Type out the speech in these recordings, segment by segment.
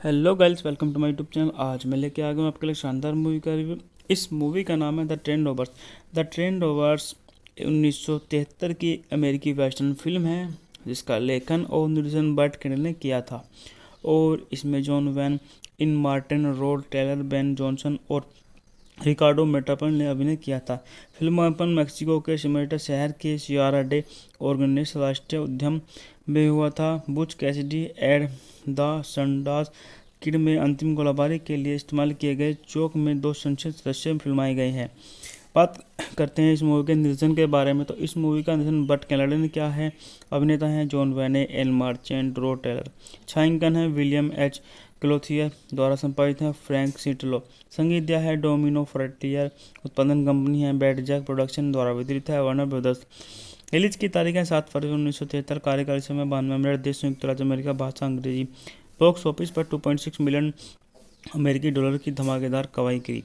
Hello guys, welcome to my YouTube channel. आज मैं लेके आ गया हूँ आपके लिए शानदार मूवी का रिव्यू। इस मूवी का नाम है the train rovers. The train rovers 1973 की अमेरिकी वेस्टर्न फिल्म है, जिसका लेखन और निर्देशन बर्ट कैंडल ने किया था। और इसमें जॉन वैन, इन मार्टिन, रोड टेलर, बेन जॉनसन और रिकार्डो मेटापन ने अभिनय किया था। फिल्मांकन मैक्सिको के सिमेटा शहर के सियारा डे ऑर्गेनिक्स राष्ट्रीय उद्यान में हुआ था। Butch Cassidy and the Sundance Kid में अंतिम गोलाबारी के लिए इस्तेमाल किए गए चौक में दो संसद सदस्य फिल्माए गए हैं। बात करते हैं इस मूवी के निर्देशन के बारे में, तो इस मूवी का निर्देशन बर्ट कैंडल ने किया है। अभिनेता हैं जॉन वैने, एल मार्चेंट, रो टेलर। छायांकन है विलियम एच क्लोथियर द्वारा संपादित है फ्रैंक सिटलो। संगीत दिया है डोमिनो फ्रंटियर। उत्पादन कंपनी है बैड जैक प्रोडक्शन द्वारा वितरित है वार्नर ब्रदर्स। रिलीज की तारीख है 7 फरवरी 1973। कार्यकाल समय 92 मिनट। देश संयुक्त राज्य अमेरिका। भाषा अंग्रेजी। बॉक्स ऑफिस पर 2.6 मिलियन अमेरिकी डॉलर की धमाकेदार कमाई की।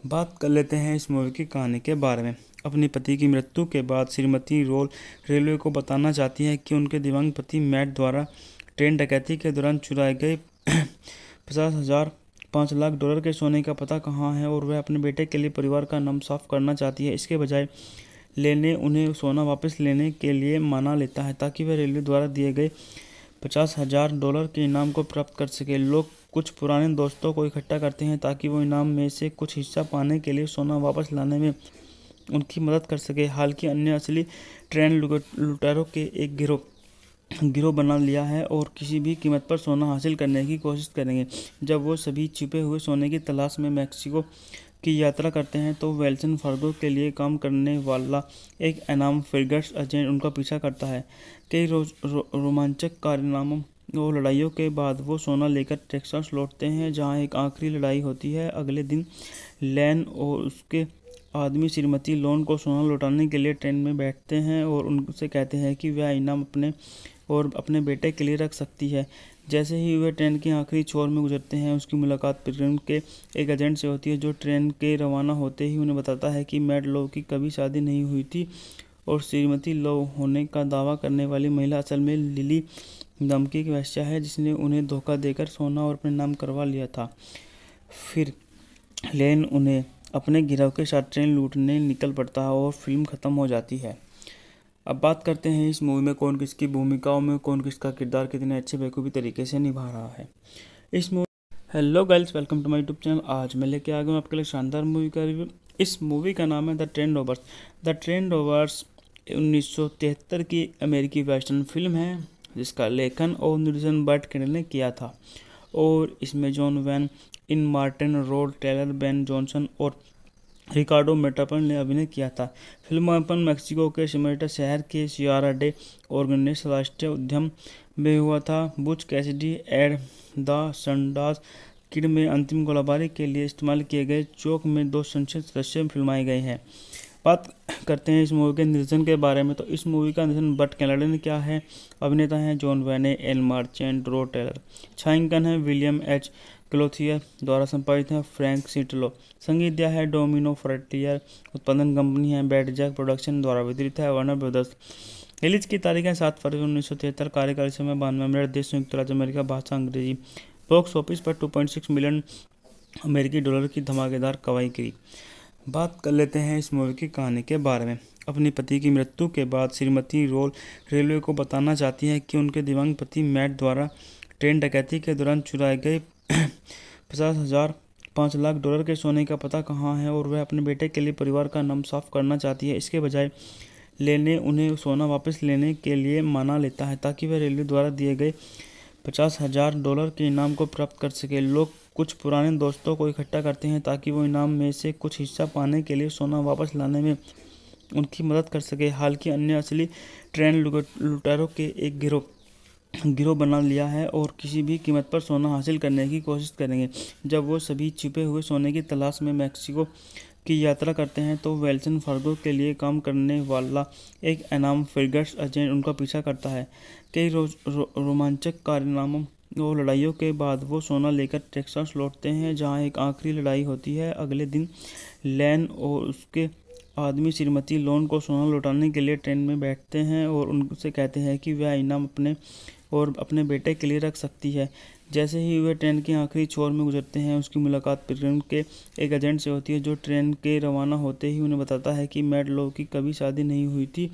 बात कर लेते हैं इस मूवी की कहानी के बारे में। अपने पति की मृत्यु के बाद श्रीमती रोल रेलवे को बताना चाहती है कि उनके दिव्यांग पति मैट द्वारा ट्रेन डकैती के दौरान चुराए गए 50,000 $5 लाख के सोने का पता कहाँ है, और वह अपने बेटे के लिए परिवार का नाम साफ करना चाहती है। इसके बजाय लेने उन्हें सोना वापस लेने के लिए मना लेता है, ताकि वह रेलवे द्वारा दिए गए $50,000 के इनाम को प्राप्त कर सके। लोग कुछ पुराने दोस्तों को इकट्ठा करते हैं ताकि वो इनाम में से कुछ हिस्सा पाने के लिए सोना वापस लाने में उनकी मदद कर सके। हालांकि अन्य असली ट्रेन लुटेरों के एक गिरोह बना लिया है और किसी भी कीमत पर सोना हासिल करने की कोशिश करेंगे। जब वो सभी छिपे हुए सोने की तलाश में मैक्सिको की यात्रा करते हैं, तो वेल्सन फार्गो के लिए काम करने वाला एक एनाम फिगर्स एजेंट उनका पीछा करता है। कई रोमांचक कारनामों और लड़ाइयों के बाद वो सोना लेकर टेक्सास लौटते हैं, जहां एक आखिरी लड़ाई होती है। अगले दिन लैन और उसके आदमी श्रीमती लोन को सोना लौटाने के लिए ट्रेन में बैठते हैं और उनसे कहते हैं कि वह इनाम अपने बेटे के लिए रख सकती है। जैसे ही वे ट्रेन के आखिरी छोर में गुजरते हैं, उसकी मुलाकात ट्रेन के एक एजेंट से होती है, जो ट्रेन के रवाना होते ही उन्हें बताता है कि मैट लो की कभी शादी नहीं हुई थी और श्रीमती लो होने का दावा करने वाली महिला असल में लिली नाम की एक वेश्या है, जिसने उन्हें धोखा देकर सोना और अपने नाम करवा लिया था। फिर लेन उन्हें अपने गिरोह के साथ ट्रेन लूटने निकल पड़ता है और फिल्म खत्म हो जाती है। अब बात करते हैं इस मूवी में कौन किसकी भूमिकाओं में कौन किसका किरदार कितने अच्छे बेखूबी तरीके से निभा रहा है। इस movie hello guys, welcome to my YouTube channel. आज मैं लेके आ गया हूँ आपके लिए शानदार मूवी का रिव्यू। इस मूवी का नाम है the train rovers. The train rovers 1973 की अमेरिकी वेस्टर्न फिल्म है, जिसका लेखन और निर्देशन बर्ट कैंडल ने किया था। और इसमें जॉन वैन, इन मार्टिन, रोड टेलर, बेन जॉनसन और रिकार्डो मेटापन ने अभिनय किया था। फिल्मांकन मैक्सिको के सिमेटा शहर के सियारा डे ऑर्गेनिक्स राष्ट्रीय उद्यान में हुआ था। Butch Cassidy and the Sundance Kid में अंतिम गोलाबारी के लिए इस्तेमाल किए गए चौक में दो संसद सदस्य फिल्माए गए हैं। बात करते हैं इस मूवी के निर्देशन के बारे में, तो इस मूवी का निर्देशन बर्ट कैंडल ने किया है। अभिनेता हैं जॉन वैने, एल मार्चेंट, रो टेलर। छायांकन है विलियम एच क्लोथियर द्वारा संपादित है फ्रैंक सिटलो। संगीत दिया है डोमिनो फ्रंटियर। उत्पादन कंपनी है बैड जैक प्रोडक्शन द्वारा वितरित है वार्नर ब्रदर्स। रिलीज की तारीख है 7 फरवरी 1973। कार्यकाल समय 92 मिनट। देश संयुक्त राज्य अमेरिका। भाषा अंग्रेजी। बॉक्स ऑफिस पर 2.6 मिलियन अमेरिकी डॉलर की धमाकेदार कमाई की। बात कर लेते हैं इस मूवी की कहानी के बारे में। अपने पति की मृत्यु के बाद श्रीमती रोल रेलवे को बताना चाहती है कि उनके दिव्यांग पति मैट द्वारा ट्रेन डकैती के दौरान चुराए गए 50,000 $5 लाख के सोने का पता कहाँ है, और वह अपने बेटे के लिए परिवार का नाम साफ करना चाहती है। इसके बजाय लेने उन्हें सोना वापस लेने के लिए मना लेता है, ताकि वह रेलवे द्वारा दिए गए $50,000 के इनाम को प्राप्त कर सके। लोग कुछ पुराने दोस्तों को इकट्ठा करते हैं ताकि वो इनाम में से कुछ हिस्सा पाने के लिए सोना वापस लाने में उनकी मदद कर सके। हालांकि अन्य असली ट्रेन लुटेरों के एक गिरोह बना लिया है और किसी भी कीमत पर सोना हासिल करने की कोशिश करेंगे। जब वो सभी छिपे हुए सोने की तलाश में मैक्सिको की यात्रा करते हैं, तो वेल्सन फार्गो के लिए काम करने वाला एक एनाम फिगर्स एजेंट उनका पीछा करता है। कई रोमांचक कारनामों और लड़ाइयों के बाद वो सोना लेकर टेक्सास लौटते हैं, जहां एक आखिरी लड़ाई होती है। अगले दिन लैन और उसके आदमी श्रीमती लोन को सोना लौटाने के लिए ट्रेन में बैठते हैं और उनसे कहते हैं कि वह इनाम अपने बेटे के लिए रख सकती है। जैसे ही वे ट्रेन के आखिरी छोर में गुजरते हैं, उसकी मुलाकात ट्रेन के एक एजेंट से होती है, जो ट्रेन के रवाना होते ही उन्हें बताता है कि मैड लॉ की कभी शादी नहीं हुई थी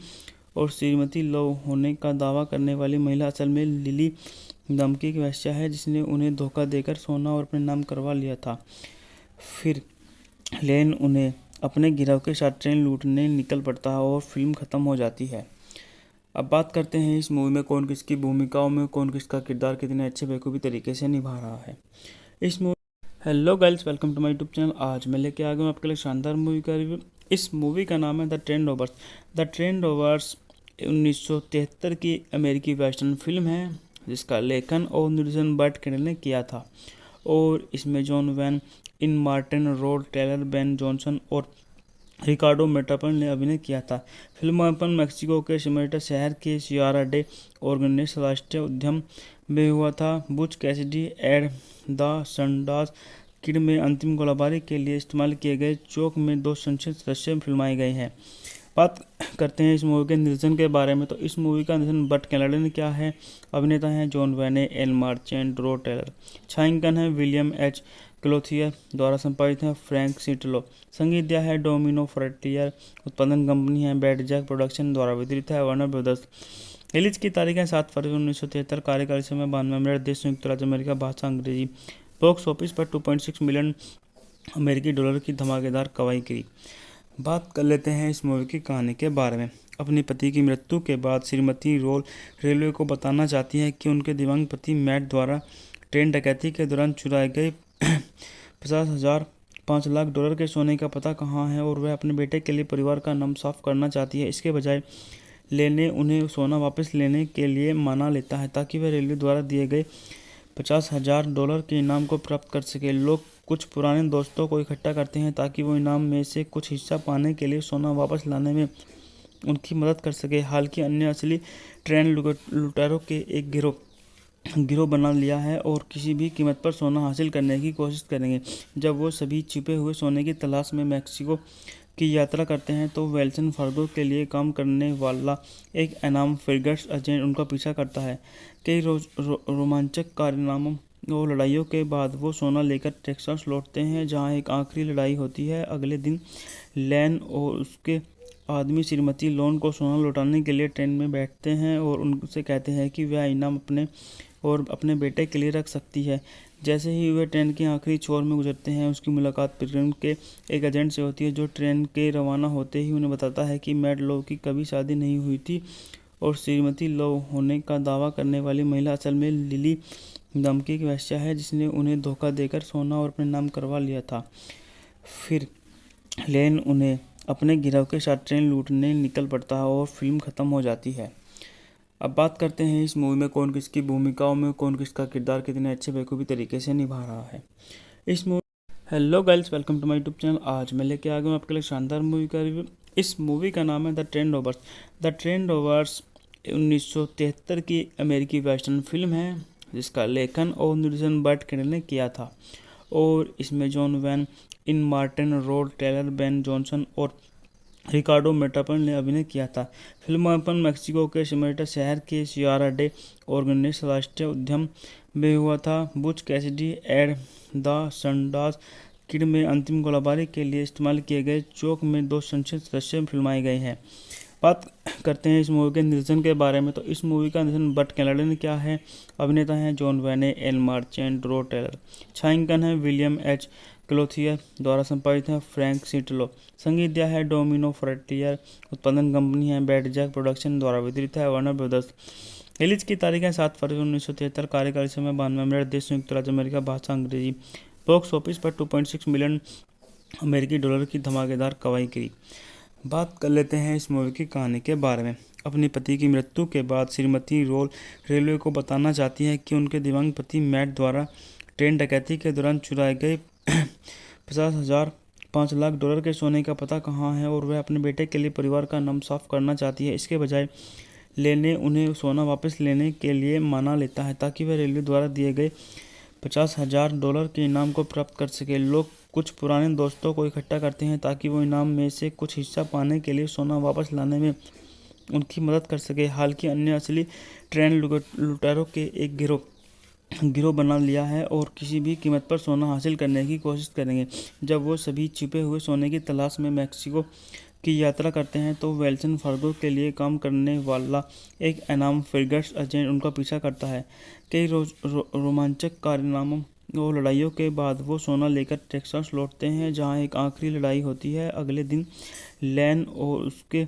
और श्रीमती लॉ होने का दावा करने वाली महिला असल में लिली नाम की एक वेश्या है, जिसने उन्हें धोखा देकर सोना और अपने नाम करवा लिया था। फिर लेन उन्हें अपने गिरोह के साथ ट्रेन लूटने निकल पड़ता है और फिल्म ख़त्म हो जाती है। अब बात करते हैं इस मूवी में कौन किसकी भूमिकाओं में कौन किसका किरदार कितने अच्छे बेखूबी तरीके से निभा रहा है। इस movie hello guys, welcome to my YouTube channel. आज मैं लेके आ गया हूँ आपके लिए शानदार मूवी का रिव्यू। इस मूवी का नाम है the train rovers. The train rovers 1973 की अमेरिकी वेस्टर्न फिल्म है, जिसका लेखन और निर्देशन बर्ट कैंडल ने किया था। और इसमें जॉन वैन इन मार्टिन, रोड टेलर, बेन जॉनसन और रिकार्डो मेटापन ने अभिनय किया था। फिल्मांकन मेक्सिको के सिमेटा शहर के सियारा डे ऑर्गेनिस राष्ट्रीय उद्यान में हुआ था। Butch Cassidy and the Sundance Kid में अंतिम गोलाबारी के लिए इस्तेमाल किए गए चौक में 2 संक्षिप्त दृश्य फिल्माए गए हैं। बात करते हैं इस मूवी के निर्देशन के बारे में, तो इस मूवी का निर्देशन बर्ट कैंडल ने किया है। अभिनेता हैं जॉन वैने, एल मार्चेंट, रो टेलर। छायांकन है विलियम एच क्लोथियर द्वारा संपादित है फ्रैंक सिटलो। संगीत दिया है डोमिनो फ्रंटियर। उत्पादन कंपनी है बैड जैक प्रोडक्शन द्वारा वितरित है वार्नर ब्रदर्स। रिलीज की तारीख है 7 फरवरी 1973। कार्यकाल समय 92 मिनट। देश संयुक्त राज्य अमेरिका। भाषा अंग्रेजी। बॉक्स ऑफिस पर 2.6 मिलियन अमेरिकी डॉलर की धमाकेदार कमाई करी। बात कर लेते हैं इस मूवी की कहानी के बारे में। अपने पति की मृत्यु के बाद श्रीमती रोल रेलवे को बताना चाहती है कि उनके दिव्यांग पति मैट द्वारा ट्रेन डकैती के दौरान चुराए गए 5 लाख डॉलर के सोने का पता कहाँ है, और वह अपने बेटे के लिए परिवार का नाम साफ करना चाहती है। इसके बजाय लेने उन्हें सोना वापस लेने के लिए मना लेता है, ताकि वह रेलवे द्वारा दिए गए 50,000 डॉलर के इनाम को प्राप्त कर सके। लोग कुछ पुराने दोस्तों को इकट्ठा करते हैं ताकि वो इनाम में से कुछ हिस्सा पाने के लिए सोना वापस लाने में उनकी मदद कर सके। हालांकि अन्य असली ट्रेन लुटेरों के एक गिरोह बना लिया है और किसी भी कीमत पर सोना हासिल करने की कोशिश करेंगे। जब वो सभी छिपे हुए सोने की तलाश में मैक्सिको की यात्रा करते हैं, तो वेल्सन फार्गो के लिए काम करने वाला एक अनाम फ्रिगेट्स एजेंट उनका पीछा करता है। कई रोमांचक कारनामों और लड़ाइयों के बाद वो सोना लेकर टेक्सास लौटते हैं, जहां एक आखिरी लड़ाई होती है। अगले दिन लैन और उसके आदमी श्रीमती लोन को सोना लौटाने के लिए ट्रेन में बैठते हैं और उनसे कहते हैं कि वह इनाम अपने बेटे के लिए रख सकती है। जैसे ही वे ट्रेन के आखिरी छोर में गुजरते हैं, उसकी मुलाकात ट्रेन के एक एजेंट से होती है, जो ट्रेन के रवाना होते ही उन्हें बताता है कि मैड लॉ की कभी शादी नहीं हुई थी और श्रीमती लॉ होने का दावा करने वाली महिला असल में लिली नाम की एक वेश्या है, जिसने उन्हें धोखा देकर सोना और अपने नाम करवा लिया था। फिर लेन उन्हें अपने गिरोह के साथ ट्रेन लूटने निकल पड़ता है और फिल्म ख़त्म हो जाती है। अब बात करते हैं इस मूवी में कौन किसकी भूमिकाओं में कौन किसका किरदार कितने अच्छे बेखूबी तरीके से निभा रहा है। इस movie hello guys, welcome to my YouTube channel. आज मैं लेके आ गया हूँ आपके लिए शानदार मूवी का रिव्यू। इस मूवी का नाम है the train rovers. The train rovers 1973 की अमेरिकी वेस्टर्न फिल्म है, जिसका लेखन और निर्देशन बर्ट कैंडल ने किया था। और इसमें जॉन वैन इन मार्टिन, रोड टेलर, बेन जॉनसन और रिकार्डो मेटापन ने अभिनय किया था। फिल्मांकन मेक्सिको के सिमेटा शहर के सियारा डे ऑर्गेनिस राष्ट्रीय उद्यान में हुआ था। Butch Cassidy and the Sundance Kid में अंतिम गोलाबारी के लिए इस्तेमाल किए गए चौक में 2 संक्षिप्त दृश्य फिल्माए गए हैं। बात करते हैं इस मूवी के निर्देशन के बारे में, तो इस मूवी का निर्देशन बर्ट कैंडल ने किया है। अभिनेता हैं जॉन वैने, एल मार्चेंट, रो टेलर। छायांकन है विलियम एच क्लोथियर द्वारा संपादित है फ्रैंक सिटलो। संगीत दिया है डोमिनो फ्रंटियर। उत्पादन कंपनी है बैड जैक प्रोडक्शन द्वारा वितरित है वार्नर ब्रदर्स। रिलीज की तारीख है 7 फरवरी 1973। कार्यकाल समय 92 मिनट। देश संयुक्त राज्य अमेरिका। भाषा अंग्रेजी। बॉक्स ऑफिस पर 2.6 मिलियन अमेरिकी डॉलर की धमाकेदार कमाई करी। बात कर लेते हैं इस मूवी की कहानी के बारे में। अपने पति की मृत्यु के बाद श्रीमती रोल रेलवे को बताना चाहती है कि उनके दिव्यांग पति मैट द्वारा ट्रेन डकैती के दौरान चुराए गए 5 लाख डॉलर के सोने का पता कहाँ है, और वह अपने बेटे के लिए परिवार का नाम साफ करना चाहती है। इसके बजाय लेने उन्हें सोना वापस लेने के लिए मना लेता है, ताकि वह रेलवे द्वारा दिए गए 50,000 डॉलर के इनाम को प्राप्त कर सके। लोग कुछ पुराने दोस्तों को इकट्ठा करते हैं ताकि वो इनाम में से कुछ हिस्सा पाने के लिए सोना वापस लाने में उनकी मदद कर सके। हालांकि अन्य असली ट्रेन लुटेरों के एक गिरोह बना लिया है और किसी भी कीमत पर सोना हासिल करने की कोशिश करेंगे। जब वो सभी छिपे हुए सोने की तलाश में मैक्सिको की यात्रा करते हैं तो वेल्सन फार्गो के लिए काम करने वाला एक अनाम फ्रिगेट्स एजेंट उनका पीछा करता है। कई रोमांचक कारनामों और लड़ाइयों के बाद वो सोना लेकर टेक्सास लौटते हैं, जहां एक आखिरी लड़ाई होती है। अगले दिन लैन और उसके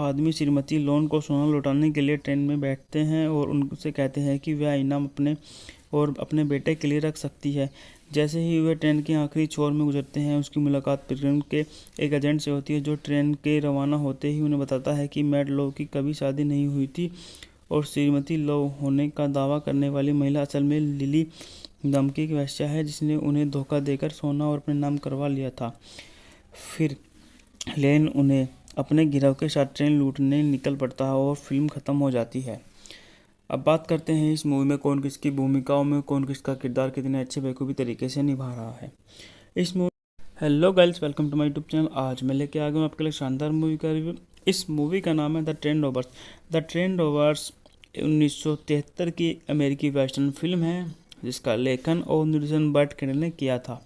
आदमी श्रीमती लोन को सोना लौटाने के लिए ट्रेन में बैठते हैं और उनसे कहते हैं कि वह इनाम अपने बेटे के लिए रख सकती है। जैसे ही वे ट्रेन के आखिरी छोर में गुजरते हैं, उसकी मुलाकात पिलग्रिम के एक एजेंट से होती है, जो ट्रेन के रवाना होते ही उन्हें बताता है कि मैड लो की कभी शादी नहीं हुई थी और श्रीमती लो होने का दावा करने वाली महिला असल में लिली नाम की एक वेश्या है, जिसने उन्हें धोखा देकर सोना और अपने नाम करवा लिया था। फिर लेन उन्हें अपने गिरोह के साथ ट्रेन लूटने निकल पड़ता है और फिल्म ख़त्म हो जाती है। अब बात करते हैं इस मूवी में कौन किसकी भूमिकाओं में कौन किसका किरदार कितने अच्छे बेखूबी तरीके से निभा रहा है। इस movie hello guys, welcome to my YouTube channel. आज मैं लेके आ गया हूँ आपके लिए शानदार मूवी का रिव्यू। इस मूवी का नाम है the train rovers. The train rovers 1973 की अमेरिकी वेस्टर्न फिल्म है, जिसका लेखन और निर्देशन बर्ट कैंडल ने किया था।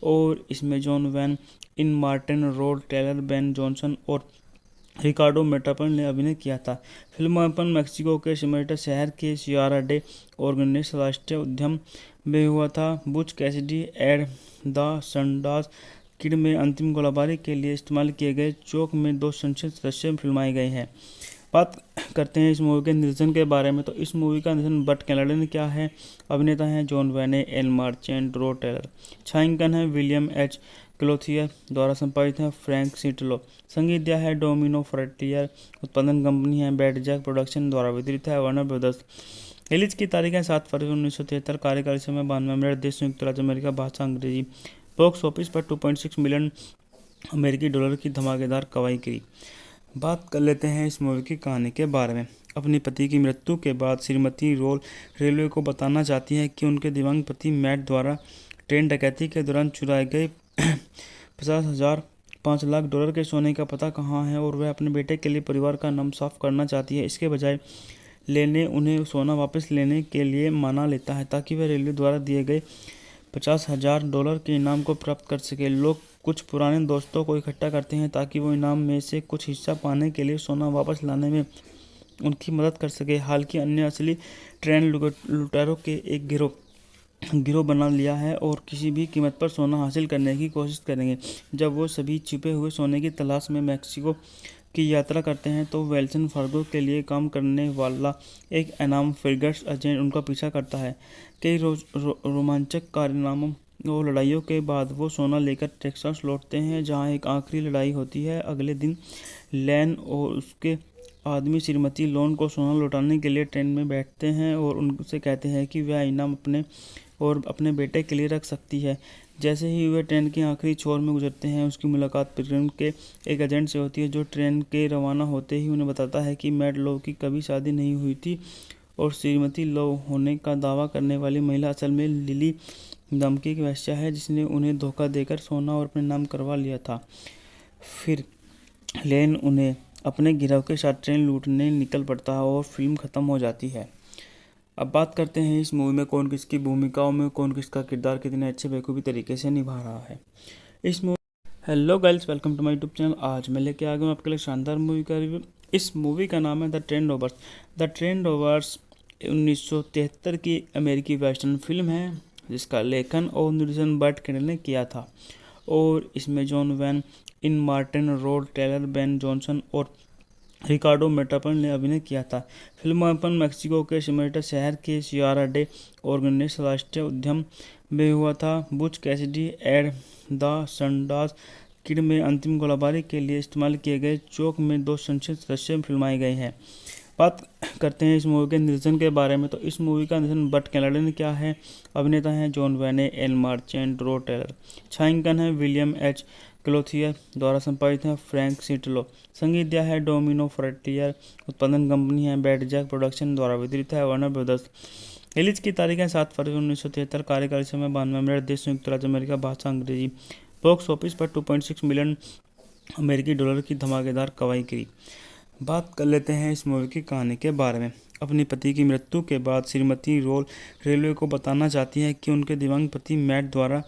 और इसमें जॉन वैन इन मार्टिन, रोड टेलर, बेन जॉनसन और रिकार्डो मेटापन ने अभिनय किया था। फिल्मांकन मैक्सिको के सिमेटा शहर के सियारा डे ऑर्गेनिस राष्ट्रीय उद्यान में हुआ था। Butch Cassidy and the Sundance Kid में अंतिम गोलाबारी के लिए इस्तेमाल किए गए चौक में 2 संसद सदस्य फिल्माए गए हैं। बात करते हैं इस मूवी के निर्देशन के बारे में, तो इस मूवी का निर्देशन बर्ट कैंडल ने किया है। अभिनेता हैं जॉन वैने, एल मार्चेंट, रो टेलर। छायांकन है विलियम एच क्लोथियर द्वारा संपादित है फ्रैंक सिटलो। संगीत दिया है डोमिनो फ्रंटियर। उत्पादन कंपनी है बैड जैक प्रोडक्शन द्वारा वितरित है वार्नर ब्रदर्स। रिलीज की तारीख है 7 फरवरी 1973। कार्यकाल समय 92 मिनट। देश संयुक्त राज्य अमेरिका। भाषा अंग्रेजी। बॉक्स ऑफिस पर 2.6 मिलियन अमेरिकी डॉलर की धमाकेदार कमाई की। बात कर लेते हैं इस मूवी की कहानी के बारे में। अपने पति की मृत्यु के बाद श्रीमती रोल रेलवे को बताना चाहती हैं कि उनके दिवंगत पति मैट द्वारा ट्रेन डकैती के दौरान चुराए गए 5 लाख डॉलर के सोने का पता कहाँ है, और वह अपने बेटे के लिए परिवार का नाम साफ करना चाहती है। इसके बजाय लेने उन्हें सोना वापस लेने के लिए मना लेता है, ताकि वह रेलवे द्वारा दिए गए 50,000 डॉलर के इनाम को प्राप्त कर सके। लोग कुछ पुराने दोस्तों को इकट्ठा करते हैं ताकि वो इनाम में से कुछ हिस्सा पाने के लिए सोना वापस लाने में उनकी मदद कर सके। हालांकि अन्य असली ट्रेन लुटेरों के एक गिरोह बना लिया है और किसी भी कीमत पर सोना हासिल करने की कोशिश करेंगे। जब वो सभी छिपे हुए सोने की तलाश में मैक्सिको की यात्रा करते हैं तो वेल्सन फार्गो के लिए काम करने वाला एक अनाम फ्रिगेट्स एजेंट उनका पीछा करता है। कई रोमांचक कारनामों और लड़ाइयों के बाद वो सोना लेकर टेक्सास लौटते हैं, जहां एक आखिरी लड़ाई होती है। अगले दिन लैन और उसके आदमी श्रीमती लोन को सोना लौटाने के लिए ट्रेन में बैठते हैं और उनसे कहते हैं कि वह इनाम अपने बेटे के लिए रख सकती है। जैसे ही वे ट्रेन के आखिरी छोर में गुजरते हैं, उसकी मुलाकात पिलग्रिम के एक एजेंट से होती है, जो ट्रेन के रवाना होते ही उन्हें बताता है कि मैड लो की कभी शादी नहीं हुई थी और श्रीमती लो होने का दावा करने वाली महिला असल में लिली नाम की एक वेश्या है, जिसने उन्हें धोखा देकर सोना और अपने नाम करवा लिया था। फिर लेन उन्हें अपने गिरोह के साथ ट्रेन लूटने निकल पड़ता है और फिल्म ख़त्म हो जाती है। अब बात करते हैं इस मूवी में कौन किसकी भूमिकाओं में कौन किसका किरदार कितने अच्छे बेखूबी तरीके से निभा रहा है। इस movie hello guys, welcome to my YouTube channel. आज मैं लेके आ गया हूँ आपके लिए शानदार मूवी का रिव्यू। इस मूवी का नाम है the train rovers. The train rovers 1973 की अमेरिकी वेस्टर्न फिल्म है, जिसका लेखन और निर्देशन बर्ट कैंडल ने किया था। और इसमें जॉन वैन इन मार्टिन, रोड टेलर, बेन जॉनसन और रिकार्डो मेटापन ने अभिनय किया था। फिल्मांकन मैक्सिको के सिमेटा शहर के सियारा डे ऑर्गेनिस राष्ट्रीय उद्यान में हुआ था। Butch Cassidy and the Sundance Kid में अंतिम गोलाबारी के लिए इस्तेमाल किए गए चौक में 2 संसद सदस्य फिल्माए गए हैं। बात करते हैं इस मूवी के निर्देशन के बारे में, तो इस मूवी का निर्देशन बर्ट कैंडल ने किया है। अभिनेता हैं जॉन वैने, एल मार्चेंट, रो टेलर। छायांकन है विलियम एच क्लोथियर द्वारा संपादित है फ्रैंक सिटलो। संगीत दिया है डोमिनो फ्रंटियर। उत्पादन कंपनी है बैड जैक प्रोडक्शन द्वारा वितरित है वार्नर ब्रदर्स। रिलीज की तारीख है 7 फरवरी 1973। कार्यकाल समय 92 मिनट। देश संयुक्त राज्य अमेरिका। भाषा अंग्रेजी। बॉक्स ऑफिस पर 2.6 मिलियन अमेरिकी डॉलर की धमाकेदार कमाई की। बात कर लेते हैं इस मूवी की कहानी के बारे में। अपने पति की मृत्यु के बाद श्रीमती रोल रेलवे को बताना चाहती है कि उनके दिवंगत पति मैट द्वारा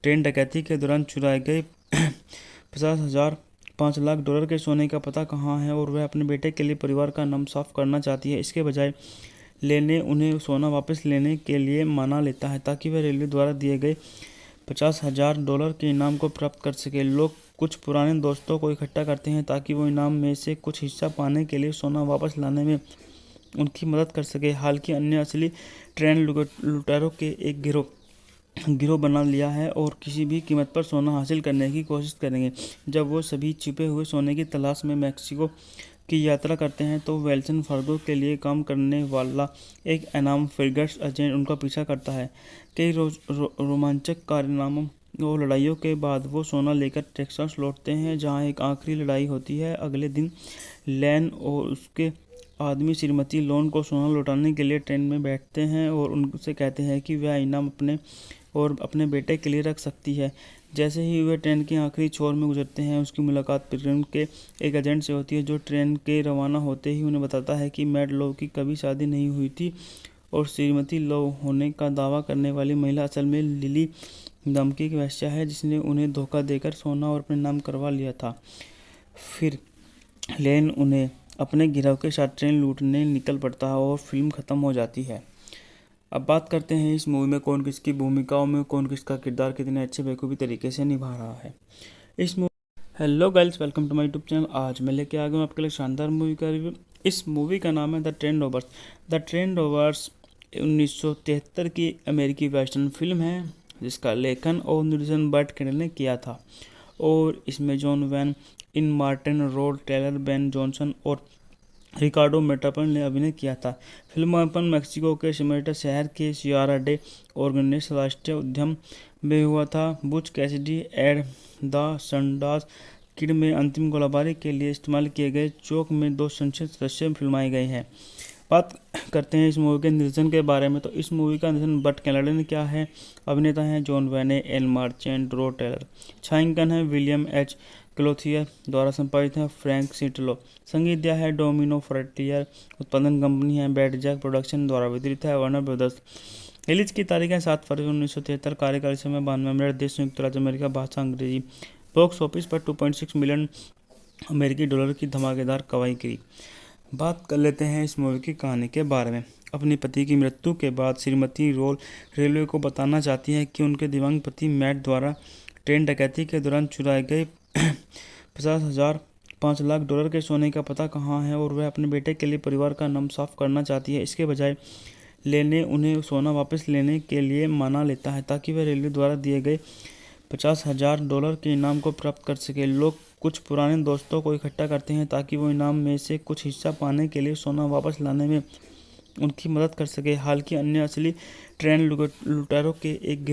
ट्रेन डकैती के दौरान चुराए गए 50,000 $5 लाख के सोने का पता कहाँ है, और वह अपने बेटे के लिए परिवार का नाम साफ करना चाहती है। इसके बजाय लेने उन्हें सोना वापस लेने के लिए मना लेता है ताकि वह रेलवे द्वारा दिए गए $50,000 के इनाम को प्राप्त कर सके। लोग कुछ पुराने दोस्तों को इकट्ठा करते हैं ताकि वो इनाम में से कुछ हिस्सा पाने के लिए सोना वापस लाने में उनकी मदद कर सके। हालांकि अन्य असली ट्रेन लुटेरों के एक गिरोह बना लिया है और किसी भी कीमत पर सोना हासिल करने की कोशिश करेंगे। जब वो सभी छिपे हुए सोने की तलाश में मैक्सिको की यात्रा करते हैं तो वेल्सन फार्गो के लिए काम करने वाला एक अनाम फ्रिगेट्स एजेंट उनका पीछा करता है। कई रोमांचक कारनामों और लड़ाइयों के बाद वो सोना लेकर टेक्सास लौटते हैं, जहां एक आखिरी लड़ाई होती है। अगले दिन लैन और उसके आदमी श्रीमती लोन को सोना लौटाने के लिए ट्रेन में बैठते हैं और उनसे कहते हैं कि वह इनाम अपने और अपने बेटे के लिए रख सकती है। जैसे ही वे ट्रेन के आखिरी छोर में गुजरते हैं, उसकी मुलाकात पिटसबर्ग के एक एजेंट से होती है, जो ट्रेन के रवाना होते ही उन्हें बताता है कि मैट लो की कभी शादी नहीं हुई थी और श्रीमती लो होने का दावा करने वाली महिला असल में लिली नाम की एक वेश्या है, जिसने उन्हें धोखा देकर सोना और अपने नाम करवा लिया था। फिर लेन उन्हें अपने गिरोह के साथ ट्रेन लूटने निकल पड़ता है और फिल्म खत्म हो जाती है। अब बात करते हैं इस मूवी में कौन किसकी भूमिकाओं में कौन किसका किरदार कितने अच्छे बेखूबी तरीके से निभा रहा है। इस movie hello guys, welcome to my YouTube channel. आज मैं लेके आ गया हूँ आपके लिए शानदार मूवी का रिव्यू। इस मूवी का नाम है the train robbers. The train robbers 1973 की अमेरिकी वेस्टर्न फिल्म है, जिसका लेखन और निर्देशन बर्ट कैंडल ने किया था। और इसमें जॉन वैन इन मार्टिन, रोड टेलर, बेन जॉनसन और रिकार्डो मेटापन ने अभिनय किया था। फिल्मांकन मैक्सिको के सिमेटा शहर के सियारा डे ऑर्गेनिस राष्ट्रीय उद्यान में हुआ था। Butch Cassidy and the Sundance Kid में अंतिम गोलाबारी के लिए इस्तेमाल किए गए चौक में 2 संसद सदस्य फिल्माए गए हैं। बात करते हैं इस मूवी के निर्देशन के बारे में, तो इस मूवी का निर्देशन बर्ट कैंडल ने किया है। अभिनेता हैं जॉन वैने, एल मार्चेंट, रो टेलर। छायांकन है विलियम एच क्लोथियर द्वारा संपादित है फ्रैंक सिटलो। संगीत दिया है डोमिनो फ्रंटियर। उत्पादन कंपनी है बैड जैक प्रोडक्शन द्वारा वितरित है वार्नर ब्रदर्स। रिलीज की तारीख है 7 फरवरी 1973। कार्यकाल समय 92 मिनट। देश संयुक्त राज्य अमेरिका। भाषा अंग्रेजी। बॉक्स ऑफिस पर $2.6 मिलियन अमेरिकी डॉलर की धमाकेदार कमाई की। बात कर लेते हैं इस मूवी की कहानी के बारे में। अपने पति की मृत्यु के बाद श्रीमती रोल रेलवे को बताना चाहती है कि उनके दिवंगत पति मैट द्वारा ट्रेन डकैती के दौरान चुराए गए 50,000 $5 लाख के सोने का पता कहाँ है, और वह अपने बेटे के लिए परिवार का नाम साफ करना चाहती है। इसके बजाय लेने उन्हें सोना वापस लेने के लिए मना लेता है ताकि वह रेलवे द्वारा दिए गए $50,000 के इनाम को प्राप्त कर सके। लोग कुछ पुराने दोस्तों को इकट्ठा करते हैं ताकि वो इनाम में से कुछ हिस्सा पाने के लिए सोना वापस लाने में उनकी मदद कर सके। हालांकि अन्य असली ट्रेन लुटेरों के एक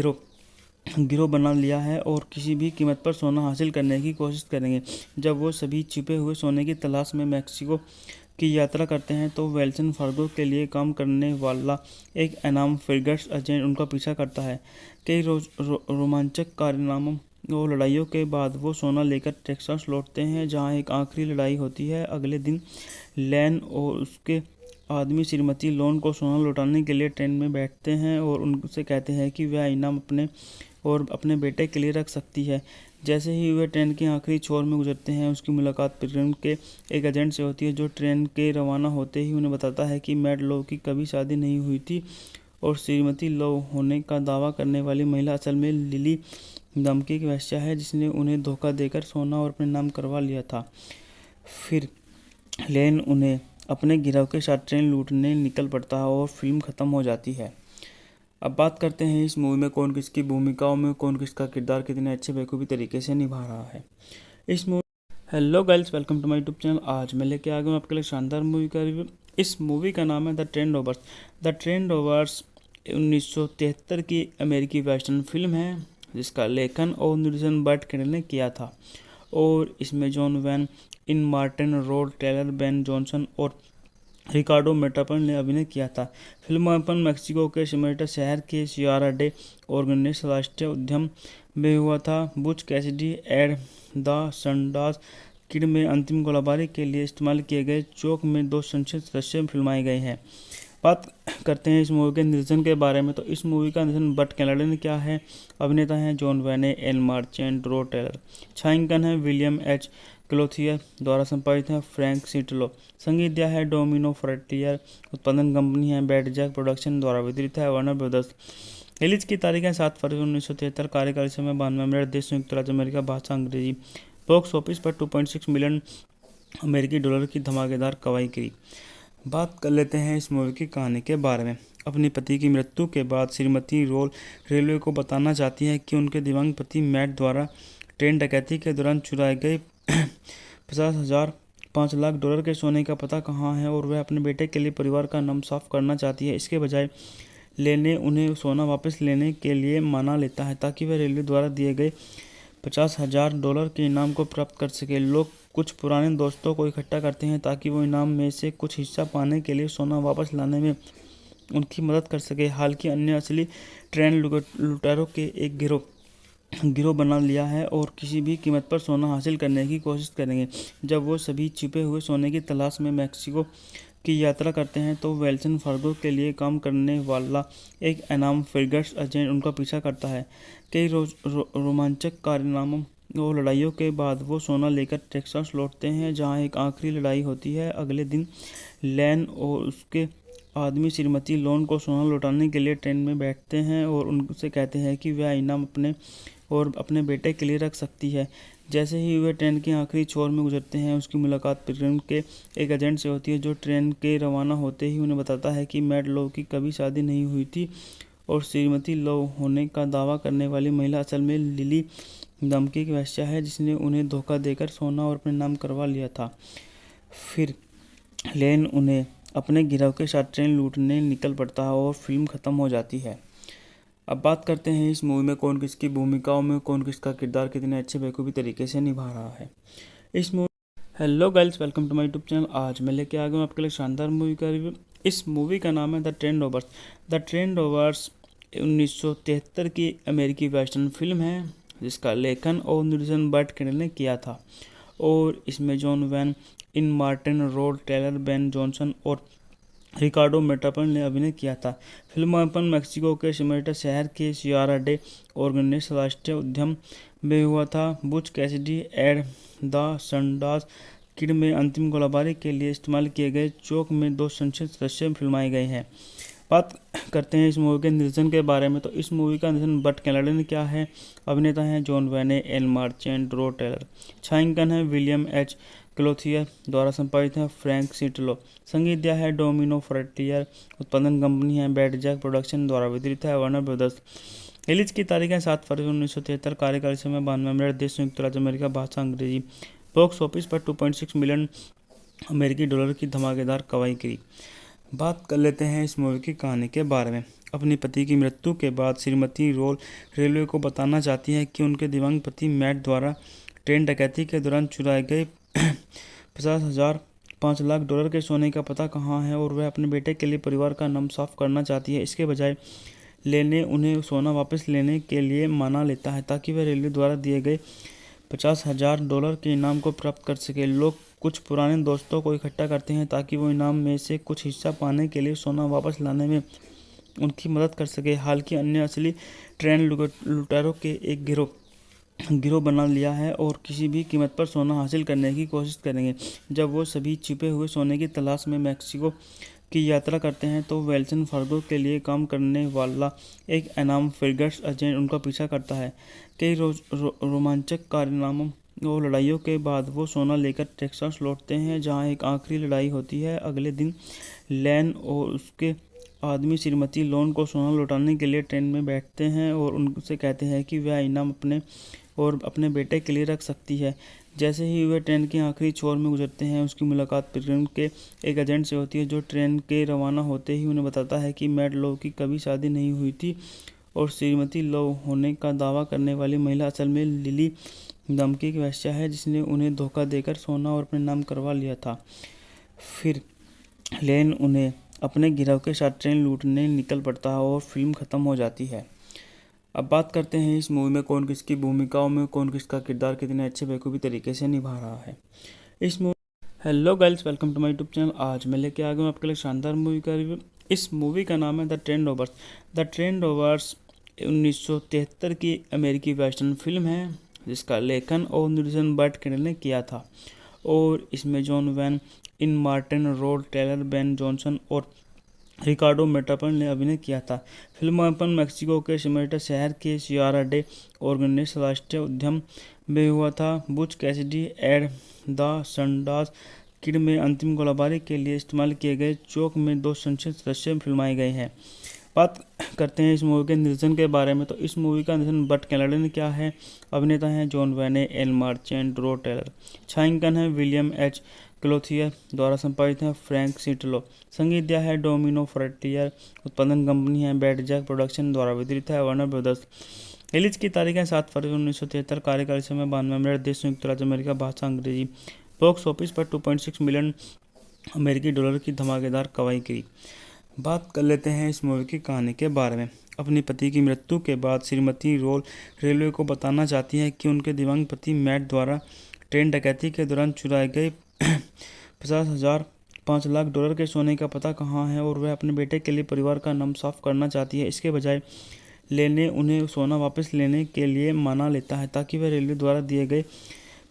गिरोह बना लिया है और किसी भी कीमत पर सोना हासिल करने की कोशिश करेंगे। जब वो सभी छिपे हुए सोने की तलाश में मैक्सिको की यात्रा करते हैं तो वेल्सन फार्गो के लिए काम करने वाला एक अनाम फ्रिगेट्स एजेंट उनका पीछा करता है। कई रोमांचक कारनामों और लड़ाइयों के बाद वो सोना लेकर टेक्सास लौटते हैं, जहां एक आखिरी लड़ाई होती है। अगले दिन लैन और उसके आदमी श्रीमती लोन को सोना लौटाने के लिए ट्रेन में बैठते हैं और उनसे कहते हैं कि वह इनाम अपने और अपने बेटे के लिए रख सकती है। जैसे ही वे ट्रेन के आखिरी छोर में गुजरते हैं, उसकी मुलाकात पिटसबर्ग के एक एजेंट से होती है, जो ट्रेन के रवाना होते ही उन्हें बताता है कि मैट लो की कभी शादी नहीं हुई थी और श्रीमती लो होने का दावा करने वाली महिला असल में लिली नाम की एक वेश्या है, जिसने उन्हें धोखा देकर सोना और अपने नाम करवा लिया था। फिर लेन उन्हें अपने गिरोह के साथ ट्रेन लूटने निकल पड़ता है और फिल्म खत्म हो जाती है। अब बात करते हैं इस मूवी में कौन किसकी भूमिकाओं में कौन किसका किरदार कितने अच्छे बेखूबी तरीके से निभा रहा है। इस movie hello guys, welcome to my YouTube channel. आज मैं लेके आ गया हूँ आपके लिए शानदार मूवी का रिव्यू। इस मूवी का नाम है the train robbers. The train robbers 1973 की अमेरिकी वेस्टर्न फिल्म है, जिसका लेखन और निर्देशन बर्ट कैंडल ने किया था। और इसमें जॉन वैन इन मार्टिन, रोड टेलर, बेन जॉनसन और रिकार्डो मेटापन ने अभिनय किया था। फिल्मांकन मैक्सिको के सिमेटा शहर के सियारा डे ऑर्गेनिस राष्ट्रीय उद्यान में हुआ था। Butch Cassidy and the Sundance Kid में अंतिम गोलाबारी के लिए इस्तेमाल किए गए चौक में 2 संक्षिप्त सदस्य फिल्माए गए हैं। बात करते हैं इस मूवी के निर्देशन के बारे में, तो इस मूवी का निर्देशन बट कैनाडा ने किया है। अभिनेता हैं जॉन वेने, एल मार्चेंट, रो टेलर। छायांकन है विलियम एच क्लोथियर द्वारा संपादित है फ्रैंक सिटलो। संगीत दिया है डोमिनो फ्रंटियर। उत्पादन कंपनी है बैड जैक प्रोडक्शन द्वारा वितरित है वार्नर ब्रदर्स। रिलीज की तारीख है 7 फरवरी 1973। कार्यकाल समय 92 मिनट। देश संयुक्त राज्य अमेरिका। भाषा अंग्रेजी। बॉक्स ऑफिस पर 2.6 मिलियन अमेरिकी डॉलर की धमाकेदार कमाई की। बात कर लेते हैं इस मूवी की कहानी के बारे में। अपने पति की मृत्यु के बाद श्रीमती रोल रेलवे को बताना चाहती है कि उनके दिव्यांग पति मैट द्वारा ट्रेन डकैती के दौरान चुराए गए 50,000 5 लाख डॉलर के सोने का पता कहाँ है, और वह अपने बेटे के लिए परिवार का नाम साफ करना चाहती है। इसके बजाय लेने उन्हें सोना वापस लेने के लिए मना लेता है ताकि वह रेलवे द्वारा दिए गए 50,000 डॉलर के इनाम को प्राप्त कर सके। लोग कुछ पुराने दोस्तों को इकट्ठा करते हैं ताकि वो इनाम में से कुछ हिस्सा पाने के लिए सोना वापस लाने में उनकी मदद कर सके। हालांकि अन्य असली ट्रेन लुटेरों के एक गिरोह बना लिया है और किसी भी कीमत पर सोना हासिल करने की कोशिश करेंगे। जब वो सभी छिपे हुए सोने की तलाश में मैक्सिको की यात्रा करते हैं तो वेल्सन फार्गो के लिए काम करने वाला एक अनाम फ्रिगेट्स एजेंट उनका पीछा करता है। कई रोमांचक कारनामों और लड़ाइयों के बाद वो सोना लेकर टेक्सास लौटते हैं, जहां एक आखिरी लड़ाई होती है। अगले दिन लैन और उसके आदमी श्रीमती लोन को सोना लौटाने के लिए ट्रेन में बैठते हैं और उनसे कहते हैं कि वह इनाम अपने और अपने बेटे के लिए रख सकती है। जैसे ही वे ट्रेन के आखिरी छोर में गुजरते हैं, उसकी मुलाकात पिटसबर्ग के एक एजेंट से होती है, जो ट्रेन के रवाना होते ही उन्हें बताता है कि मैट लो की कभी शादी नहीं हुई थी और श्रीमती लो होने का दावा करने वाली महिला असल में लिली नाम की एक वेश्या है, जिसने उन्हें धोखा देकर सोना और अपने नाम करवा लिया था। फिर लेन उन्हें अपने गिरोह के साथ ट्रेन लूटने निकल पड़ता है और फिल्म खत्म हो जाती है। अब बात करते हैं इस मूवी में कौन किसकी भूमिकाओं में कौन किसका किरदार कितने अच्छे बेखूबी तरीके से निभा रहा है। इस movie hello guys, welcome to my YouTube channel. आज मैं लेके आ गया हूँ आपके लिए शानदार मूवी का रिव्यू। इस मूवी का नाम है the train rovers. The train rovers 1973 की अमेरिकी वेस्टर्न फिल्म है, जिसका लेखन और निर्देशन बट कैनाडा ने किया था, और इसमें जॉन वैन, इन मार्टिन, रोड टेलर, बेन जॉनसन और रिकार्डो मेटापल ने अभिनय किया था। फिल्मांकन मैक्सिको के सिमेटा शहर के सियारा डे ऑर्गेनिस राष्ट्रीय उद्यान में हुआ था। Butch Cassidy and the Sundance Kid में अंतिम गोलाबारी के लिए इस्तेमाल किए गए चौक में 2 संक्षिप्त सदस्य फिल्माए गए हैं। बात करते हैं इस मूवी के निर्देशन के बारे में, तो इस मूवी का निर्देशन बट कैनाडा ने किया है। अभिनेता हैं जॉन वेने, एल मार्चेंट, रो टेलर। छायांकन है विलियम एच क्लोथियर द्वारा संपादित है फ्रैंक सिटलो। संगीत दिया है डोमिनो फ्रंटियर। उत्पादन कंपनी है बैड जैक प्रोडक्शन द्वारा वितरित है वार्नर ब्रदर्स। रिलीज की तारीख है 7 फरवरी 1973। कार्यकाल समय 92 मिनट। देश संयुक्त राज्य अमेरिका। भाषा अंग्रेजी। बॉक्स ऑफिस पर 2.6 मिलियन अमेरिकी डॉलर की धमाकेदार कमाई की। बात कर लेते हैं इस मूवी की कहानी के बारे में। अपने पति की मृत्यु के बाद श्रीमती रोल रेलवे को बताना चाहती है कि उनके दिव्यांग पति मैट द्वारा ट्रेन डकैती के दौरान चुराए गए 50,000 5 लाख डॉलर के सोने का पता कहाँ है, और वह अपने बेटे के लिए परिवार का नाम साफ करना चाहती है। इसके बजाय लेने उन्हें सोना वापस लेने के लिए मना लेता है ताकि वह रेलवे द्वारा दिए गए 50,000 डॉलर के इनाम को प्राप्त कर सके। लोग कुछ पुराने दोस्तों को इकट्ठा करते हैं ताकि वो इनाम में से कुछ हिस्सा पाने के लिए सोना वापस लाने में उनकी मदद कर सके। हालांकि अन्य असली ट्रेन लुटेरों के एक गिरोह बना लिया है और किसी भी कीमत पर सोना हासिल करने की कोशिश करेंगे। जब वो सभी छिपे हुए सोने की तलाश में मैक्सिको की यात्रा करते हैं तो वेल्सन फार्गो के लिए काम करने वाला एक अनाम फ्रिगेट्स एजेंट उनका पीछा करता है। कई रोमांचक कारनामों और लड़ाइयों के बाद वो सोना लेकर टेक्सास लौटते हैं, जहां एक आखिरी लड़ाई होती है। अगले दिन लैन और उसके आदमी श्रीमती लोन को सोना लौटाने के लिए ट्रेन में बैठते हैं और उनसे कहते हैं कि वह इनाम अपने और अपने बेटे के लिए रख सकती है। जैसे ही वे ट्रेन के आखिरी छोर में गुजरते हैं, उसकी मुलाकात पिटसबर्ग के एक एजेंट से होती है, जो ट्रेन के रवाना होते ही उन्हें बताता है कि मैट लो की कभी शादी नहीं हुई थी और श्रीमती लो होने का दावा करने वाली महिला असल में लिली नाम की एक वेश्या है, जिसने उन्हें धोखा देकर सोना और अपने नाम करवा लिया था। फिर लेन उन्हें अपने गिरोह के साथ ट्रेन लूटने निकल पड़ता है और फिल्म खत्म हो जाती है। अब बात करते हैं इस मूवी में कौन किसकी भूमिकाओं में कौन किसका किरदार कितने अच्छे बेखूबी तरीके से निभा रहा है। इस movie hello guys, welcome to my YouTube channel. आज मैं लेके आ गया हूँ आपके लिए शानदार मूवी का रिव्यू। इस मूवी का नाम है the train rovers. The train rovers 1973 की अमेरिकी वेस्टर्न फिल्म है जिसका लेखन और निर्देशन बर्ट कैंडल ने किया था। और इसमें जॉन वैन इन मार्टिन, रोड टेलर, बेन जॉनसन और रिकार्डो मेटापन ने अभिनय किया था। फिल्मांकन मैक्सिको के सिमेटा शहर के सियारा डे ऑर्गेनिक्स राष्ट्रीय उद्यान में हुआ था। Butch Cassidy and the Sundance Kid में अंतिम गोलाबारी के लिए इस्तेमाल किए गए चौक में 2 संक्षिप्त दृश्य फिल्माए गए हैं। बात करते हैं इस मूवी के निर्देशन के बारे में, तो इस मूवी का निर्देशन बर्ट कैंडल ने किया है। अभिनेता हैं जॉन वैने, एल मार्चेंट, रो टेलर। छायांकन है विलियम एच क्लोथियर द्वारा संपादित है फ्रैंक सिटलो। संगीत दिया है डोमिनो फ्रंटियर। उत्पादन कंपनी है बैड जैक प्रोडक्शन द्वारा वितरित है वार्नर ब्रदर्स। रिलीज की तारीख है 7 फरवरी 1973। कार्यकाल समय 92 मिनट। देश संयुक्त राज्य अमेरिका। भाषा अंग्रेजी। बॉक्स ऑफिस पर 2.6 मिलियन अमेरिकी डॉलर की धमाकेदार कमाई की। बात कर लेते हैं इस मूवी की कहानी के बारे में। अपने पति की मृत्यु के बाद श्रीमती रोल रेलवे को बताना चाहती है कि उनके दिव्यांग पति मैट द्वारा ट्रेन डकैती के दौरान चुराए गए 5 लाख डॉलर के सोने का पता कहाँ है, और वह अपने बेटे के लिए परिवार का नाम साफ करना चाहती है। इसके बजाय लेने उन्हें सोना वापस लेने के लिए मना लेता है ताकि वह रेलवे द्वारा दिए गए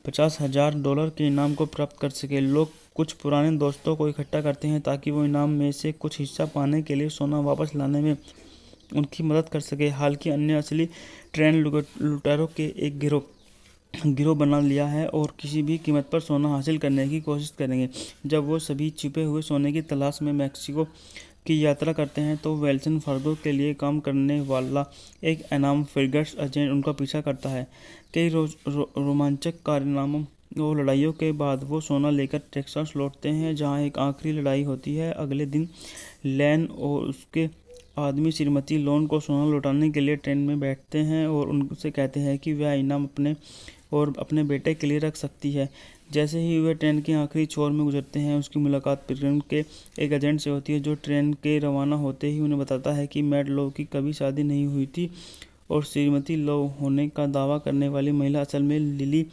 50,000 डॉलर के इनाम को प्राप्त कर सके। लोग कुछ पुराने दोस्तों को इकट्ठा करते हैं ताकि वो इनाम में से कुछ हिस्सा पाने के लिए सोना वापस लाने में उनकी मदद कर सके। हालांकि अन्य असली ट्रेन लुटेरों के एक गिरोह बना लिया है और किसी भी कीमत पर सोना हासिल करने की कोशिश करेंगे। जब वो सभी छिपे हुए सोने की तलाश में मैक्सिको की यात्रा करते हैं तो वेल्सन फार्गो के लिए काम करने वाला एक अनाम फ्रिगेट्स एजेंट उनका पीछा करता है। कई रोमांचक कारनामों और लड़ाइयों के बाद वो सोना लेकर टेक्सास लौटते हैं जहां एक आखिरी लड़ाई होती है। अगले दिन लैन और उसके आदमी श्रीमती लोन को सोना लौटाने के लिए ट्रेन में बैठते हैं और उनसे कहते हैं कि वह इनाम अपने बेटे के लिए रख सकती है। जैसे ही वे ट्रेन के आखिरी छोर में गुजरते हैं उसकी मुलाकात पिटर्न के एक एजेंट से होती है जो ट्रेन के रवाना होते ही उन्हें बताता है कि मैट लो की कभी शादी नहीं हुई थी और श्रीमती लो होने का दावा करने वाली महिला असल में लिली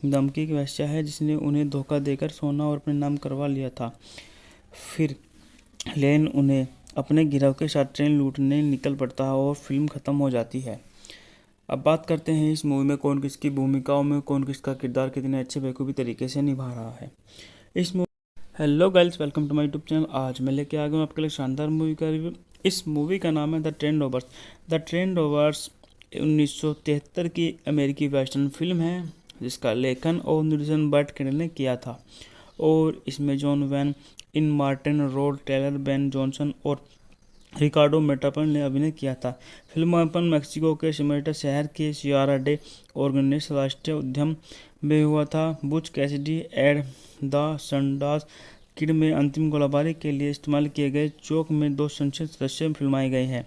नाम की एक वेश्या है जिसने उन्हें धोखा देकर सोना और अपने नाम करवा लिया था। फिर लेन उन्हें अपने गिरोह के साथ ट्रेन लूटने निकल पड़ता है और फिल्म खत्म हो जाती है। अब बात करते हैं इस मूवी में कौन किसकी भूमिकाओं में कौन किसका किरदार कितने अच्छे बेखूबी तरीके से निभा रहा है। इस movie hello guys, welcome to my YouTube channel. आज मैं लेके आ गया हूँ आपके लिए शानदार मूवी का रिव्यू। इस मूवी का नाम है the train rovers. The train rovers 1973 की अमेरिकी वेस्टर्न फिल्म है जिसका लेखन और निर्देशन बर्ट कैंडल ने किया था। और इसमें जॉन वैन इन मार्टिन, रोड टेलर, बेन जॉनसन और रिकार्डो मेटापन ने अभिनय किया था। फिल्मांकन मैक्सिको के सिमेटा शहर के सियारा डे ऑर्गेनिक्स राष्ट्रीय उद्यान में हुआ था। Butch Cassidy and the Sundance Kid में अंतिम गोलाबारी के लिए इस्तेमाल किए गए चौक में 2 संक्षिप्त दृश्य फिल्माए गए हैं।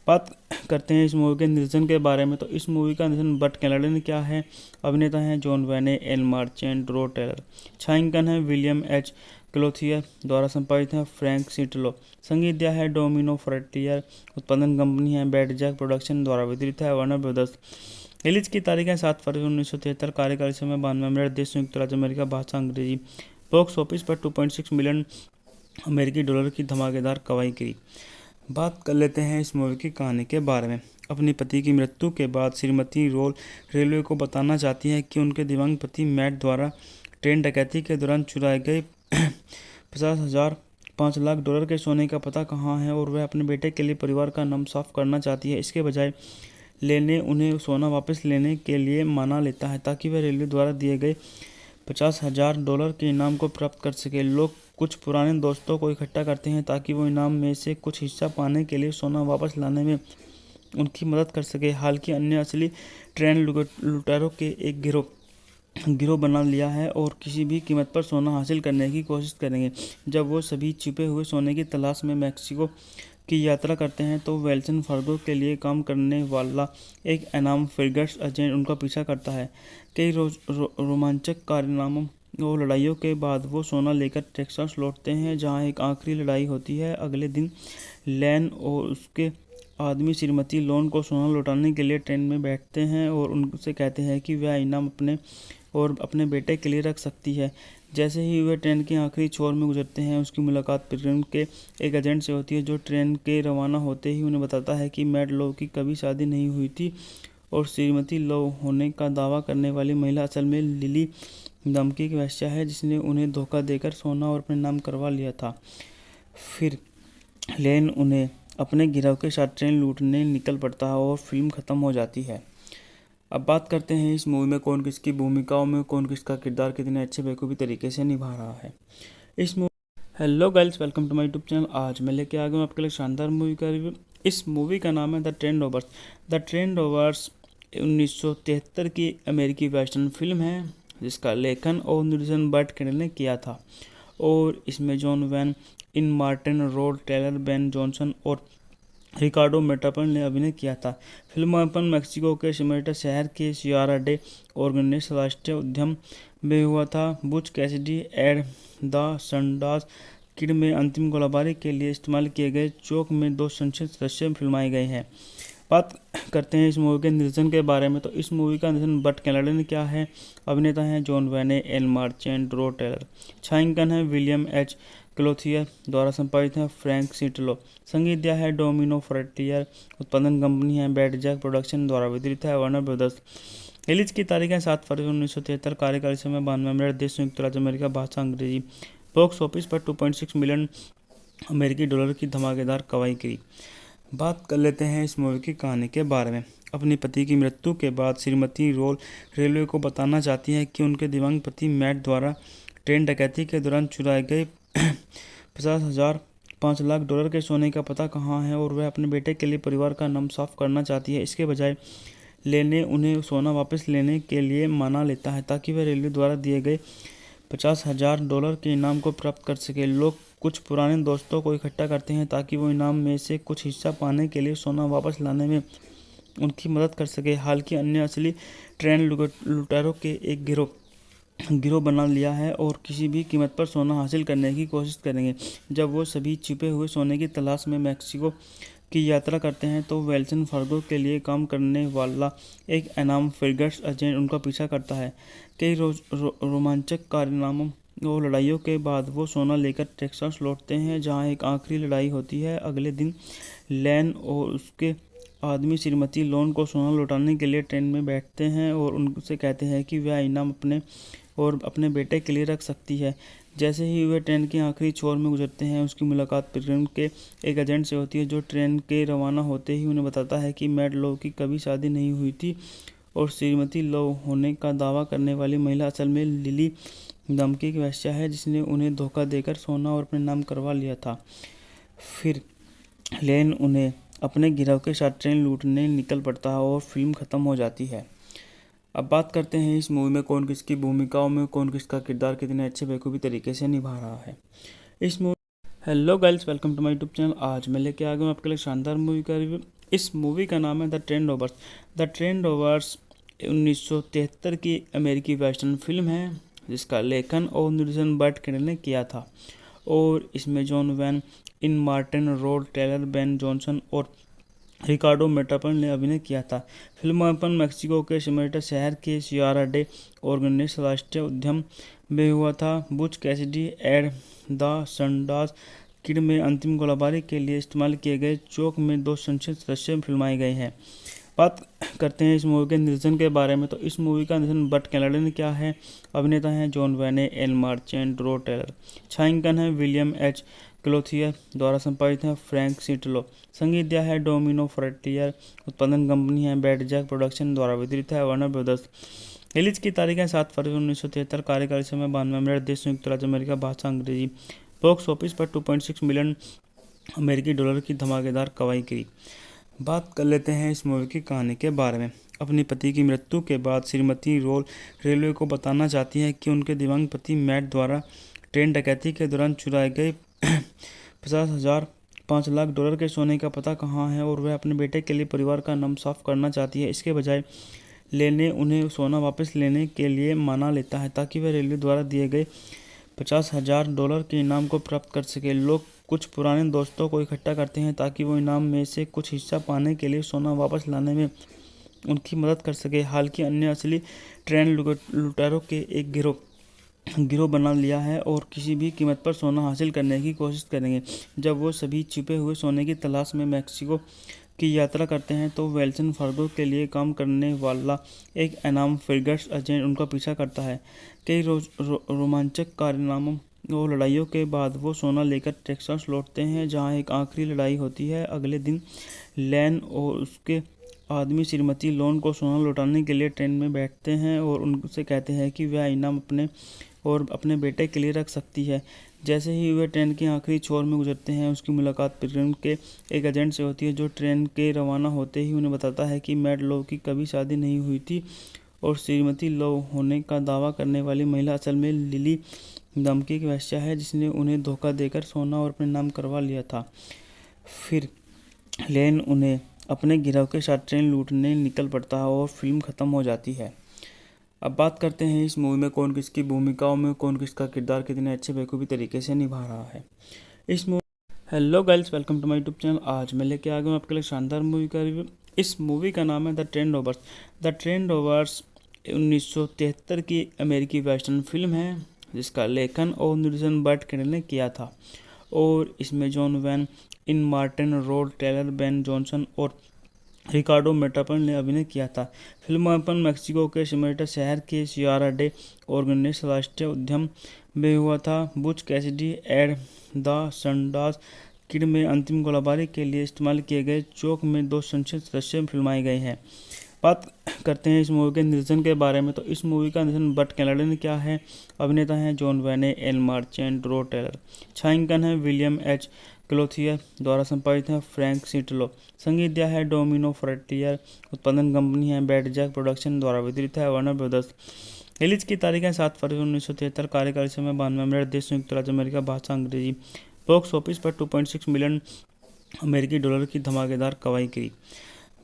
बात करते हैं इस मूवी के निर्देशन के बारे में, तो इस मूवी का निर्देशन बर्ट कैंडल ने किया है। अभिनेता हैं जॉन वैने, एल मार्चेंट, रो टेलर। छायांकन है विलियम एच क्लोथियर द्वारा संपादित है फ्रैंक सिटलो। संगीत दिया है डोमिनो फ्रंटियर। उत्पादन कंपनी है बैड जैक प्रोडक्शन द्वारा वितरित है वार्नर ब्रदर्स। रिलीज की तारीख है 7 फरवरी 1973। कार्यकाल समय 92 मिनट। देश संयुक्त राज्य अमेरिका। भाषा अंग्रेजी। बॉक्स ऑफिस पर 2.6 मिलियन अमेरिकी डॉलर की धमाकेदार कमाई की। बात कर लेते हैं इस मूवी की कहानी के बारे में। अपने पति की मृत्यु के बाद श्रीमती रोल रेलवे को बताना चाहती है कि उनके दिव्यांग पति मैट द्वारा ट्रेन डकैती के दौरान चुराए गए 5 लाख डॉलर के सोने का पता कहाँ है, और वह अपने बेटे के लिए परिवार का नाम साफ करना चाहती है। इसके बजाय लेने उन्हें सोना वापस लेने के लिए मना लेता है ताकि वह रेलवे द्वारा दिए गए 50,000 डॉलर के इनाम को प्राप्त कर सके। लोग कुछ पुराने दोस्तों को इकट्ठा करते हैं ताकि वो इनाम में से कुछ हिस्सा पाने के लिए सोना वापस लाने में उनकी मदद कर सके। हालांकि अन्य असली ट्रेन लुटेरों के एक गिरोह बना लिया है और किसी भी कीमत पर सोना हासिल करने की कोशिश करेंगे। जब वो सभी छिपे हुए सोने की तलाश में मैक्सिको की यात्रा करते हैं तो वेल्सन फार्गो के लिए काम करने वाला एक अनाम फ्रिगेट्स एजेंट उनका पीछा करता है। कई रोमांचक कारनामों और लड़ाइयों के बाद वो सोना लेकर टेक्सास लौटते हैं जहां एक आखिरी लड़ाई होती है। अगले दिन लैन और उसके आदमी श्रीमती लोन को सोना लौटाने के लिए ट्रेन में बैठते हैं और उनसे कहते हैं कि वह इनाम अपने बेटे के लिए रख सकती है। जैसे ही वे ट्रेन के आखिरी छोर में गुजरते हैं, उसकी मुलाकात ट्रेन के एक एजेंट से होती है, जो ट्रेन के रवाना होते ही उन्हें बताता है कि मैड लो की कभी शादी नहीं हुई थी और श्रीमती लो होने का दावा करने वाली महिला असल में लिली नाम की एक वेश्या है, जिसने उन्हें धोखा देकर सोना और अपने नाम करवा लिया था। फिर लेन उन्हें अपने गिरोह के साथ ट्रेन लूटने निकल पड़ता है और फिल्म खत्म हो जाती है। अब बात करते हैं इस मूवी में कौन किसकी भूमिकाओं में कौन किसका किरदार कितने अच्छे बेखूबी तरीके से निभा रहा है। इस movie hello guys, welcome to my YouTube channel. आज मैं लेके आ गया हूँ आपके लिए शानदार मूवी का रिव्यू। इस मूवी का नाम है the train rovers. The train rovers 1973 की अमेरिकी वेस्टर्न फिल्म है, जिसका लेखन और निर्देशन बर्ट कैंडल ने किया था। और इसमें जॉन वैन इन मार्टिन, रोड टेलर, बेन जॉनसन और रिकार्डो मेटापन ने अभिनय किया था। फिल्मांकन मैक्सिको के सिमेटा शहर के सियारा डे ऑर्गेनिक्स राष्ट्रीय उद्यान में हुआ था। Butch Cassidy and the Sundance Kid में अंतिम गोलाबारी के लिए इस्तेमाल किए गए चौक में 2 संक्षिप्त दृश्य फिल्माए गए हैं। बात करते हैं इस मूवी के निर्देशन के बारे में, तो इस मूवी का निर्देशन बर्ट कैंडल ने किया है। अभिनेता हैं जॉन वैने, एल मार्चेंट, रो टेलर। छायांकन है विलियम एच क्लोथियर द्वारा संपादित है फ्रैंक सिटलो। संगीत दिया है डोमिनो फ्रंटियर। उत्पादन कंपनी है बैड जैक प्रोडक्शन द्वारा वितरित है वार्नर ब्रदर्स। रिलीज की तारीख है 7 फरवरी 1973। कार्यकाल समय 92 मिनट। देश संयुक्त राज्य अमेरिका। भाषा अंग्रेजी। बॉक्स ऑफिस पर 2.6 मिलियन अमेरिकी डॉलर की धमाकेदार कमाई करी। बात कर लेते हैं इस मूवी की कहानी के बारे में। अपने पति की मृत्यु के बाद श्रीमती रोल रेलवे को बताना चाहती है कि उनके दिव्यांग पति मैट द्वारा ट्रेन डकैती के दौरान चुराए गए 5 लाख डॉलर के सोने का पता कहाँ है, और वह अपने बेटे के लिए परिवार का नाम साफ करना चाहती है। इसके बजाय लेने उन्हें सोना वापस लेने के लिए मना लेता है, ताकि वह रेलवे द्वारा दिए गए 50,000 डॉलर के इनाम को प्राप्त कर सके। लोग कुछ पुराने दोस्तों को इकट्ठा करते हैं ताकि वो इनाम में से कुछ हिस्सा पाने के लिए सोना वापस लाने में उनकी मदद कर सके। हालांकि अन्य असली ट्रेन लुटेरों के एक गिरोह बना लिया है और किसी भी कीमत पर सोना हासिल करने की कोशिश करेंगे। जब वो सभी छिपे हुए सोने की तलाश में मैक्सिको की यात्रा करते हैं, तो वेल्सन फार्गो के लिए काम करने वाला एक अनाम फ्रिगेट्स एजेंट उनका पीछा करता है। कई रोमांचक कारनामों और लड़ाइयों के बाद वो सोना लेकर टेक्सास लौटते हैं, जहां एक आखिरी लड़ाई होती है। अगले दिन लैन और उसके आदमी श्रीमती लोन को सोना लौटाने के लिए ट्रेन में बैठते हैं और उनसे कहते हैं कि वह इनाम अपने बेटे के लिए रख सकती है। जैसे ही वे ट्रेन के आखिरी छोर में गुजरते हैं, उसकी मुलाकात ट्रेन के एक एजेंट से होती है, जो ट्रेन के रवाना होते ही उन्हें बताता है कि मैड लो की कभी शादी नहीं हुई थी और श्रीमती लो होने का दावा करने वाली महिला असल में लिली नाम की एक वेश्या है, जिसने उन्हें धोखा देकर सोना और अपने नाम करवा लिया था। फिर लेन उन्हें अपने गिरोह के साथ ट्रेन लूटने निकल पड़ता है और फिल्म खत्म हो जाती है। अब बात करते हैं इस मूवी में कौन किसकी भूमिकाओं में कौन किसका किरदार कितने अच्छे बेखूबी तरीके से निभा रहा है। इस movie hello guys, welcome to my YouTube channel. आज मैं लेके आ गया हूँ आपके लिए शानदार मूवी का रिव्यू। इस मूवी का नाम है the train rovers. The train rovers 1973 की अमेरिकी वेस्टर्न फिल्म है, जिसका लेखन और निर्देशन बर्ट कैंडल ने किया था। और इसमें जॉन वैन इन मार्टिन, रोड टेलर, बेन जॉनसन और रिकार्डो मेटापन ने अभिनय किया था। फिल्मांकन मैक्सिको के सिमेटा शहर के सियारा डे ऑर्गेनिक्स राष्ट्रीय उद्यान में हुआ था। Butch Cassidy and the Sundance Kid में अंतिम गोलाबारी के लिए इस्तेमाल किए गए चौक में 2 संक्षिप्त दृश्य फिल्माए गए हैं। बात करते हैं इस मूवी के निर्देशन के बारे में, तो इस मूवी का निर्देशन बर्ट कैंडल ने किया है। अभिनेता हैं जॉन वैने, एल मार्चेंट, रो टेलर। छायांकन है विलियम एच क्लोथियर द्वारा संपादित है फ्रैंक सिटलो। संगीत दिया है डोमिनो फ्रंटियर। उत्पादन कंपनी है बैड जैक प्रोडक्शन द्वारा वितरित है वार्नर ब्रदर्स। रिलीज की तारीख है 7 फरवरी 1973। कार्यकाल समय 92 मिनट। देश संयुक्त राज्य अमेरिका। भाषा अंग्रेजी। बॉक्स ऑफिस पर 2.6 मिलियन अमेरिकी डॉलर की धमाकेदार कमाई करी। बात कर लेते हैं इस मूवी की कहानी के बारे में। अपने पति की मृत्यु के बाद श्रीमती रोल रेलवे को बताना चाहती है कि उनके दिव्यांग पति मैट द्वारा ट्रेन डकैती के दौरान चुराए गए 5 लाख डॉलर के सोने का पता कहाँ है, और वह अपने बेटे के लिए परिवार का नाम साफ करना चाहती है। इसके बजाय लेने उन्हें सोना वापस लेने के लिए मना लेता है, ताकि वह रेलवे द्वारा दिए गए 50,000 डॉलर के इनाम को प्राप्त कर सके। लोग कुछ पुराने दोस्तों को इकट्ठा करते हैं ताकि वो इनाम में से कुछ हिस्सा पाने के लिए सोना वापस लाने में उनकी मदद कर सके। हालांकि अन्य असली ट्रेन लुटेरों के एक गिरोह बना लिया है और किसी भी कीमत पर सोना हासिल करने की कोशिश करेंगे। जब वो सभी छिपे हुए सोने की तलाश में मैक्सिको की यात्रा करते हैं तो वेल्सन फार्गो के लिए काम करने वाला एक एनाम फिगर्स एजेंट उनका पीछा करता है। कई रोमांचक कारनामों और लड़ाइयों के बाद वो सोना लेकर टेक्सास लौटते हैं, जहां एक आखिरी लड़ाई होती है। अगले दिन लैन और उसके आदमी श्रीमती लोन को सोना लौटाने के लिए ट्रेन में बैठते हैं और उनसे कहते हैं कि वह इनाम अपने बेटे के लिए रख सकती है। जैसे ही वे ट्रेन के आखिरी छोर में गुजरते हैं, उसकी मुलाकात पिलग्रिम के एक एजेंट से होती है, जो ट्रेन के रवाना होते ही उन्हें बताता है कि मैड लो की कभी शादी नहीं हुई थी और श्रीमती लो होने का दावा करने वाली महिला असल में लिली नाम की एक वेश्या है, जिसने उन्हें धोखा देकर सोना और अपने नाम करवा लिया था। फिर लेन उन्हें अपने गिरोह के साथ ट्रेन लूटने निकल पड़ता है और फिल्म खत्म हो जाती है। अब बात करते हैं इस मूवी में कौन किसकी भूमिकाओं में कौन किसका किरदार कितने अच्छे बेखूबी तरीके से निभा रहा है। इस movie hello guys, welcome to my YouTube channel. आज मैं लेके आ गया हूँ आपके लिए शानदार मूवी का रिव्यू। इस मूवी का नाम है the train rovers. The train rovers 1973 की अमेरिकी वेस्टर्न फिल्म है, जिसका लेखन और निर्देशन बर्ट कैंडल ने किया था। और इसमें जॉन वैन इन मार्टिन, रोड टेलर, बेन जॉनसन और रिकार्डो मेटापन ने अभिनय किया था। फिल्मांकन मैक्सिको के सिमेटा शहर के सियारा डे ऑर्गेनिस राष्ट्रीय उद्यान में हुआ था। Butch Cassidy and the Sundance Kid में अंतिम गोलाबारी के लिए इस्तेमाल किए गए चौक में 2 संसद सदस्य फिल्माए गए हैं। बात करते हैं इस मूवी के निर्देशन के बारे में, तो इस मूवी का निर्देशन बर्ट कैंडल ने किया है। अभिनेता हैं जॉन वैने, एल मार्चेंट, रो टेलर। छायांकन है विलियम एच क्लोथियर द्वारा संपादित है फ्रैंक सिटलो। संगीत दिया है डोमिनो फ्रंटियर। उत्पादन कंपनी है बैड जैक प्रोडक्शन द्वारा वितरित है वार्नर ब्रदर्स। रिलीज की तारीख है 7 फरवरी 1973। कार्यकाल समय 92 मिनट। देश संयुक्त राज्य अमेरिका। भाषा अंग्रेजी। बॉक्स ऑफिस पर 2.6 मिलियन अमेरिकी डॉलर की धमाकेदार कमाई की।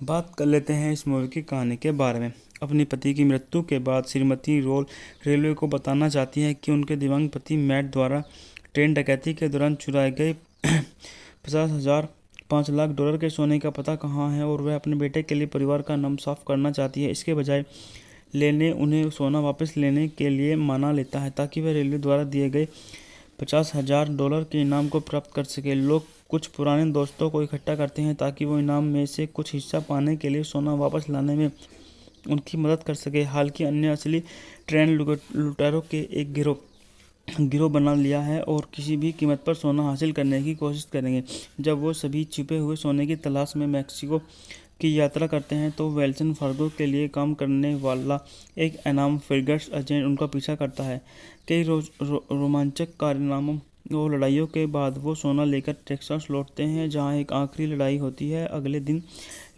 बात कर लेते हैं इस मूवी की कहानी के बारे में। अपने पति की मृत्यु के बाद श्रीमती रोल रेलवे को बताना चाहती है कि उनके दिव्यांग पति मैट द्वारा ट्रेन डकैती के दौरान चुराए गए 5 लाख डॉलर के सोने का पता कहाँ है, और वह अपने बेटे के लिए परिवार का नाम साफ करना चाहती है। इसके बजाय लेने उन्हें सोना वापस लेने के लिए मना लेता है ताकि वह रेलवे द्वारा दिए गए 50,000 डॉलर के इनाम को प्राप्त कर सके। लोग कुछ पुराने दोस्तों को इकट्ठा करते हैं ताकि वो इनाम में से कुछ हिस्सा पाने के लिए सोना वापस लाने में उनकी मदद कर सके। हालांकि अन्य असली ट्रेन लुटेरों के एक गिरोह बना लिया है और किसी भी कीमत पर सोना हासिल करने की कोशिश करेंगे। जब वो सभी छिपे हुए सोने की तलाश में मैक्सिको की यात्रा करते हैं तो वेल्सन फार्गो के लिए काम करने वाला एक एनाम फिगर्स एजेंट उनका पीछा करता है। कई रोमांचक कारनामों और लड़ाइयों के बाद वो सोना लेकर टेक्सास लौटते हैं, जहां एक आखिरी लड़ाई होती है। अगले दिन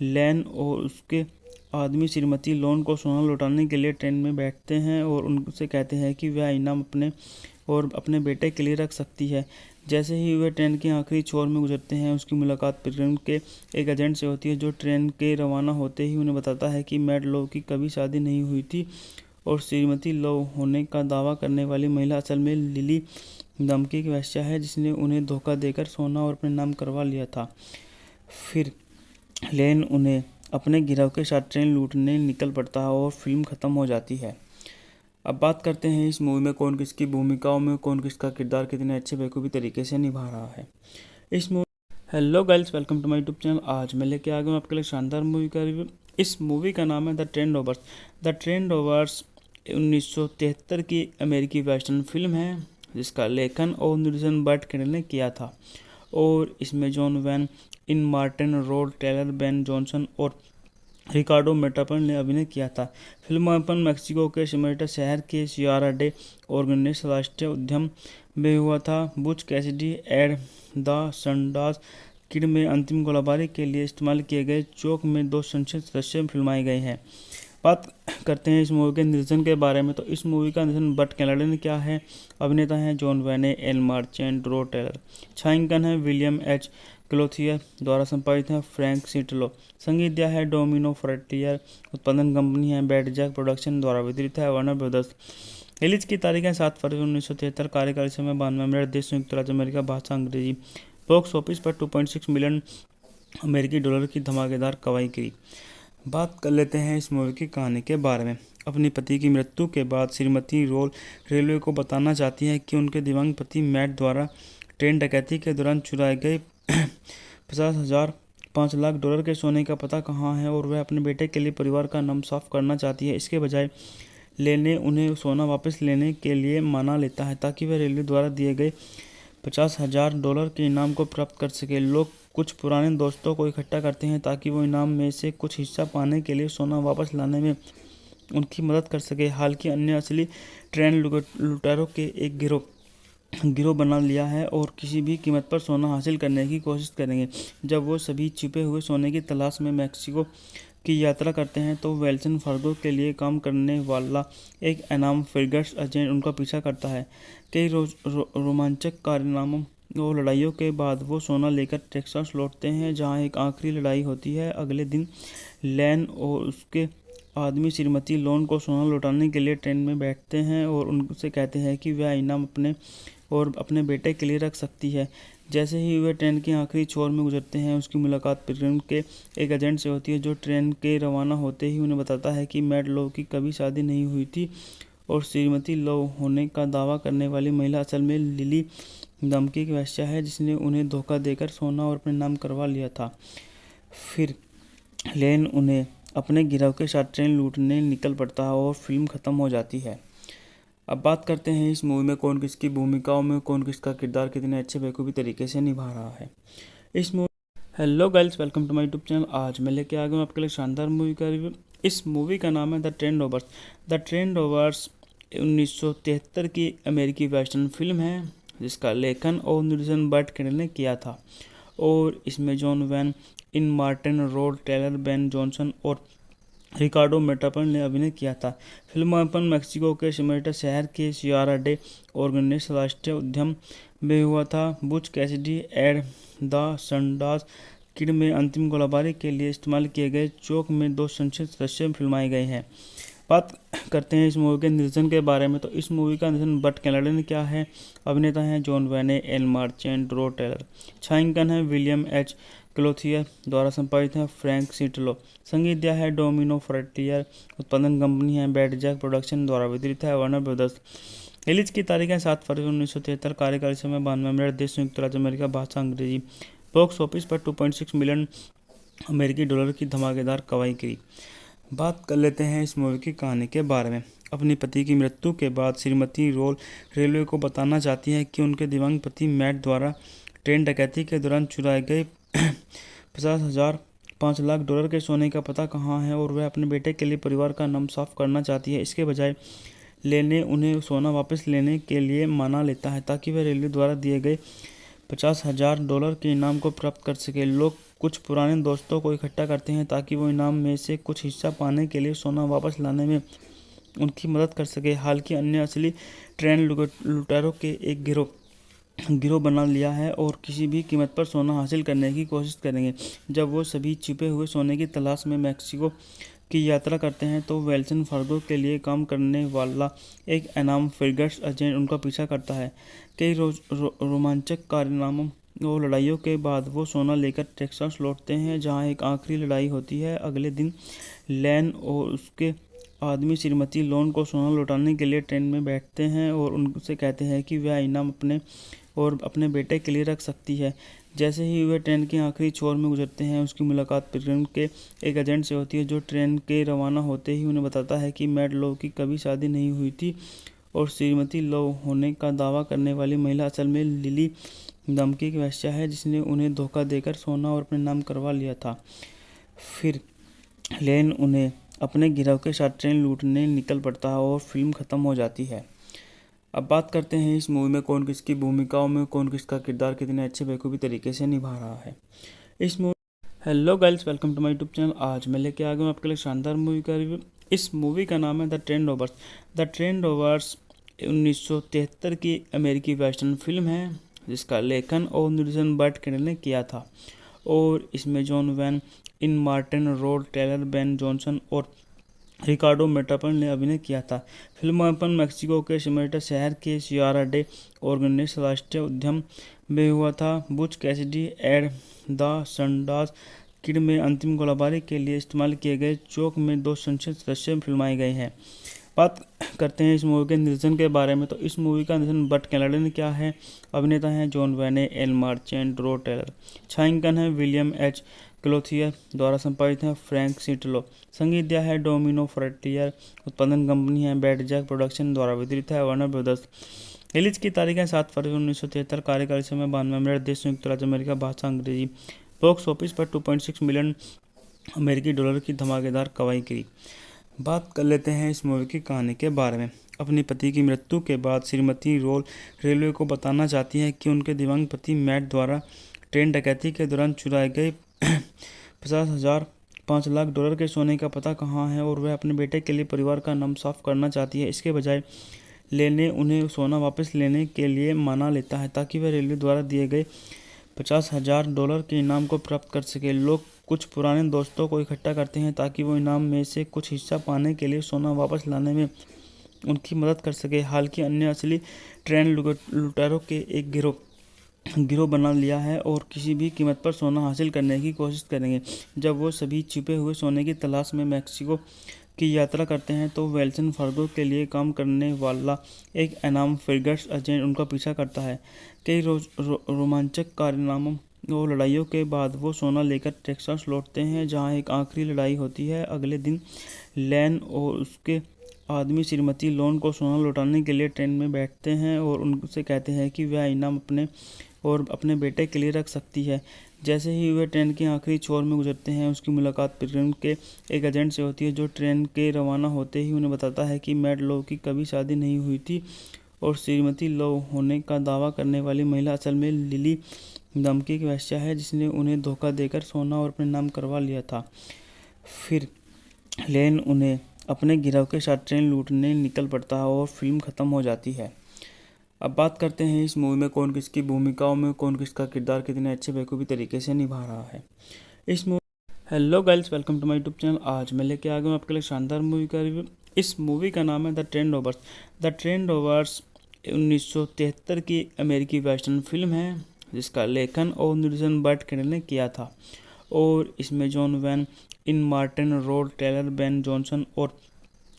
लैन और उसके आदमी श्रीमती लोन को सोना लौटाने के लिए ट्रेन में बैठते हैं और उनसे कहते हैं कि वह इनाम अपने बेटे के लिए रख सकती है। जैसे ही वे ट्रेन के आखिरी छोर में गुजरते हैं, उसकी मुलाकात पिलग्रिम के एक एजेंट से होती है, जो ट्रेन के रवाना होते ही उन्हें बताता है कि मैड लो की कभी शादी नहीं हुई थी और श्रीमती लो होने का दावा करने वाली महिला असल में लिली नाम की एक वेश्या है, जिसने उन्हें धोखा देकर सोना और अपने नाम करवा लिया था। फिर लेन उन्हें अपने गिरोह के साथ ट्रेन लूटने निकल पड़ता है और फिल्म खत्म हो जाती है। अब बात करते हैं इस मूवी में कौन किसकी भूमिकाओं में कौन किसका किरदार कितने अच्छे बेखूबी तरीके से निभा रहा है। इस movie hello guys, welcome to my YouTube channel. आज मैं लेके आ गया हूँ आपके लिए शानदार मूवी का रिव्यू। इस मूवी का नाम है the train rovers. The train rovers 1973 की अमेरिकी वेस्टर्न फिल्म है, जिसका लेखन और निर्देशन बर्ट कैंडल ने किया था। और इसमें जॉन वैन इन मार्टिन, रोड टेलर, बेन जॉनसन और रिकार्डो मेटापन ने अभिनय किया था। फिल्मांकन मैक्सिको के सिमेटा शहर के सियारा डे ऑर्गेनिस राष्ट्रीय उद्यान में हुआ था। Butch Cassidy and the Sundance Kid में अंतिम गोलाबारी के लिए इस्तेमाल किए गए चौक में 2 संसद सदस्य फिल्माए गए हैं। बात करते हैं इस मूवी के निर्देशन के बारे में, तो इस मूवी का निर्देशन बर्ट कैंडल ने किया है। अभिनेता हैं जॉन वैने, एल मार्चेंट, रो टेलर। छायांकन है विलियम एच क्लोथियर द्वारा संपादित है फ्रैंक सिटलो। संगीत दिया है डोमिनो फ्रंटियर। उत्पादन कंपनी है बैड जैक प्रोडक्शन द्वारा वितरित है वार्नर ब्रदर्स। रिलीज की तारीख है 7 फरवरी 1973। कार्यकाल समय 92 मिनट। देश संयुक्त राज्य अमेरिका। भाषा अंग्रेजी। बॉक्स ऑफिस पर 2.6 मिलियन अमेरिकी डॉलर की धमाकेदार कमाई की। बात कर लेते हैं इस मूवी की कहानी के बारे में। अपने पति की मृत्यु के बाद श्रीमती रोल रेलवे को बताना चाहती हैं कि उनके दिवंगत पति मैट द्वारा ट्रेन डकैती के दौरान चुराए गए 5 लाख डॉलर के सोने का पता कहाँ है, और वह अपने बेटे के लिए परिवार का नाम साफ करना चाहती है। इसके बजाय लेने उन्हें सोना वापस लेने के लिए मना लेता है ताकि वह रेलवे द्वारा दिए गए 50,000 डॉलर के इनाम को प्राप्त कर सके। लोग कुछ पुराने दोस्तों को इकट्ठा करते हैं ताकि वो इनाम में से कुछ हिस्सा पाने के लिए सोना वापस लाने में उनकी मदद कर सके। हालांकि अन्य असली ट्रेन लुटेरों के एक गिरोह बना लिया है और किसी भी कीमत पर सोना हासिल करने की कोशिश करेंगे। जब वो सभी छिपे हुए सोने की तलाश में मैक्सिको की यात्रा करते हैं तो वेल्सन फार्गो के लिए काम करने वाला एक एनाम फिगर्स एजेंट उनका पीछा करता है। कई रोमांचक कारनामों और लड़ाइयों के बाद वो सोना लेकर टेक्सास लौटते हैं, जहां एक आखिरी लड़ाई होती है। अगले दिन लैन और उसके आदमी श्रीमती लोन को सोना लौटाने के लिए ट्रेन में बैठते हैं और उनसे कहते हैं कि वह इनाम अपने बेटे के लिए रख सकती है। जैसे ही वे ट्रेन के आखिरी छोर में गुजरते हैं, उसकी मुलाकात पिलग्रिम के एक एजेंट से होती है, जो ट्रेन के रवाना होते ही उन्हें बताता है कि मैट लो की कभी शादी नहीं हुई थी और श्रीमती लो होने का दावा करने वाली महिला असल में लिली नाम की एक वेश्या है, जिसने उन्हें धोखा देकर सोना और अपने नाम करवा लिया था। फिर लेन उन्हें अपने गिरोह के साथ ट्रेन लूटने निकल पड़ता है और फिल्म खत्म हो जाती है। अब बात करते हैं इस मूवी में कौन किसकी भूमिकाओं में कौन किसका किरदार कितने अच्छे बेखूबी तरीके से निभा रहा है। इस movie hello guys, welcome to my YouTube channel. आज मैं लेके आ गया हूँ आपके लिए शानदार मूवी का रिव्यू। इस मूवी का नाम है the train rovers. The train rovers 1973 की अमेरिकी वेस्टर्न फिल्म है, जिसका लेखन और निर्देशन बर्ट कैंडल ने किया था, और इसमें जॉन वैन इन मार्टिन, रोड टेलर, बेन जॉनसन और रिकार्डो मेटापन ने अभिनय किया था। फिल्मांकन मैक्सिको के सिमेटा शहर के सियारा डे ऑर्गेनिक्स राष्ट्रीय उद्यान में हुआ था। Butch Cassidy and the Sundance Kid में अंतिम गोलाबारी के लिए इस्तेमाल किए गए चौक में 2 संक्षिप्त दृश्य फिल्माए गए हैं। बात करते हैं इस मूवी के निर्देशन के बारे में, तो इस मूवी का निर्देशन बर्ट कैंडल ने किया है। अभिनेता हैं जॉन वैने, एल मार्चेंट, रो टेलर। छायांकन है विलियम एच क्लोथियर द्वारा संपादित है फ्रैंक सिटलो। संगीत दिया है डोमिनो फ्रंटियर। उत्पादन कंपनी है बैड जैक प्रोडक्शन द्वारा वितरित है वार्नर ब्रदर्स। रिलीज की तारीख है 7 फरवरी 1973। कार्यकाल समय 92 मिनट। देश संयुक्त राज्य अमेरिका। भाषा अंग्रेजी। बॉक्स ऑफिस पर 2.6 मिलियन अमेरिकी डॉलर की धमाकेदार कमाई की। बात कर लेते हैं इस मूवी की कहानी के बारे में। अपने पति की मृत्यु के बाद श्रीमती रोल रेलवे को बताना चाहती है कि उनके दिवंगत पति मैट द्वारा ट्रेन डकैती के दौरान चुराए गए 5 लाख डॉलर के सोने का पता कहाँ है, और वह अपने बेटे के लिए परिवार का नाम साफ करना चाहती है। इसके बजाय लेने उन्हें सोना वापस लेने के लिए मना लेता है ताकि वह रेलवे द्वारा दिए गए 50,000 डॉलर के इनाम को प्राप्त कर सके। लोग कुछ पुराने दोस्तों को इकट्ठा करते हैं ताकि वो इनाम में से कुछ हिस्सा पाने के लिए सोना वापस लाने में उनकी मदद कर सके। हालांकि अन्य असली ट्रेन लुटेरों के एक गिरोह बना लिया है और किसी भी कीमत पर सोना हासिल करने की कोशिश करेंगे। जब वो सभी छिपे हुए सोने की तलाश में मैक्सिको की यात्रा करते हैं तो वेल्सन फार्गो के लिए काम करने वाला एक एनाम फिगर्स एजेंट उनका पीछा करता है। कई रोमांचक कारनामों और लड़ाइयों के बाद वो सोना लेकर टेक्सास लौटते हैं, जहां एक आखिरी लड़ाई होती है। अगले दिन लैन और उसके आदमी श्रीमती लोन को सोना लौटाने के लिए ट्रेन में बैठते हैं और उनसे कहते हैं कि वह इनाम अपने बेटे के लिए रख सकती है। जैसे ही वे ट्रेन के आखिरी छोर में गुजरते हैं, उसकी मुलाकात पिलग्रिम के एक एजेंट से होती है, जो ट्रेन के रवाना होते ही उन्हें बताता है कि मैट लो की कभी शादी नहीं हुई थी और श्रीमती लो होने का दावा करने वाली महिला असल में लिली नाम की एक वेश्या है, जिसने उन्हें धोखा देकर सोना और अपने नाम करवा लिया था। फिर लेन उन्हें अपने गिरोह के साथ ट्रेन लूटने निकल पड़ता है और फिल्म खत्म हो जाती है। अब बात करते हैं इस मूवी में कौन किसकी भूमिकाओं में कौन किसका किरदार कितने अच्छे बेखूबी तरीके से निभा रहा है। इस movie hello guys, welcome to my YouTube channel. आज मैं लेके आ गया हूँ आपके लिए शानदार मूवी का रिव्यू। इस मूवी का नाम है the train rovers. The train rovers 1973 की अमेरिकी वेस्टर्न फिल्म है, जिसका लेखन और निर्देशन बर्ट कैंडल ने किया था, और इसमें जॉन वैन इन मार्टिन, रोड टेलर, बेन जॉनसन और रिकार्डो मेटापन ने अभिनय किया था। फिल्मांकन मैक्सिको के सिमेटा शहर के सियारा डे ऑर्गेनिक्स राष्ट्रीय उद्यान में हुआ था। Butch Cassidy and the Sundance Kid में अंतिम गोलीबारी के लिए इस्तेमाल किए गए चौक में 2 संसद सदस्य फिल्माए गए हैं। बात करते हैं इस मूवी के निर्देशन के बारे में, तो इस मूवी का निर्देशन बट कैनाडा ने किया है। अभिनेता हैं जॉन वेने, एल मार्चेंट, रो टेलर। छायांकन है विलियम एच क्लोथियर द्वारा संपादित है फ्रैंक सिटलो। संगीत दिया है डोमिनो फ्रंटियर। उत्पादन कंपनी है बैड जैक प्रोडक्शन द्वारा वितरित है वार्नर ब्रदर्स। रिलीज की तारीख है 7 फरवरी 1973। कार्यकाल समय 92 मिनट। देश संयुक्त राज्य अमेरिका। भाषा अंग्रेजी। बॉक्स ऑफिस पर 2.6 मिलियन अमेरिकी डॉलर की धमाकेदार कमाई की। बात कर लेते हैं इस मूवी की कहानी के बारे में। अपने पति की मृत्यु के बाद श्रीमती रोल रेलवे को बताना चाहती है कि उनके दिव्यांग पति मैट द्वारा ट्रेन डकैती के दौरान चुराए गए 50,000 5 लाख डॉलर के सोने का पता कहाँ है, और वह अपने बेटे के लिए परिवार का नाम साफ करना चाहती है। इसके बजाय लेने उन्हें सोना वापस लेने के लिए मना लेता है ताकि वह रेलवे द्वारा दिए गए 50,000 डॉलर के इनाम को प्राप्त कर सके। लोग कुछ पुराने दोस्तों को इकट्ठा करते हैं ताकि वो इनाम में से कुछ हिस्सा पाने के लिए सोना वापस लाने में उनकी मदद कर सके। हालांकि अन्य असली ट्रेन लुटेरों के एक गिरोह बना लिया है और किसी भी कीमत पर सोना हासिल करने की कोशिश करेंगे। जब वो सभी छिपे हुए सोने की तलाश में मैक्सिको की यात्रा करते हैं तो वेल्सन फार्गो के लिए काम करने वाला एक अनाम फ्रिगेट्स एजेंट उनका पीछा करता है। कई रोमांचक कारनामों और लड़ाइयों के बाद वो सोना लेकर टेक्सास लौटते हैं, जहां एक आखिरी लड़ाई होती है। अगले दिन लैन और उसके आदमी श्रीमती लोन को सोना लौटाने के लिए ट्रेन में बैठते हैं और उनसे कहते हैं कि वह इनाम अपने बेटे के लिए रख सकती है। जैसे ही वे ट्रेन के आखिरी छोर में गुजरते हैं, उसकी मुलाकात पिलग्रिम के एक एजेंट से होती है, जो ट्रेन के रवाना होते ही उन्हें बताता है कि मैट लो की कभी शादी नहीं हुई थी और श्रीमती लो होने का दावा करने वाली महिला असल में लिली नाम की एक वेश्या है, जिसने उन्हें धोखा देकर सोना और अपने नाम करवा लिया था। फिर लेन उन्हें अपने गिरोह के साथ ट्रेन लूटने निकल पड़ता है और फिल्म खत्म हो जाती है। अब बात करते हैं इस मूवी में कौन किसकी भूमिकाओं में कौन किसका किरदार कितने अच्छे बेखूबी तरीके से निभा रहा है। इस movie hello guys, welcome to my YouTube channel. आज मैं लेके आ गया हूँ आपके लिए शानदार मूवी का रिव्यू। इस मूवी का नाम है the train rovers. The train rovers 1973 की अमेरिकी वेस्टर्न फिल्म है, जिसका लेखन और निर्देशन बट कैनाडा ने किया था, और इसमें जॉन वैन, इन मार्टिन, रोड टेलर, बेन जॉनसन और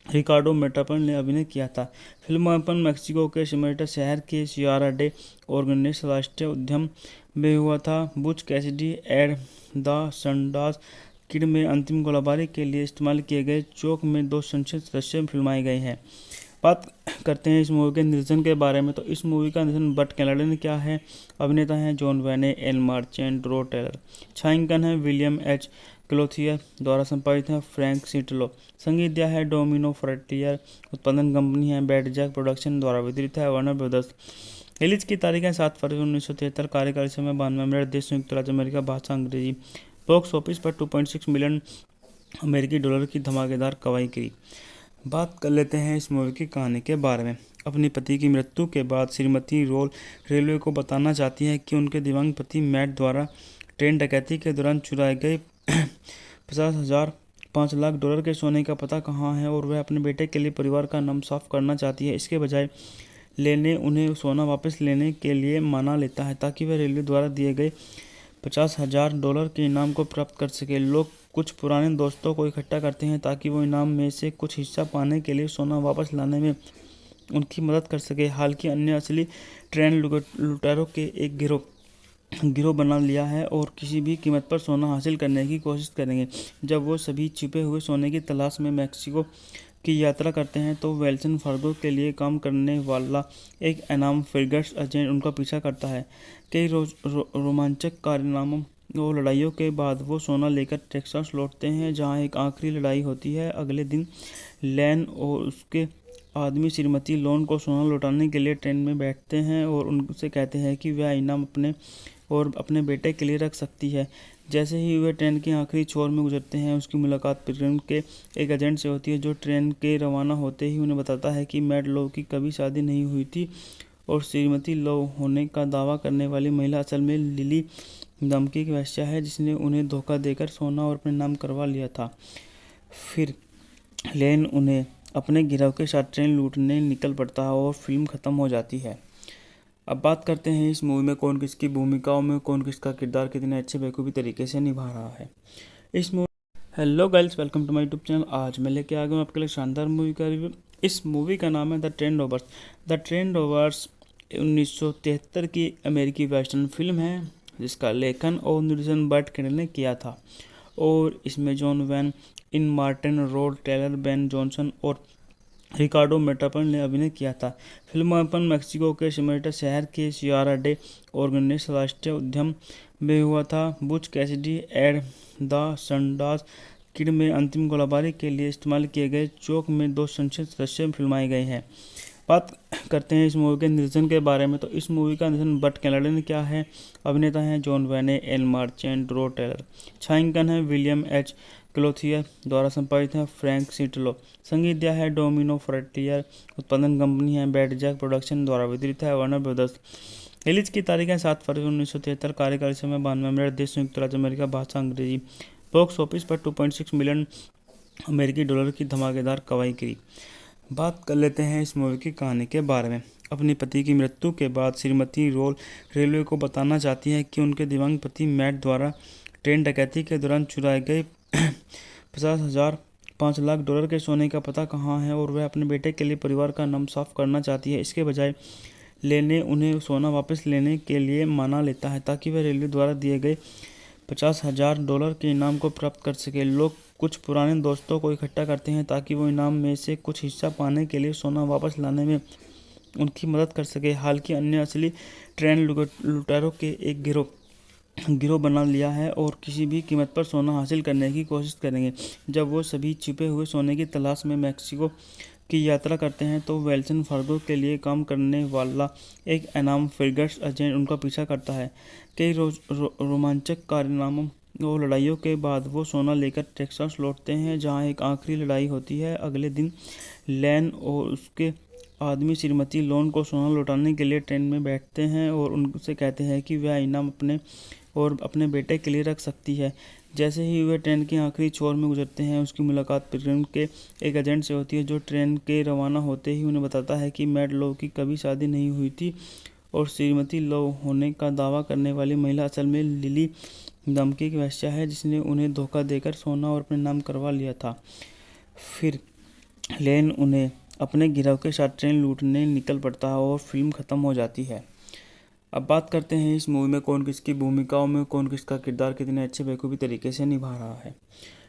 रिकार्डो मेटापन ने अभिनय किया था। फिल्मांकन मैक्सिको के सिमेटा शहर के सियारा डे ऑर्गेनिस राष्ट्रीय उद्यान में हुआ था। Butch Cassidy and the Sundance Kid में अंतिम गोलीबारी के लिए इस्तेमाल किए गए चौक में 2 संसद सदस्य फिल्माए गए हैं। बात करते हैं इस मूवी के निर्देशन के बारे में, तो इस मूवी का निर्देशन बट कैनाडा ने किया है। अभिनेता हैं जॉन वेने, एल मार्चेंट, रो टेलर। छायांकन है विलियम एच क्लोथियर द्वारा संपादित है फ्रैंक सिटलो। संगीत दिया है डोमिनो फ्रंटियर। उत्पादन कंपनी है बैड जैक प्रोडक्शन द्वारा वितरित है वार्नर ब्रदर्स। रिलीज की तारीख है 7 फरवरी 1973। कार्यकाल समय 92 मिनट। देश संयुक्त राज्य अमेरिका। भाषा अंग्रेजी। बॉक्स ऑफिस पर 2.6 मिलियन अमेरिकी डॉलर की धमाकेदार कमाई की। बात कर लेते हैं इस मूवी की कहानी के बारे में। अपने पति की मृत्यु के बाद श्रीमती रोल रेलवे को बताना चाहती है कि उनके दिव्यांग पति मैट द्वारा ट्रेन डकैती के दौरान चुराए गए 50,000 5 लाख डॉलर के सोने का पता कहाँ है, और वह अपने बेटे के लिए परिवार का नाम साफ करना चाहती है। इसके बजाय लेने उन्हें सोना वापस लेने के लिए मना लेता है ताकि वह रेलवे द्वारा दिए गए 50,000 डॉलर के इनाम को प्राप्त कर सके। लोग कुछ पुराने दोस्तों को इकट्ठा करते हैं ताकि वो इनाम में से कुछ हिस्सा पाने के लिए सोना वापस लाने में उनकी मदद कर सके। हालांकि अन्य असली ट्रेन लुटेरों के एक गिरोह बना लिया है और किसी भी कीमत पर सोना हासिल करने की कोशिश करेंगे। जब वो सभी छिपे हुए सोने की तलाश में मैक्सिको की यात्रा करते हैं तो वेल्सन फार्गो के लिए काम करने वाला एक अनाम फ्रिगेट्स एजेंट उनका पीछा करता है। कई रोमांचक कारनामों और लड़ाइयों के बाद वो सोना लेकर टेक्सास लौटते हैं, जहां एक आखिरी लड़ाई होती है। अगले दिन लैन और उसके आदमी श्रीमती लोन को सोना लौटाने के लिए ट्रेन में बैठते हैं और उनसे कहते हैं कि वह इनाम अपने बेटे के लिए रख सकती है। जैसे ही वे ट्रेन के आखिरी छोर में गुजरते हैं, उसकी मुलाकात पिलग्रिम के एक एजेंट से होती है, जो ट्रेन के रवाना होते ही उन्हें बताता है कि मैट लो की कभी शादी नहीं हुई थी और श्रीमती लो होने का दावा करने वाली महिला असल में लिली नाम की एक वेश्या है, जिसने उन्हें धोखा देकर सोना और अपने नाम करवा लिया था। फिर लेन उन्हें अपने गिरोह के साथ ट्रेन लूटने निकल पड़ता है और फिल्म खत्म हो जाती है। अब बात करते हैं इस मूवी में कौन किसकी भूमिकाओं में कौन किसका किरदार कितने अच्छे बेखूबी तरीके से निभा रहा है। इस movie hello guys, welcome to my YouTube channel. आज मैं लेके आ गया हूँ आपके लिए शानदार मूवी का रिव्यू। इस मूवी का नाम है the train rovers. The train rovers 1973 की अमेरिकी वेस्टर्न फिल्म है, जिसका लेखन और निर्देशन बर्ट कैंडल ने किया था। और इसमें जॉन वैन इन मार्टिन, रोड टेलर, बेन जॉनसन और रिकार्डो मेटापन ने अभिनय किया था। फिल्मांकन मैक्सिको के सिमेटा शहर के सियारा डे ऑर्गेनिक्स राष्ट्रीय उद्यान में हुआ था। Butch Cassidy and the Sundance Kid में अंतिम गोलाबारी के लिए इस्तेमाल किए गए चौक में 2 संक्षिप्त दृश्य फिल्माए गए हैं। बात करते हैं इस मूवी के निर्देशन के बारे में, तो इस मूवी का निर्देशन बर्ट कैंडल ने किया है। अभिनेता हैं जॉन वैने, एल मार्चेंट, रो टेलर। छायांकन है विलियम एच क्लोथियर द्वारा संपादित है फ्रैंक सिटलो। संगीत दिया है डोमिनो फ्रंटियर। उत्पादन कंपनी है बैड जैक प्रोडक्शन द्वारा वितरित है वार्नर ब्रदर्स। रिलीज की तारीख है 7 फरवरी 1973। कार्यकाल समय 92 मिनट। देश संयुक्त राज्य अमेरिका। भाषा अंग्रेजी। बॉक्स ऑफिस पर 2.6 मिलियन अमेरिकी डॉलर की धमाकेदार कमाई करी। बात कर लेते हैं इस मूवी की कहानी के बारे में। अपने पति की मृत्यु के बाद श्रीमती रोल रेलवे को बताना चाहती है कि उनके दिव्यांग पति मैट द्वारा ट्रेन डकैती के दौरान चुराए गए 50,000 5 लाख डॉलर के सोने का पता कहाँ है, और वह अपने बेटे के लिए परिवार का नाम साफ करना चाहती है। इसके बजाय लेने उन्हें सोना वापस लेने के लिए मना लेता है, ताकि वह रेलवे द्वारा दिए गए 50,000 डॉलर के इनाम को प्राप्त कर सके। लोग कुछ पुराने दोस्तों को इकट्ठा करते हैं ताकि वो इनाम में से कुछ हिस्सा पाने के लिए सोना वापस लाने में उनकी मदद कर सके। हालांकि अन्य असली ट्रेन लुटेरों के एक गिरोह बना लिया है और किसी भी कीमत पर सोना हासिल करने की कोशिश करेंगे। जब वो सभी छिपे हुए सोने की तलाश में मैक्सिको की यात्रा करते हैं, तो वेल्सन फार्गो के लिए काम करने वाला एक अनाम फ्रिगेट्स एजेंट उनका पीछा करता है। कई रोमांचक कारनामों और लड़ाइयों के बाद वो सोना लेकर टेक्सास लौटते हैं, जहां एक आखिरी लड़ाई होती है। अगले दिन लैन और उसके आदमी श्रीमती लोन को सोना लौटाने के लिए ट्रेन में बैठते हैं और उनसे कहते हैं कि वह इनाम अपने बेटे के लिए रख सकती है। जैसे ही वे ट्रेन के आखिरी छोर में गुजरते हैं, उसकी मुलाकात पिलग्रिम के एक एजेंट से होती है, जो ट्रेन के रवाना होते ही उन्हें बताता है कि मैट लो की कभी शादी नहीं हुई थी और श्रीमती लो होने का दावा करने वाली महिला असल में लिली नाम की एक वेश्या है, जिसने उन्हें धोखा देकर सोना और अपने नाम करवा लिया था। फिर लेन उन्हें अपने गिरोह के साथ ट्रेन लूटने निकल पड़ता है और फिल्म खत्म हो जाती है। अब बात करते हैं इस मूवी में कौन किसकी भूमिकाओं में कौन किसका किरदार कितने अच्छे बेखूबी तरीके से निभा रहा है।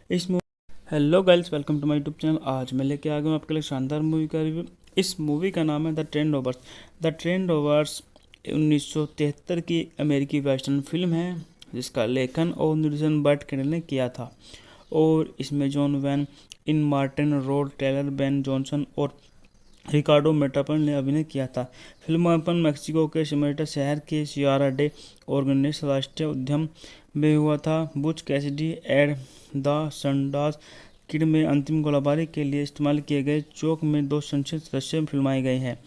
इस movie hello guys, welcome to my YouTube channel. आज मैं लेके आ गया हूँ आपके लिए शानदार मूवी का रिव्यू। इस मूवी का नाम है the train rovers. The train rovers 1973 की अमेरिकी वेस्टर्न फिल्म है, जिसका लेखन और निर्देशन बर्ट कैंडल ने किया था। और इसमें जॉन वैन इन मार्टिन, रोड टेलर, बेन जॉनसन और रिकार्डो मेटापन ने अभिनय किया था। फिल्मांकन मैक्सिको के सिमेटा शहर के सियारा डे ऑर्गेनिक्स राष्ट्रीय उद्यान में हुआ था। Butch Cassidy and the Sundance Kid में अंतिम गोलाबारी के लिए इस्तेमाल किए गए चौक में 2 संक्षिप्त दृश्य फिल्माए गए हैं।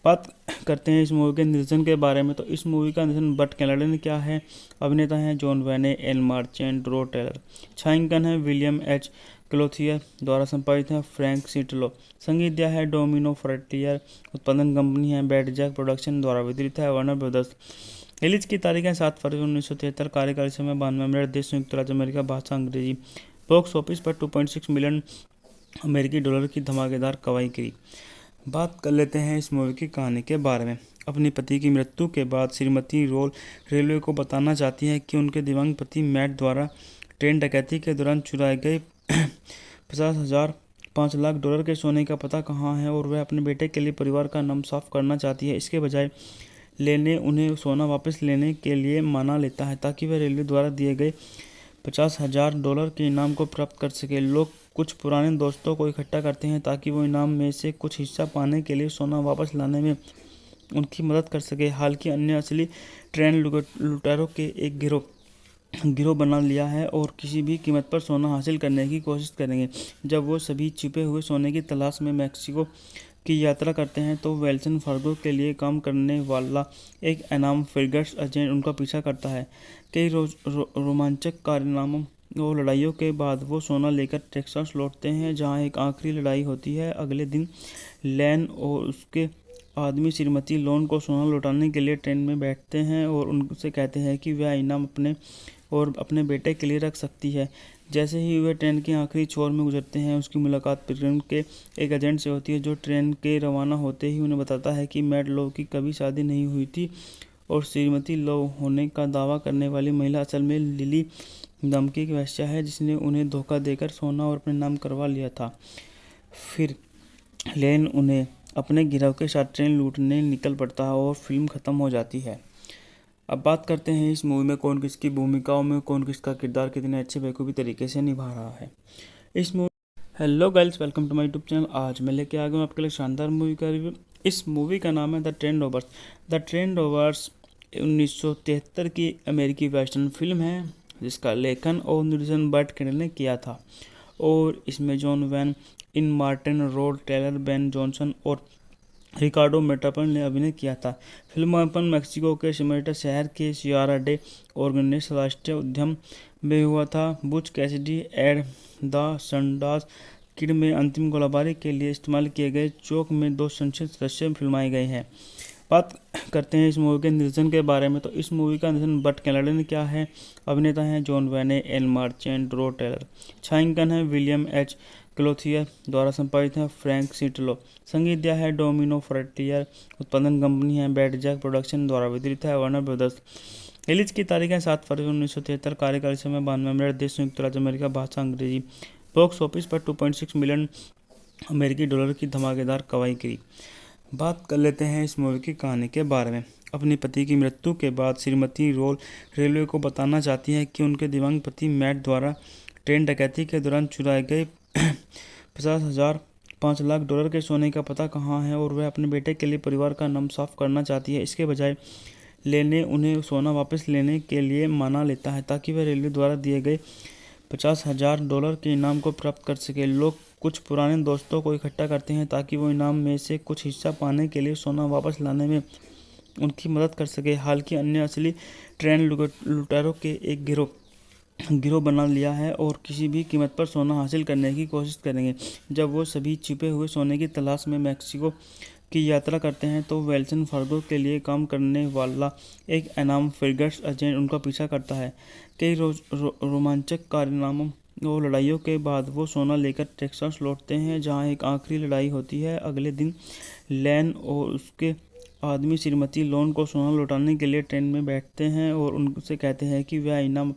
बात करते हैं इस मूवी के निर्देशन के बारे में, तो इस मूवी का निर्देशन बर्ट कैंडल ने किया है। अभिनेता हैं जॉन वैने, एल मार्चेंट, रो टेलर। छायांकन है विलियम एच क्लोथियर द्वारा संपादित है फ्रैंक सिटलो। संगीत दिया है डोमिनो फ्रंटियर। उत्पादन कंपनी है बैड जैक प्रोडक्शन द्वारा वितरित है वार्नर ब्रदर्स। रिलीज की तारीख है 7 फरवरी 1973। कार्यकाल समय 92 मिनट। देश संयुक्त राज्य अमेरिका। भाषा अंग्रेजी। बॉक्स ऑफिस पर 2.6 मिलियन अमेरिकी डॉलर की धमाकेदार कमाई करी। बात कर लेते हैं इस मूवी की कहानी के बारे में। अपने पति की मृत्यु के बाद श्रीमती रोल रेलवे को बताना चाहती है कि उनके दिव्यांग पति मैट द्वारा ट्रेन डकैती के दौरान चुराए गए 50,000 5 लाख डॉलर के सोने का पता कहाँ है, और वह अपने बेटे के लिए परिवार का नाम साफ करना चाहती है। इसके बजाय लेने उन्हें सोना वापस लेने के लिए मना लेता है, ताकि वह रेलवे द्वारा दिए गए 50,000 डॉलर के इनाम को प्राप्त कर सके। लोग कुछ पुराने दोस्तों को इकट्ठा करते हैं ताकि वो इनाम में से कुछ हिस्सा पाने के लिए सोना वापस लाने में उनकी मदद कर सके। हालांकि अन्य असली ट्रेन लुटेरों के एक गिरोह बना लिया है और किसी भी कीमत पर सोना हासिल करने की कोशिश करेंगे। जब वो सभी छिपे हुए सोने की तलाश में मैक्सिको की यात्रा करते हैं, तो वेल्सन फार्गो के लिए काम करने वाला एक अनाम फ्रिगेट्स एजेंट उनका पीछा करता है। कई रोमांचक कारनामों और लड़ाइयों के बाद वो सोना लेकर टेक्सास लौटते हैं, जहां एक आखिरी लड़ाई होती है। अगले दिन लैन और उसके आदमी श्रीमती लोन को सोना लौटाने के लिए ट्रेन में बैठते हैं और उनसे कहते हैं कि वह इनाम अपने बेटे के लिए रख सकती है। जैसे ही वे ट्रेन के आखिरी छोर में गुजरते हैं, उसकी मुलाकात ट्रेन के एक एजेंट से होती है, जो ट्रेन के रवाना होते ही उन्हें बताता है कि मैड लो की कभी शादी नहीं हुई थी और श्रीमती लो होने का दावा करने वाली महिला असल में लिली धमकी की वेश्या है, जिसने उन्हें धोखा देकर सोना और अपने नाम करवा लिया था। फिर लेन उन्हें अपने गिरोह के साथ ट्रेन लूटने निकल पड़ता है और फिल्म ख़त्म हो जाती है। अब बात करते हैं इस मूवी में कौन किसकी भूमिकाओं में कौन किसका किरदार कितने अच्छे बेखूबी तरीके से निभा रहा है। इस movie hello guys, welcome to my YouTube channel. आज मैं लेके आ गया हूँ आपके लिए शानदार मूवी का रिव्यू। इस मूवी का नाम है the train rovers. The train rovers 1973 की अमेरिकी वेस्टर्न फिल्म है, जिसका लेखन और निर्देशन बर्ट कैंडल ने किया था और इसमें जॉन वैन इन मार्टिन, रोड टेलर, बेन जॉनसन और रिकार्डो मेटापन ने अभिनय किया था। फिल्मांकन मैक्सिको के सिमेटा शहर के सियारा डे ऑर्गेनिक्स राष्ट्रीय उद्यान में हुआ था। Butch Cassidy and the Sundance Kid में अंतिम गोलाबारी के लिए इस्तेमाल किए गए चौक में 2 संक्षिप्त दृश्य फिल्माए गए हैं। बात करते हैं इस मूवी के निर्देशन के बारे में, तो इस मूवी का निर्देशन बर्ट कैंडल ने किया है। अभिनेता हैं जॉन वैने, एल मार्चेंट, रो टेलर। छायांकन है विलियम एच क्लोथियर द्वारा संपादित है फ्रैंक सिटलो। संगीत दिया है डोमिनो फ्रंटियर। उत्पादन कंपनी है बैड जैक प्रोडक्शन द्वारा वितरित है वार्नर ब्रदर्स। रिलीज की तारीख है 7 फरवरी 1973। कार्यकाल समय 92 मिनट। देश संयुक्त राज्य अमेरिका। भाषा अंग्रेजी। बॉक्स ऑफिस पर 2.6 मिलियन अमेरिकी डॉलर की धमाकेदार कमाई की। बात कर लेते हैं इस मूवी की कहानी के बारे में। अपने पति की मृत्यु के बाद श्रीमती रोल रेलवे को बताना चाहती है कि उनके दिव्यांग पति मैट द्वारा ट्रेन डकैती के दौरान चुराए गए 5 लाख डॉलर के सोने का पता कहाँ है और वह अपने बेटे के लिए परिवार का नाम साफ करना चाहती है। इसके बजाय लेने उन्हें सोना वापस लेने के लिए मना लेता है ताकि वह रेलवे द्वारा दिए गए 50,000 डॉलर के इनाम को प्राप्त कर सके। लोग कुछ पुराने दोस्तों को इकट्ठा करते हैं ताकि वो इनाम में से कुछ हिस्सा पाने के लिए सोना वापस लाने में उनकी मदद कर सके। हालांकि अन्य असली ट्रेन लुटेरों के एक गिरोह बना लिया है और किसी भी कीमत पर सोना हासिल करने की कोशिश करेंगे। जब वो सभी छिपे हुए सोने की तलाश में मैक्सिको की यात्रा करते हैं तो वेल्सन फार्गो के लिए काम करने वाला एक अनाम फ्रिगेट्स एजेंट उनका पीछा करता है। कई रोमांचक कारनामों और लड़ाइयों के बाद वो सोना लेकर टेक्सास लौटते हैं, जहां एक आखिरी लड़ाई होती है। अगले दिन लैन और उसके आदमी श्रीमती लोन को सोना लौटाने के लिए ट्रेन में बैठते हैं और उनसे कहते हैं कि वह इनाम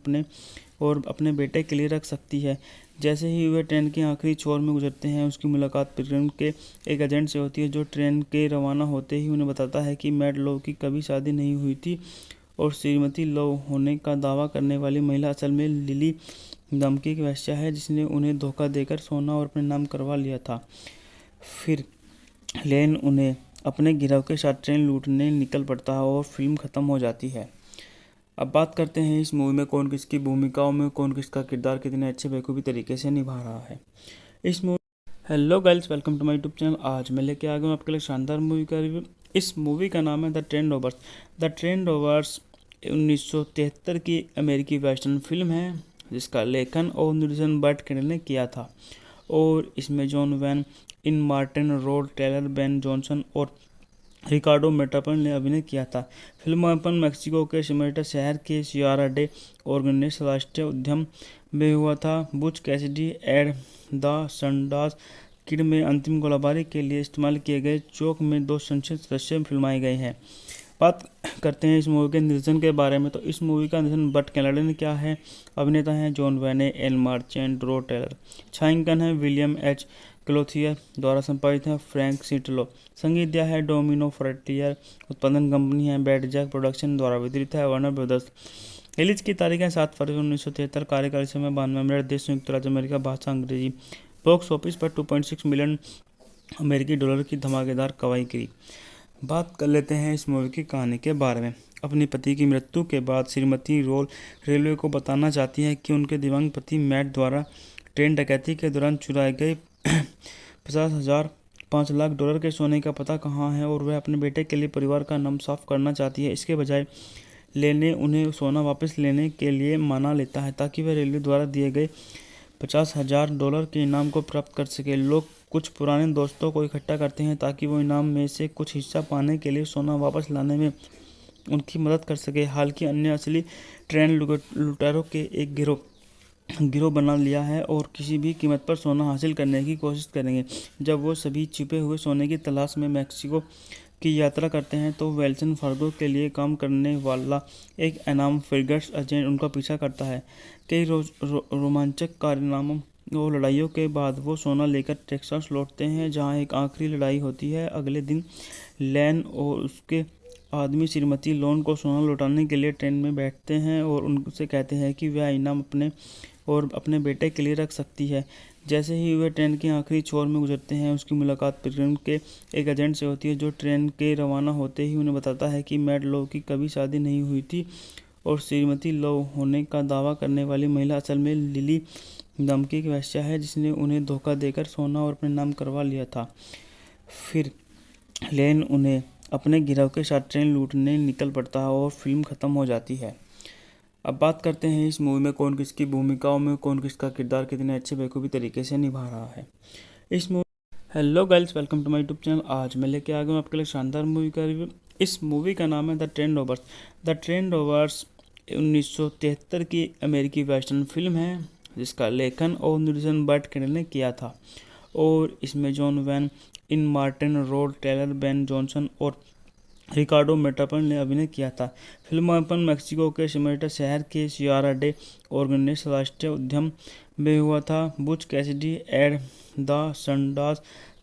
अपने बेटे के लिए रख सकती है। जैसे ही वे ट्रेन के आखिरी छोर में गुजरते हैं, उसकी मुलाकात ट्रेन के एक एजेंट से होती है, जो ट्रेन के रवाना होते ही उन्हें बताता है कि मैड लो की कभी शादी नहीं हुई थी और श्रीमती लो होने का दावा करने वाली महिला असल में लिली धमकी की वेश्या है, जिसने उन्हें धोखा देकर सोना और अपने नाम करवा लिया था। फिर लेन उन्हें अपने गिरोह के साथ ट्रेन लूटने निकल पड़ता है और फिल्म ख़त्म हो जाती है। अब बात करते हैं इस मूवी में कौन किसकी भूमिकाओं में कौन किसका किरदार कितने अच्छे बेखूबी तरीके से निभा रहा है। इस movie hello guys, welcome to my YouTube channel. आज मैं लेके आ गया हूँ आपके लिए शानदार मूवी का रिव्यू। इस मूवी का नाम है the train rovers. The train rovers 1973 की अमेरिकी वेस्टर्न फिल्म है, जिसका लेखन और निर्देशन बर्ट कैंडल ने किया था और इसमें जॉन वैन इन मार्टिन, रोड टेलर, बेन जॉनसन और रिकार्डो मेटापन ने अभिनय किया था। फिल्मांकन मैक्सिको के सिमेटा शहर के सियारा डे ऑर्गेनिक्स राष्ट्रीय उद्यान में हुआ था। Butch Cassidy and the Sundance Kid में अंतिम गोलाबारी के लिए इस्तेमाल किए गए चौक में 2 संक्षिप्त दृश्य फिल्माए गए हैं। बात करते हैं इस मूवी के निर्देशन के बारे में, तो इस मूवी का निर्देशन बर्ट कैंडल ने किया है। अभिनेता हैं जॉन वैने, एल मार्चेंट, रो टेलर। छायांकन है विलियम एच क्लोथियर द्वारा संपादित है फ्रैंक सिटलो। संगीत दिया है डोमिनो फ्रंटियर। उत्पादन कंपनी है बैड जैक प्रोडक्शन द्वारा वितरित है वार्नर ब्रदर्स। रिलीज की तारीख है 7 फरवरी 1973। कार्यकाल समय 92 मिनट। देश संयुक्त राज्य अमेरिका। भाषा अंग्रेजी। बॉक्स ऑफिस पर 2.6 मिलियन अमेरिकी डॉलर की धमाकेदार कमाई की। बात कर लेते हैं इस मूवी की कहानी के बारे में। अपने पति की मृत्यु के बाद श्रीमती रोल रेलवे को बताना चाहती है कि उनके दिव्यांग पति मैट द्वारा ट्रेन डकैती के दौरान चुराए गए 5 लाख डॉलर के सोने का पता कहाँ है और वह अपने बेटे के लिए परिवार का नाम साफ करना चाहती है। इसके बजाय लेने उन्हें सोना वापस लेने के लिए मना लेता है ताकि वह रेलवे द्वारा दिए गए 50,000 डॉलर के इनाम को प्राप्त कर सके। लोग कुछ पुराने दोस्तों को इकट्ठा करते हैं ताकि वो इनाम में से कुछ हिस्सा पाने के लिए सोना वापस लाने में उनकी मदद कर सके। हालांकि अन्य असली ट्रेन लुटेरों के एक गिरोह बना लिया है और किसी भी कीमत पर सोना हासिल करने की कोशिश करेंगे। जब वो सभी छिपे हुए सोने की तलाश में मैक्सिको की यात्रा करते हैं तो वेल्सन फार्गो के लिए काम करने वाला एक एनाम फ्रिगेट्स एजेंट उनका पीछा करता है। कई रोमांचक कारनामों और लड़ाइयों के बाद वो सोना लेकर टेक्सास लौटते हैं, जहां एक आखिरी लड़ाई होती है। अगले दिन लैन और उसके आदमी श्रीमती लोन को सोना लौटाने के लिए ट्रेन में बैठते हैं और उनसे कहते हैं कि वह इनाम अपने बेटे के लिए रख सकती है। जैसे ही वे ट्रेन के आखिरी छोर में गुजरते हैं, उसकी मुलाकात पिलग्रिम के एक एजेंट से होती है, जो ट्रेन के रवाना होते ही उन्हें बताता है कि मैड लो की कभी शादी नहीं हुई थी और श्रीमती लो होने का दावा करने वाली महिला असल में लिली नाम की एक वेश्या है, जिसने उन्हें धोखा देकर सोना और अपने नाम करवा लिया था। फिर लेन उन्हें अपने गिरोह के साथ ट्रेन लूटने निकल पड़ता है और फिल्म ख़त्म हो जाती है। अब बात करते हैं इस मूवी में कौन किसकी भूमिकाओं में कौन किसका किरदार कितने अच्छे बेखूबी तरीके से निभा रहा है। इस movie hello guys, welcome to my YouTube channel. आज मैं लेके आ गया हूँ आपके लिए शानदार मूवी का रिव्यू। इस मूवी का नाम है the train rovers. The train rovers 1973 की अमेरिकी वेस्टर्न फिल्म है, जिसका लेखन और निर्देशन बर्ट कैंडल ने किया था। और इसमें जॉन वैन इन मार्टिन, रोड टेलर, बेन जॉनसन और रिकार्डो मेटापन ने अभिनय किया था। फिल्मांकन मैक्सिको के सिमेटा शहर के सियारा डे ऑर्गेनिस राष्ट्रीय उद्यान में हुआ था। Butch Cassidy and the Sundance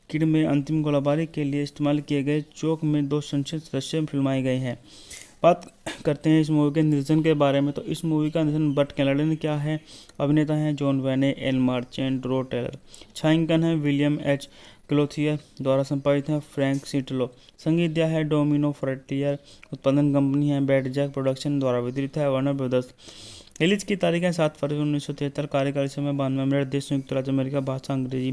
Kid में अंतिम गोलाबारी के लिए इस्तेमाल किए गए चौक में 2 संक्षिप्त दृश्य फिल्माए गए हैं। बात करते हैं इस मूवी के निर्देशन के बारे में, तो इस मूवी का निर्देशन बर्ट कैंडल ने किया है। अभिनेता हैं जॉन वैने, एल मार्चेंट, रो टेलर। छायांकन है विलियम एच क्लोथियर द्वारा संपादित है फ्रैंक सिटलो। संगीत दिया है डोमिनो फ्रंटियर। उत्पादन कंपनी है बैड जैक प्रोडक्शन द्वारा वितरित है वार्नर ब्रदर्स। रिलीज की तारीख है 7 फरवरी 1973। कार्यकाल समय 92 मिनट। देश संयुक्त राज्य अमेरिका। भाषा अंग्रेजी।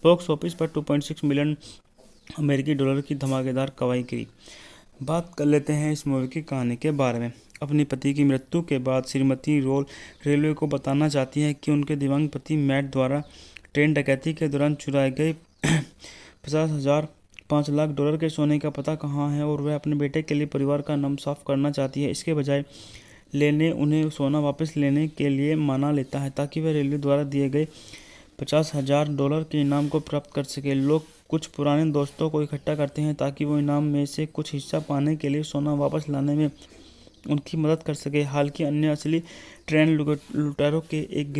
बॉक्स ऑफिस पर 2.6 मिलियन अमेरिकी डॉलर की धमाकेदार कमाई करी। बात कर लेते हैं इस मूवी की कहानी के बारे में। अपने पति की मृत्यु के बाद श्रीमती रोल रेलवे को बताना चाहती है कि उनके दिव्यांग पति मैट द्वारा ट्रेन डकैती के दौरान चुराए गए 5 लाख डॉलर के सोने का पता कहाँ है, और वह अपने बेटे के लिए परिवार का नाम साफ करना चाहती है। इसके बजाय लेने उन्हें सोना वापस लेने के लिए मना लेता है ताकि वह रेलवे द्वारा दिए गए 50,000 डॉलर के इनाम को प्राप्त कर सके। लोग कुछ पुराने दोस्तों को इकट्ठा करते हैं ताकि वो इनाम में से कुछ हिस्सा पाने के लिए सोना वापस लाने में उनकी मदद कर सके। हालांकि अन्य असली ट्रेन लुटेरों के एक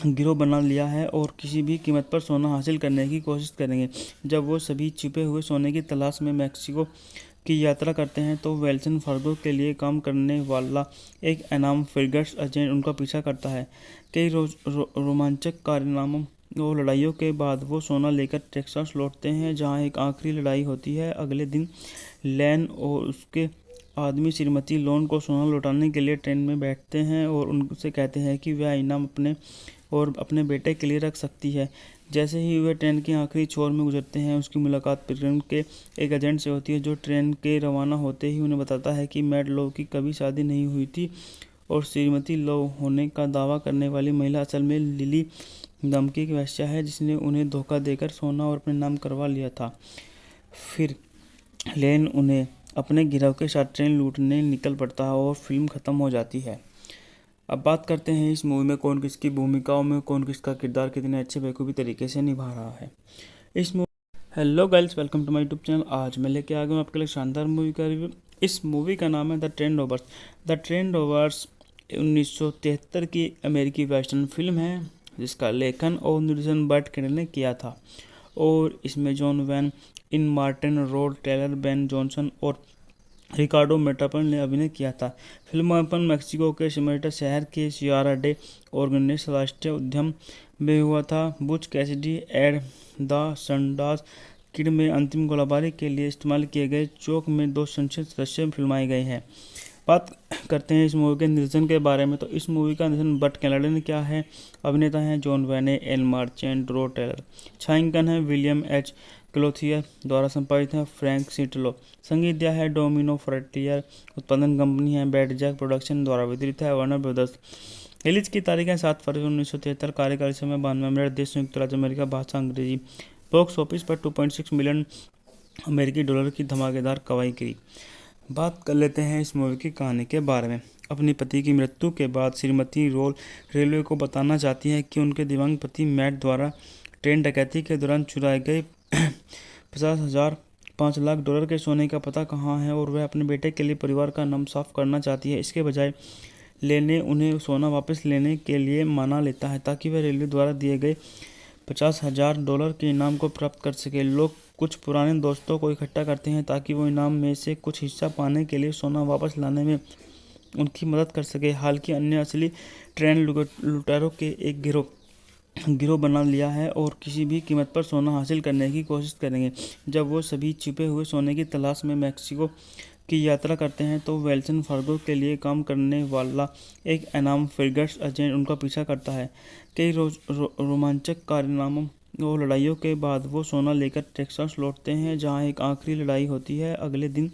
गिरोह बना लिया है और किसी भी कीमत पर सोना हासिल करने की कोशिश करेंगे। जब वो सभी छिपे हुए सोने की तलाश में मैक्सिको की यात्रा करते हैं तो वेल्सन फार्गो के लिए काम करने वाला एक एनाम फ्रिगेट्स एजेंट उनका पीछा करता है। कई रोमांचक कारनामों और लड़ाइयों के बाद वो सोना लेकर टेक्सास लौटते हैं, जहां एक आखिरी लड़ाई होती है। अगले दिन लैन और उसके आदमी श्रीमती लोन को सोना लौटाने के लिए ट्रेन में बैठते हैं और उनसे कहते हैं कि वह इनाम अपने बेटे के लिए रख सकती है। जैसे ही वे ट्रेन के आखिरी छोर में गुजरते हैं, उसकी मुलाकात पिलग्रिम के एक एजेंट से होती है, जो ट्रेन के रवाना होते ही उन्हें बताता है कि मैड लो की कभी शादी नहीं हुई थी और श्रीमती लो होने का दावा करने वाली महिला असल में लिली नाम की एक वेश्या है, जिसने उन्हें धोखा देकर सोना और अपने नाम करवा लिया था। फिर लेन उन्हें अपने गिरोह के साथ ट्रेन लूटने निकल पड़ता है और फिल्म ख़त्म हो जाती है। अब बात करते हैं इस मूवी में कौन किसकी भूमिकाओं में कौन किसका किरदार कितने अच्छे बेखूबी तरीके से निभा रहा है। इस movie hello guys, welcome to my YouTube channel. आज मैं लेके आ गया हूँ आपके लिए शानदार मूवी का रिव्यू। इस मूवी का नाम है the train rovers. The train rovers 1973 की अमेरिकी वेस्टर्न फिल्म है, जिसका लेखन और निर्देशन बर्ट कैंडल ने किया था। और इसमें जॉन वैन इन मार्टिन, रोड टेलर, बेन जॉनसन और रिकार्डो मेटापन ने अभिनय किया था। फिल्मांकन मैक्सिको के सिमेटा शहर के सियारा डे ऑर्गेनिस राष्ट्रीय उद्यान में हुआ था। Butch Cassidy and the Sundance Kid में अंतिम गोलाबारी के लिए इस्तेमाल किए गए चौक में 2 संक्षिप्त दृश्य फिल्माए गए हैं। बात करते हैं इस मूवी के निर्देशन के बारे में, तो इस मूवी का निर्देशन बर्ट कैंडल ने किया है। अभिनेता हैं जॉन वैने, एल मार्चेंट, रो टेलर। छायांकन है विलियम एच क्लोथियर द्वारा संपादित है फ्रैंक सिटलो। संगीत दिया है डोमिनो फ्रंटियर। उत्पादन कंपनी है बैड जैक प्रोडक्शन द्वारा वितरित है वार्नर ब्रदर्स। रिलीज की तारीख है 7 फरवरी 1973। कार्यकाल समय 92 मिनट। देश संयुक्त राज्य अमेरिका। भाषा अंग्रेजी। बॉक्स ऑफिस पर 2.6 मिलियन अमेरिकी डॉलर की धमाकेदार कमाई की। बात कर लेते हैं इस मूवी की कहानी के बारे में। अपने पति की मृत्यु के बाद श्रीमती रोल रेलवे को बताना चाहती हैं कि उनके दिव्यांग पति मैट द्वारा ट्रेन डकैती के दौरान चुराए गए 5 लाख डॉलर के सोने का पता कहाँ है, और वह अपने बेटे के लिए परिवार का नाम साफ करना चाहती है। इसके बजाय लेने उन्हें सोना वापस लेने के लिए मना लेता है ताकि वह रेलवे द्वारा दिए गए 50,000 डॉलर के इनाम को प्राप्त कर सके। लोग कुछ पुराने दोस्तों को इकट्ठा करते हैं ताकि वो इनाम में से कुछ हिस्सा पाने के लिए सोना वापस लाने में उनकी मदद कर सके। हालांकि अन्य असली ट्रेन लुटेरों के एक गिरोह बना लिया है और किसी भी कीमत पर सोना हासिल करने की कोशिश करेंगे। जब वो सभी छिपे हुए सोने की तलाश में मैक्सिको की यात्रा करते हैं तो वेल्सन फार्गो के लिए काम करने वाला एक अनाम फ्रिगेट्स एजेंट उनका पीछा करता है। कई रोमांचक कारनामों और लड़ाइयों के बाद वो सोना लेकर टेक्सास लौटते हैं, जहां एक आखिरी लड़ाई होती है। अगले दिन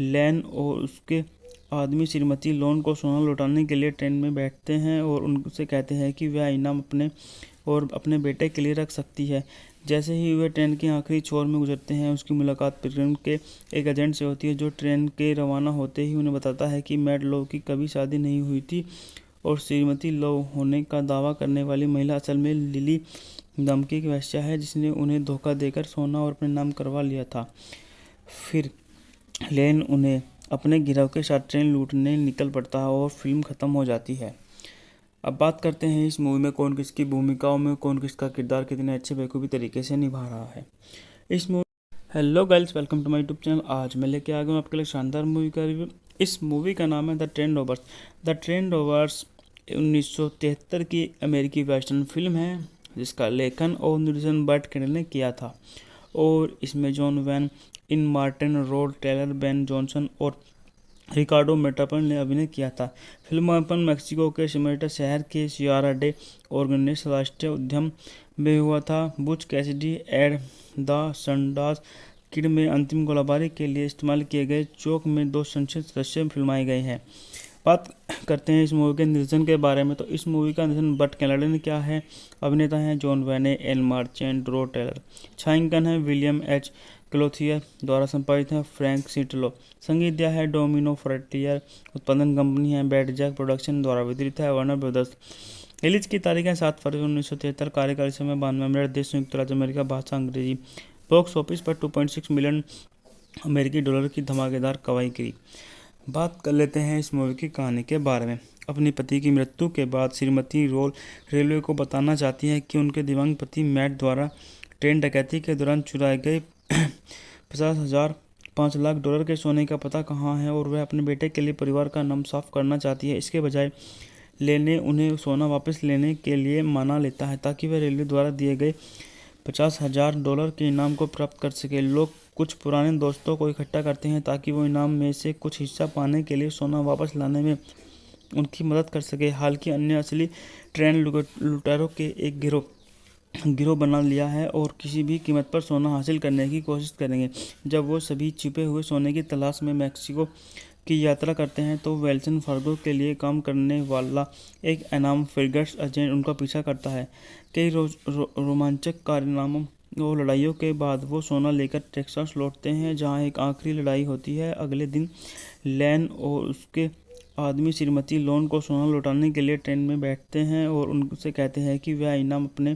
लैन और उसके आदमी श्रीमती लोन को सोना लौटाने के लिए ट्रेन में बैठते हैं और उनसे कहते हैं कि वह इनाम अपने और अपने बेटे के लिए रख सकती है। जैसे ही वे ट्रेन के आखिरी छोर में गुजरते हैं, उसकी मुलाकात पिटसबर्ग के एक एजेंट से होती है, जो ट्रेन के रवाना होते ही उन्हें बताता है कि मैट लो की कभी शादी नहीं हुई थी और श्रीमती लो होने का दावा करने वाली महिला असल में लिली नाम की एक वेश्या है, जिसने उन्हें धोखा देकर सोना और अपने नाम करवा लिया था। फिर लेन उन्हें अपने गिरोह के साथ ट्रेन लूटने निकल पड़ता है और फिल्म खत्म हो जाती है। अब बात करते हैं इस मूवी में कौन किसकी भूमिकाओं में कौन किसका किरदार कितने अच्छे बेखूबी तरीके से निभा रहा है। इस movie hello guys, welcome to my YouTube channel. आज मैं लेके आ गया हूँ आपके लिए शानदार मूवी का रिव्यू। इस मूवी का नाम है the train rovers. The train rovers 1973 की अमेरिकी वेस्टर्न फिल्म है, जिसका लेखन और निर्देशन बर्ट कैंडल ने किया था। और इसमें जॉन वैन इन मार्टिन, रोड टेलर, बेन जॉनसन और रिकार्डो मेटापन ने अभिनय किया था। फिल्मांकन मैक्सिको के सिमेटा शहर के सियारा डे ऑर्गेनिक्स राष्ट्रीय उद्यान में हुआ था। Butch Cassidy and the Sundance Kid में अंतिम गोलाबारी के लिए इस्तेमाल किए गए चौक में 2 संक्षिप्त दृश्य फिल्माए गए हैं। बात करते हैं इस मूवी के निर्देशन के बारे में, तो इस मूवी का निर्देशन बर्ट कैंडल ने किया है। अभिनेता हैं जॉन वैने, एल मार्चेंट, रो टेलर। छायांकन है विलियम एच क्लोथियर द्वारा संपादित है फ्रैंक सिटलो। संगीत दिया है डोमिनो फ्रंटियर। उत्पादन कंपनी है बैड जैक प्रोडक्शन द्वारा वितरित है वार्नर ब्रदर्स। रिलीज की तारीख है 7 फरवरी 1973। कार्यकारी समय 92 मिनट। देश संयुक्त राज्य अमेरिका। भाषा अंग्रेजी। बॉक्स ऑफिस पर 2.6 मिलियन अमेरिकी डॉलर की धमाकेदार कमाई की। बात कर लेते हैं इस मूवी की कहानी के बारे में। अपने पति की मृत्यु के बाद श्रीमती रोल रेलवे को बताना चाहती है कि उनके दिव्यांग पति मैट द्वारा ट्रेन डकैती के दौरान चुराए गए 5 लाख डॉलर के सोने का पता कहाँ है, और वह अपने बेटे के लिए परिवार का नाम साफ करना चाहती है। इसके बजाय लेने उन्हें सोना वापस लेने के लिए मना लेता है ताकि वह रेलवे द्वारा दिए गए 50,000 डॉलर के इनाम को प्राप्त कर सके। लोग कुछ पुराने दोस्तों को इकट्ठा करते हैं ताकि वो इनाम में से कुछ हिस्सा पाने के लिए सोना वापस लाने में उनकी मदद कर सके। हालांकि अन्य असली ट्रेन लुटेरों के एक गिरोह बना लिया है और किसी भी कीमत पर सोना हासिल करने की कोशिश करेंगे। जब वो सभी छिपे हुए सोने की तलाश में मैक्सिको की यात्रा करते हैं तो वेल्सन फार्गो के लिए काम करने वाला एक अनाम फ्रिगेट्स एजेंट उनका पीछा करता है। कई रोमांचक कारनामों और लड़ाइयों के बाद वो सोना लेकर टेक्सास लौटते हैं, जहां एक आखिरी लड़ाई होती है। अगले दिन लैन और उसके आदमी श्रीमती लोन को सोना लौटाने के लिए ट्रेन में बैठते हैं और उनसे कहते हैं कि वह इनाम अपने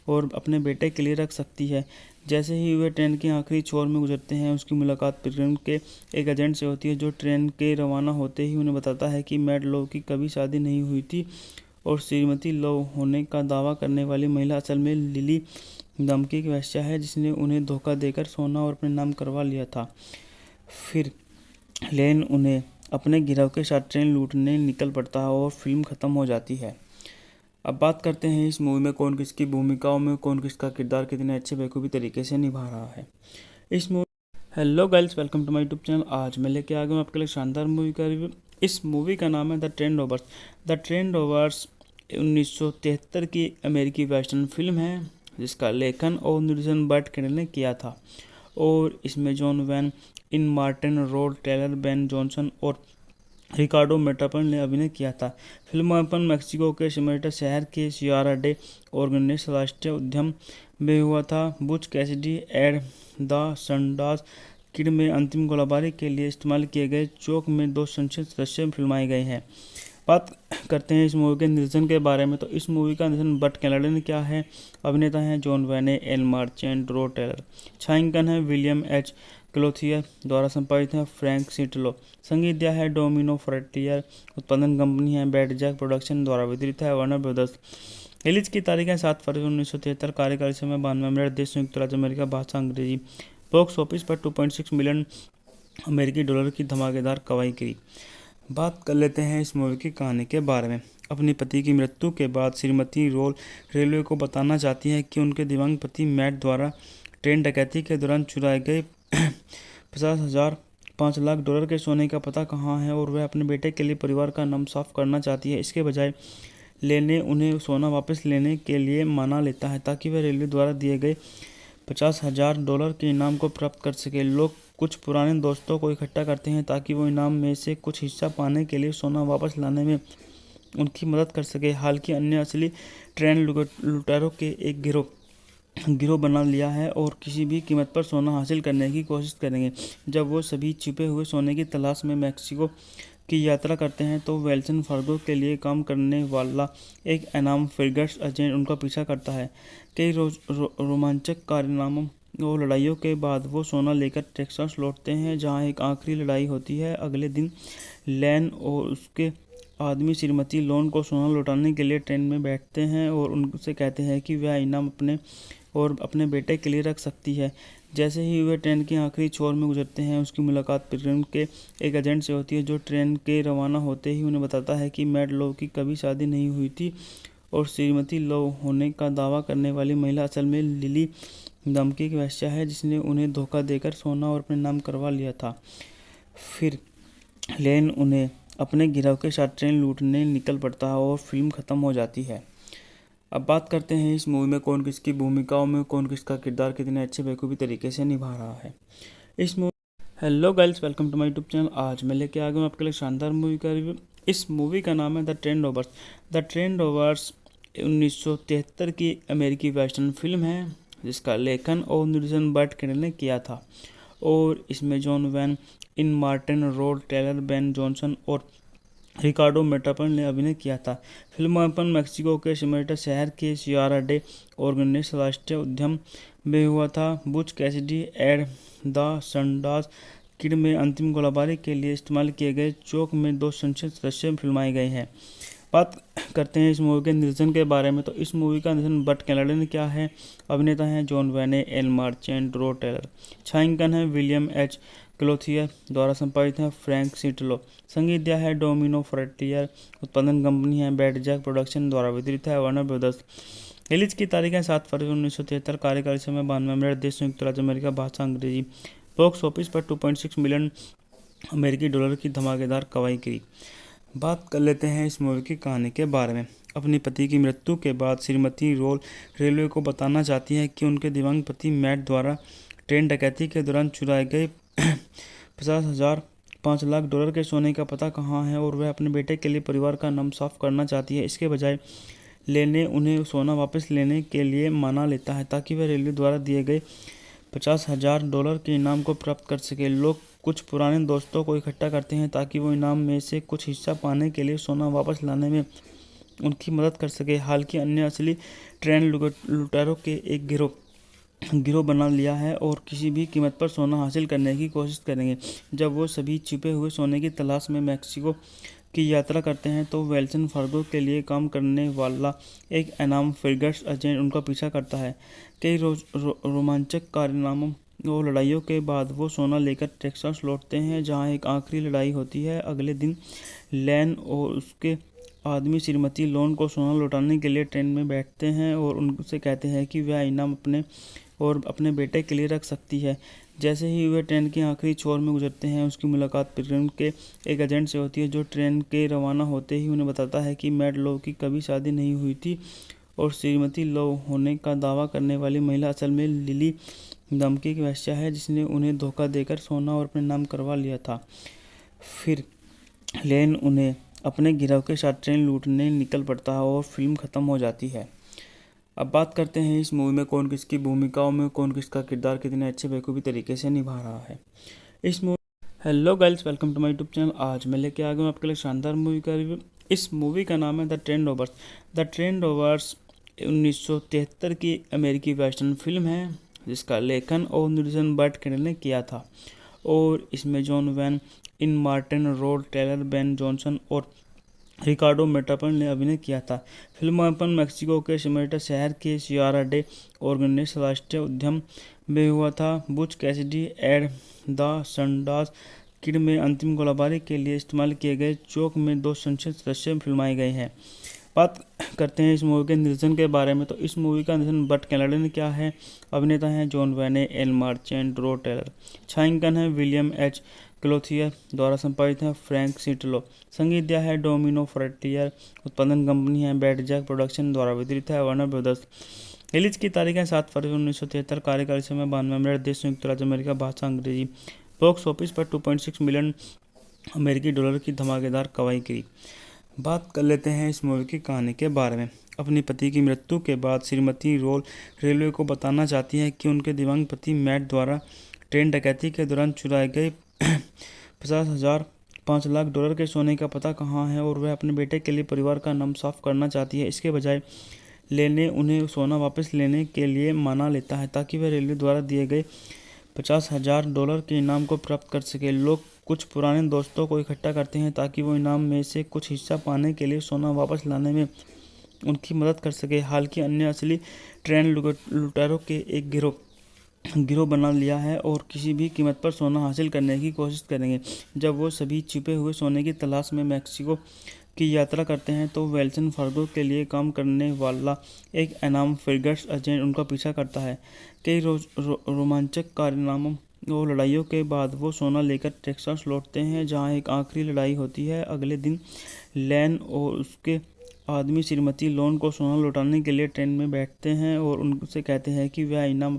और अपने बेटे के लिए रख सकती है। जैसे ही वे ट्रेन के आखिरी छोर में गुजरते हैं, उसकी मुलाकात पिटसबर्ग के एक एजेंट से होती है, जो ट्रेन के रवाना होते ही उन्हें बताता है कि मैट लो की कभी शादी नहीं हुई थी और श्रीमती लो होने का दावा करने वाली महिला असल में लिली नाम की एक वेश्या है, जिसने उन्हें धोखा देकर सोना और अपने नाम करवा लिया था। फिर लेन उन्हें अपने गिरोह के साथ ट्रेन लूटने निकल पड़ता है और फिल्म खत्म हो जाती है। अब बात करते हैं इस मूवी में कौन किसकी भूमिकाओं में कौन किसका किरदार कितने अच्छे बेखूबी तरीके से निभा रहा है। इस movie hello guys, welcome to my YouTube channel. आज मैं लेके आ गया हूँ आपके लिए शानदार मूवी का रिव्यू। इस मूवी का नाम है the train rovers. The train rovers 1973 की अमेरिकी वेस्टर्न फिल्म है, जिसका लेखन और निर्देशन बर्ट कैंडल ने किया था। और इसमें जॉन वैन इन मार्टिन, रोड टेलर, बेन जॉनसन और रिकार्डो मेटापन ने अभिनय किया था। फिल्मांकन मैक्सिको के सिमेटा शहर के सियारा डे ऑर्गेनिक्स राष्ट्रीय उद्यान में हुआ था। Butch Cassidy and the Sundance Kid में अंतिम गोलाबारी के लिए इस्तेमाल किए गए चौक में 2 संक्षिप्त सदस्य फिल्माए गए हैं। बात करते हैं इस मूवी के निर्देशन के बारे में, तो इस मूवी का निर्देशन बट कैनाडा ने किया है। अभिनेता हैं जॉन वेने, एल मार्चेंट, रो टेलर। छायांकन है विलियम एच क्लोथियर द्वारा संपादित है फ्रैंक सिटलो। संगीत दिया है डोमिनो फ्रंटियर। उत्पादन कंपनी है बैड जैक प्रोडक्शन द्वारा वितरित है वार्नर ब्रदर्स। रिलीज की तारीख है 7 फरवरी 1973। कार्यकाल समय 92 मिनट। देश संयुक्त राज्य अमेरिका। भाषा अंग्रेजी। बॉक्स ऑफिस पर 2.6 मिलियन अमेरिकी डॉलर की धमाकेदार कमाई की। बात कर लेते हैं इस मूवी की कहानी के बारे में। अपने पति की मृत्यु के बाद श्रीमती रोल रेलवे को बताना चाहती हैं कि उनके दिव्यांग पति मैट द्वारा ट्रेन डकैती के दौरान चुराए गए 5 लाख डॉलर के सोने का पता कहाँ है, और वह अपने बेटे के लिए परिवार का नाम साफ करना चाहती है। इसके बजाय उन्हें सोना वापस लेने के लिए मना लेता है ताकि वह रेलवे द्वारा दिए गए 50,000 डॉलर के इनाम को प्राप्त कर सके। लोग कुछ पुराने दोस्तों को इकट्ठा करते हैं ताकि वो इनाम में से कुछ हिस्सा पाने के लिए सोना वापस लाने में उनकी मदद कर सके। हालांकि अन्य असली ट्रेन लुटेरों के एक गिरोह बना लिया है और किसी भी कीमत पर सोना हासिल करने की कोशिश करेंगे। जब वो सभी छिपे हुए सोने की तलाश में मैक्सिको की यात्रा करते हैं तो वेल्सन फार्गो के लिए काम करने वाला एक एनाम फिगर्स एजेंट उनका पीछा करता है। कई रोमांचक कारनामों और लड़ाइयों के बाद वो सोना लेकर टेक्सास लौटते हैं, जहां एक आखिरी लड़ाई होती है। अगले दिन लैन और उसके आदमी श्रीमती लोन को सोना लौटाने के लिए ट्रेन में बैठते हैं और उनसे कहते हैं कि वह इनाम अपने बेटे के लिए रख सकती है। जैसे ही वे ट्रेन के आखिरी छोर में गुजरते हैं, उसकी मुलाकात पिलग्रिम के एक एजेंट से होती है, जो ट्रेन के रवाना होते ही उन्हें बताता है कि मैट लो की कभी शादी नहीं हुई थी और श्रीमती लो होने का दावा करने वाली महिला असल में लिली नाम की एक वेश्या है, जिसने उन्हें धोखा देकर सोना और अपने नाम करवा लिया था। फिर लेन उन्हें अपने गिरोह के साथ ट्रेन लूटने निकल पड़ता है और फिल्म खत्म हो जाती है। अब बात करते हैं इस मूवी में कौन किसकी भूमिकाओं में कौन किसका किरदार कितने अच्छे बेखूबी तरीके से निभा रहा है। इस movie hello guys, welcome to my YouTube channel. आज मैं लेके आ गया हूँ आपके लिए शानदार मूवी का रिव्यू। इस मूवी का नाम है the train rovers. The train rovers 1973 की अमेरिकी वेस्टर्न फिल्म है, जिसका लेखन और निर्देशन बट कैनाडा ने किया था। और इसमें जॉन वैन, इन मार्टिन, रोड टेलर, बेन जॉनसन और रिकार्डो मेटापन ने अभिनय किया था। फिल्मांकन मैक्सिको के सिमेटा शहर के सियारा डे ऑर्गेनिक्स राष्ट्रीय उद्यान में हुआ था। Butch Cassidy and the Sundance Kid में अंतिम गोलाबारी के लिए इस्तेमाल किए गए चौक में 2 संक्षिप्त दृश्य फिल्माए गए हैं। बात करते हैं इस मूवी के निर्देशन के बारे में, तो इस मूवी का निर्देशन बट कैनाडा ने किया है। अभिनेता हैं जॉन वेने, एल मार्चेंट, रो टेलर। छायांकन है विलियम एच क्लोथियर द्वारा संपादित है फ्रैंक सिटलो। संगीत दिया है डोमिनो फ्रंटियर। उत्पादन कंपनी है बैड जैक प्रोडक्शन द्वारा वितरित है वार्नर ब्रदर्स। रिलीज की तारीख है 7 फरवरी 1973। कार्यकाल समय 92 मिनट। देश संयुक्त राज्य अमेरिका। भाषा अंग्रेजी। बॉक्स ऑफिस पर 2.6 मिलियन अमेरिकी डॉलर की धमाकेदार कमाई की। बात कर लेते हैं इस मूवी की कहानी के बारे में। अपने पति की मृत्यु के बाद श्रीमती रोल रेलवे को बताना चाहती है कि उनके दिव्यांग पति मैट द्वारा ट्रेन डकैती के दौरान चुराए गए 5 लाख डॉलर के सोने का पता कहाँ है, और वह अपने बेटे के लिए परिवार का नाम साफ करना चाहती है। इसके बजाय उन्हें सोना वापस लेने के लिए मना लेता है ताकि वह रेलवे द्वारा दिए गए 50,000 डॉलर के इनाम को प्राप्त कर सके। लोग कुछ पुराने दोस्तों को इकट्ठा करते हैं ताकि वो इनाम में से कुछ हिस्सा पाने के लिए सोना वापस लाने में उनकी मदद कर सके। हालांकि अन्य असली ट्रेन लुटेरों के एक गिरोह बना लिया है और किसी भी कीमत पर सोना हासिल करने की कोशिश करेंगे। जब वो सभी छिपे हुए सोने की तलाश में मैक्सिको की यात्रा करते हैं तो वेल्सन फार्गो के लिए काम करने वाला एक एनाम फिगर्स एजेंट उनका पीछा करता है। कई रोमांचक कारनामों और लड़ाइयों के बाद वो सोना लेकर टेक्सास लौटते हैं, जहां एक आखिरी लड़ाई होती है। अगले दिन लैन और उसके आदमी श्रीमती लोन को सोना लौटाने के लिए ट्रेन में बैठते हैं और उनसे कहते हैं कि वह इनाम अपने बेटे के लिए रख सकती है। जैसे ही वे ट्रेन के आखिरी छोर में गुजरते हैं, उसकी मुलाकात पिलग्रिम के एक एजेंट से होती है, जो ट्रेन के रवाना होते ही उन्हें बताता है कि मैट लो की कभी शादी नहीं हुई थी और श्रीमती लो होने का दावा करने वाली महिला असल में लिली नाम की एक वेश्या है, जिसने उन्हें धोखा देकर सोना और अपने नाम करवा लिया था। फिर लेन उन्हें अपने गिरोह के साथ ट्रेन लूटने निकल पड़ता है और फिल्म खत्म हो जाती है। अब बात करते हैं इस मूवी में कौन किसकी भूमिकाओं में कौन किसका किरदार कितने अच्छे बेखूबी तरीके से निभा रहा है। इस movie hello guys, welcome to my YouTube channel. आज मैं लेके आ गया हूँ आपके लिए शानदार मूवी का रिव्यू। इस मूवी का नाम है the train rovers. The train rovers 1973 की अमेरिकी वेस्टर्न फिल्म है, जिसका लेखन और निर्देशन बर्ट कैंडल ने किया था। और इसमें जॉन वैन, इन मार्टिन, रोड टेलर, बेन जॉनसन और रिकार्डो मेटापन ने अभिनय किया था। फिल्मांकन मेक्सिको के सिमेटा शहर के सियारा डे ऑर्गेनिक्स राष्ट्रीय उद्यान में हुआ था। Butch Cassidy and the Sundance Kid में अंतिम गोलाबारी के लिए इस्तेमाल किए गए चौक में 2 संसद सदस्य फिल्माए गए हैं। बात करते हैं इस मूवी के निर्देशन के बारे में, तो इस मूवी का निर्देशन बर्ट कैंडल ने किया है। अभिनेता हैं जॉन वैने, एल मार्चेंट, रो टेलर। छायांकन है विलियम एच क्लोथियर द्वारा संपादित है फ्रैंक सिटलो। संगीत दिया है डोमिनो फ्रंटियर। उत्पादन कंपनी है बैड जैक प्रोडक्शन द्वारा वितरित है वार्नर ब्रदर्स। रिलीज की तारीख है 7 फरवरी 1973। कार्यकाल समय 92 मिनट। देश संयुक्त राज्य अमेरिका। भाषा अंग्रेजी। बॉक्स ऑफिस पर 2.6 मिलियन अमेरिकी डॉलर की धमाकेदार कमाई की। बात कर लेते हैं इस मूवी की कहानी के बारे में। अपने पति की मृत्यु के बाद श्रीमती रोल रेलवे को बताना चाहती है कि उनके दिवंगत पति मैट द्वारा ट्रेन डकैती के दौरान चुराए गए 5 लाख डॉलर के सोने का पता कहाँ है, और वह अपने बेटे के लिए परिवार का नाम साफ करना चाहती है। इसके बजाय लेने उन्हें सोना वापस लेने के लिए मना लेता है, ताकि वह रेलवे द्वारा दिए गए 50,000 डॉलर के इनाम को प्राप्त कर सके। लोग कुछ पुराने दोस्तों को इकट्ठा करते हैं ताकि वो इनाम में से कुछ हिस्सा पाने के लिए सोना वापस लाने में उनकी मदद कर सके। हालांकि अन्य असली ट्रेन लुटेरों के एक गिरोह बना लिया है और किसी भी कीमत पर सोना हासिल करने की कोशिश करेंगे। जब वो सभी छिपे हुए सोने की तलाश में मैक्सिको की यात्रा करते हैं, तो वेल्सन फार्गो के लिए काम करने वाला एक एनाम फिगर्स एजेंट उनका पीछा करता है। कई रोमांचक कारनामों और लड़ाइयों के बाद वो सोना लेकर टेक्सास लौटते हैं, जहां एक आखिरी लड़ाई होती है। अगले दिन लैन और उसके आदमी श्रीमती लोन को सोना लौटाने के लिए ट्रेन में बैठते हैं और उनसे कहते हैं कि वह इनाम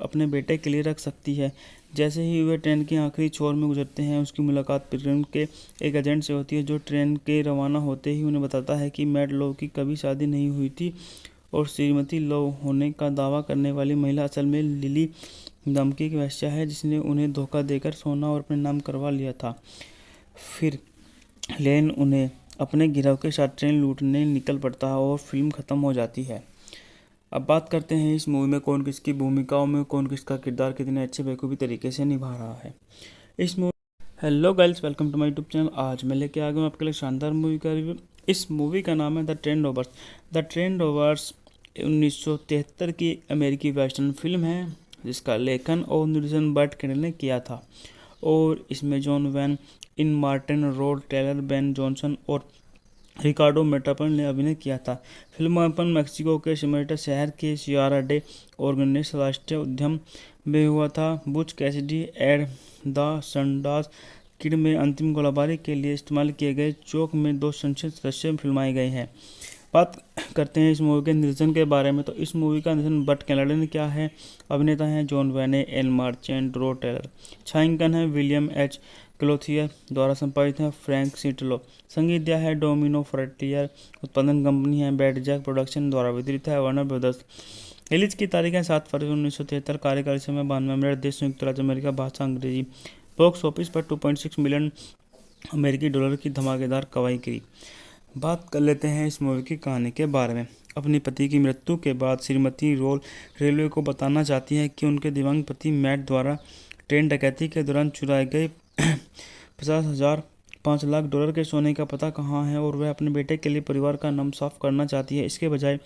अपने बेटे के लिए रख सकती है। जैसे ही वे ट्रेन के आखिरी छोर में गुजरते हैं, उसकी मुलाकात पिटर्न के एक एजेंट से होती है, जो ट्रेन के रवाना होते ही उन्हें बताता है कि मैट लो की कभी शादी नहीं हुई थी और श्रीमती लो होने का दावा करने वाली महिला असल में लिली नाम की एक वेश्या है, जिसने उन्हें धोखा देकर सोना और अपने नाम करवा लिया था। फिर लेन उन्हें अपने गिरोह के साथ ट्रेन लूटने निकल पड़ता है और फिल्म खत्म हो जाती है। अब बात करते हैं इस मूवी में कौन किसकी भूमिकाओं में कौन किसका किरदार कितने अच्छे बेखूबी तरीके से निभा रहा है। इस movie hello guys, welcome to my YouTube channel. आज मैं लेके आ गया हूँ आपके लिए शानदार मूवी का रिव्यू। इस मूवी का नाम है the train rovers. The train rovers 1973 की अमेरिकी वेस्टर्न फिल्म है, जिसका लेखन और निर्देशन बर्ट कैंडल ने किया था। और इसमें जॉन वैन, इन मार्टिन, रोड टेलर, बेन जॉनसन और रिकार्डो मेटापन ने अभिनय किया था। फिल्मांकन मेक्सिको के सिमेटा शहर के सियारा डे ऑर्गेनिक्स राष्ट्रीय उद्यान में हुआ था। Butch Cassidy and the Sundance Kid में अंतिम गोलाबारी के लिए इस्तेमाल किए गए चौक में 2 संसद सदस्य फिल्माए गए हैं। बात करते हैं इस मूवी के निर्देशन के बारे में, तो इस मूवी का निर्देशन बर्ट कैंडल ने किया है। अभिनेता हैं जॉन वैने, एल मार्चेंट, रो टेलर। छायांकन है विलियम एच क्लोथियर द्वारा संपादित है फ्रैंक सिटलो। संगीत दिया है डोमिनो फ्रंटियर। उत्पादन कंपनी है बैड जैक प्रोडक्शन द्वारा वितरित है वार्नर ब्रदर्स। रिलीज की तारीख है 7 फरवरी 1973। कार्यकाल समय 92 मिनट। देश संयुक्त राज्य अमेरिका। भाषा अंग्रेजी। बॉक्स ऑफिस पर 2.6 मिलियन अमेरिकी डॉलर की धमाकेदार कमाई की। बात कर लेते हैं इस मूवी की कहानी के बारे में। अपने पति की मृत्यु के बाद श्रीमती रोल रेलवे को बताना चाहती है कि उनके दिवंगत पति मैट द्वारा ट्रेन डकैती के दौरान चुराए गए 5 लाख डॉलर के सोने का पता कहाँ है, और वह अपने बेटे के लिए परिवार का नाम साफ करना चाहती है। इसके बजाय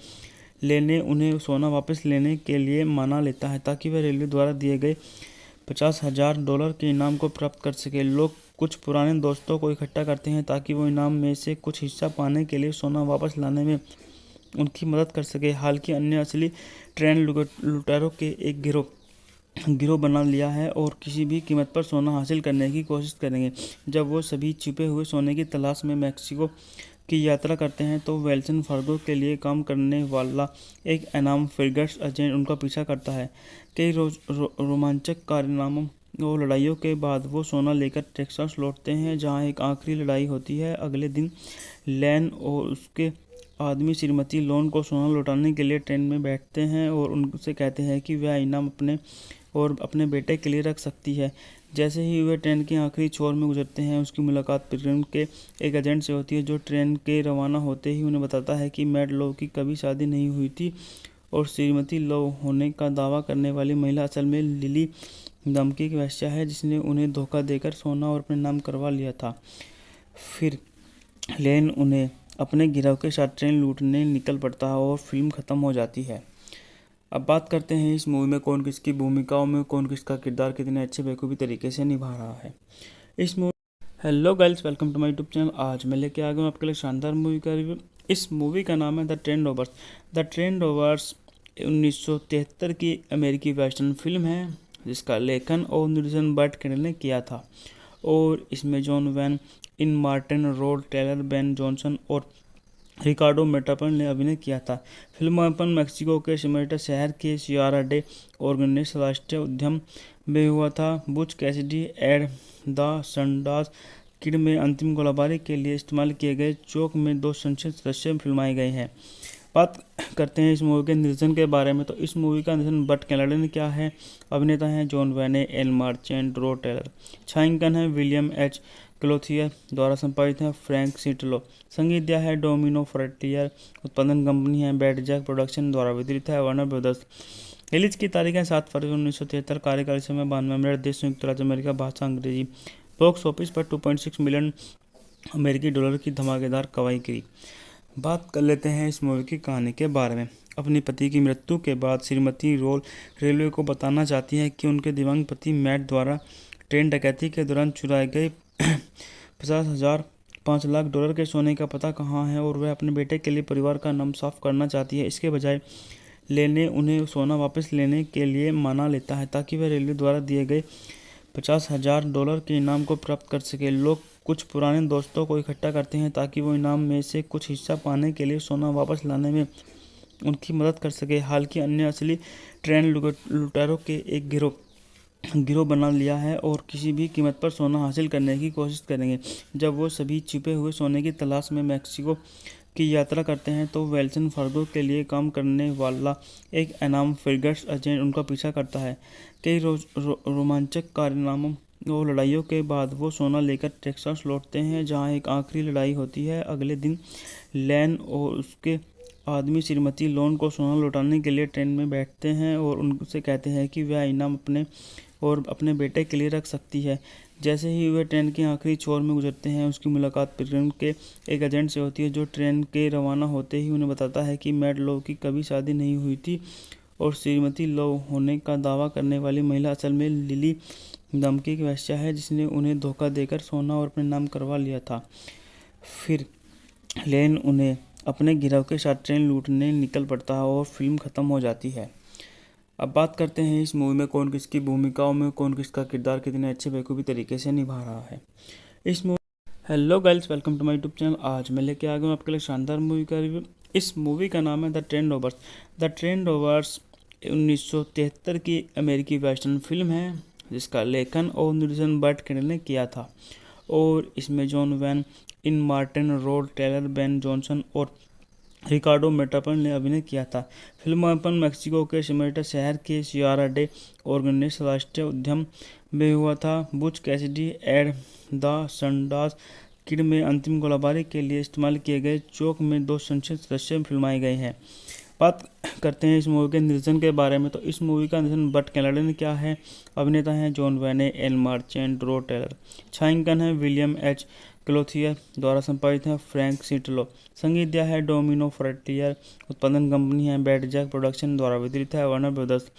लेने उन्हें सोना वापस लेने के लिए मना लेता है, ताकि वह रेलवे द्वारा दिए गए 50,000 डॉलर के इनाम को प्राप्त कर सके। लोग कुछ पुराने दोस्तों को इकट्ठा करते हैं ताकि वो इनाम में से कुछ हिस्सा पाने के लिए सोना वापस लाने में उनकी मदद कर सके। हालांकि अन्य असली ट्रेन लुटेरों के एक गिरोह बना लिया है और किसी भी कीमत पर सोना हासिल करने की कोशिश करेंगे। जब वो सभी छिपे हुए सोने की तलाश में मैक्सिको की यात्रा करते हैं, तो वेल्सन फार्गो के लिए काम करने वाला एक एनाम फिगर्स एजेंट उनका पीछा करता है। कई रोमांचक कारनामों और लड़ाइयों के बाद वो सोना लेकर टेक्सास लौटते हैं, जहां एक आखिरी लड़ाई होती है। अगले दिन लैन और उसके आदमी श्रीमती लोन को सोना लौटाने के लिए ट्रेन में बैठते हैं और उनसे कहते हैं कि वह इनाम अपने और अपने बेटे के लिए रख सकती है। जैसे ही वे ट्रेन के आखिरी छोर में गुजरते हैं, उसकी मुलाकात पिलग्रिम के एक एजेंट से होती है, जो ट्रेन के रवाना होते ही उन्हें बताता है कि मैड लो की कभी शादी नहीं हुई थी और श्रीमती लो होने का दावा करने वाली महिला असल में लिली नाम की एक वेश्या है, जिसने उन्हें धोखा देकर सोना और अपने नाम करवा लिया था। फिर लेन उन्हें अपने गिरोह के साथ ट्रेन लूटने निकल पड़ता है और फिल्म ख़त्म हो जाती है। अब बात करते हैं इस मूवी में कौन किसकी भूमिकाओं में कौन किसका किरदार कितने अच्छे बेखूबी तरीके से निभा रहा है। इस movie hello guys, welcome to my YouTube channel. आज मैं लेके आ गया हूँ आपके लिए शानदार मूवी का रिव्यू। इस मूवी का नाम है the train rovers. The train rovers 1973 की अमेरिकी वेस्टर्न फिल्म है, जिसका लेखन और निर्देशन बर्ट कैंडल ने किया था और इसमें जॉन वैन इन मार्टिन, रोड टेलर, बेन जॉनसन और रिकार्डो मेटापन ने अभिनय किया था। फिल्मांकन मैक्सिको के सिमरटा शहर के सियारा डे ऑर्गेनिक्स राष्ट्रीय उद्यान में हुआ था। Butch Cassidy and the Sundance Kid में अंतिम गोलाबारी के लिए इस्तेमाल किए गए चौक में 2 संक्षिप्त दृश्य फिल्माए गए हैं। बात करते हैं इस मूवी के निर्देशन के बारे में, तो इस मूवी का निर्देशन बर्ट कैंडल ने किया है। अभिनेता हैं जॉन वैने, एल मार्चेंट, रो टेलर। छायांकन है विलियम एच क्लोथियर द्वारा संपादित है फ्रैंक सिटलो। संगीत दिया है डोमिनो फ्रंटियर। उत्पादन कंपनी है बैड जैक प्रोडक्शन द्वारा वितरित है वार्नर ब्रदर्स। रिलीज की तारीख है 7 फरवरी 1973। कार्यकाल समय 92 मिनट। देश संयुक्त राज्य अमेरिका। भाषा अंग्रेजी। बॉक्स ऑफिस पर 2.6 मिलियन अमेरिकी डॉलर की धमाकेदार कमाई की। बात कर लेते हैं इस मूवी की कहानी के बारे में। अपने पति की मृत्यु के बाद श्रीमती रोल रेलवे को बताना चाहती है कि उनके दिव्यांग पति मैट द्वारा ट्रेन डकैती के दौरान चुराए गए 5 लाख डॉलर के सोने का पता कहाँ है और वह अपने बेटे के लिए परिवार का नाम साफ करना चाहती है। इसके बजाय लेने उन्हें सोना वापस लेने के लिए मना लेता है ताकि वह रेलवे द्वारा दिए गए 50,000 डॉलर के इनाम को प्राप्त कर सके। लोग कुछ पुराने दोस्तों को इकट्ठा करते हैं ताकि वो इनाम में से कुछ हिस्सा पाने के लिए सोना वापस लाने में उनकी मदद कर सके। हालांकि अन्य असली ट्रेन लुटेरों के एक गिरोह बना लिया है और किसी भी कीमत पर सोना हासिल करने की कोशिश करेंगे। जब वो सभी छिपे हुए सोने की तलाश में मैक्सिको की यात्रा करते हैं, तो वेल्सन फार्गो के लिए काम करने वाला एक अनाम फिगर्स एजेंट उनका पीछा करता है। कई रोमांचक कारनामों और लड़ाइयों के बाद वो सोना लेकर टेक्सास लौटते हैं, जहां एक आखिरी लड़ाई होती है। अगले दिन लैन और उसके आदमी श्रीमती लोन को सोना लौटाने के लिए ट्रेन में बैठते हैं और उनसे कहते हैं कि वह इनाम अपने और अपने बेटे के लिए रख सकती है। जैसे ही वे ट्रेन के आखिरी छोर में गुजरते हैं, उसकी मुलाकात पिलग्रिम के एक एजेंट से होती है, जो ट्रेन के रवाना होते ही उन्हें बताता है कि मैड लो की कभी शादी नहीं हुई थी और श्रीमती लो होने का दावा करने वाली महिला असल में लिली नाम की एक वेश्या है, जिसने उन्हें धोखा देकर सोना और अपने नाम करवा लिया था। फिर लेन उन्हें अपने गिरोह के साथ ट्रेन लूटने निकल पड़ता है और फिल्म ख़त्म हो जाती है। अब बात करते हैं इस मूवी में कौन किसकी भूमिकाओं में कौन किसका किरदार कितने अच्छे बेखूबी तरीके से निभा रहा है। इस movie hello guys, welcome to my YouTube channel. आज मैं लेके आ गया हूँ आपके लिए शानदार मूवी का रिव्यू। इस मूवी का नाम है the train rovers. The train rovers 1973 की अमेरिकी वेस्टर्न फिल्म है, जिसका लेखन और निर्देशन बर्ट कैंडल ने किया था और इसमें जॉन वैन इन मार्टिन, रोड टेलर, बेन जॉनसन और रिकार्डो मेटापन ने अभिनय किया था। फिल्मांकन मैक्सिको के सिमरटा शहर के सियारा डे ऑर्गेनिक्स राष्ट्रीय उद्यान में हुआ था। Butch Cassidy and the Sundance Kid में अंतिम गोलाबारी के लिए इस्तेमाल किए गए चौक में 2 संक्षिप्त दृश्य फिल्माए गए हैं। बात करते हैं इस मूवी के निर्देशन के बारे में, तो इस मूवी का निर्देशन बर्ट कैंडल ने किया है। अभिनेता हैं जॉन वैने, एल मार्चेंट, रो टेलर। छायांकन है विलियम एच क्लोथियर द्वारा संपादित है फ्रैंक सिटलो। संगीत दिया है डोमिनो फ्रंटियर। उत्पादन कंपनी है बैड जैक प्रोडक्शन द्वारा वितरित है वार्नर ब्रदर्स।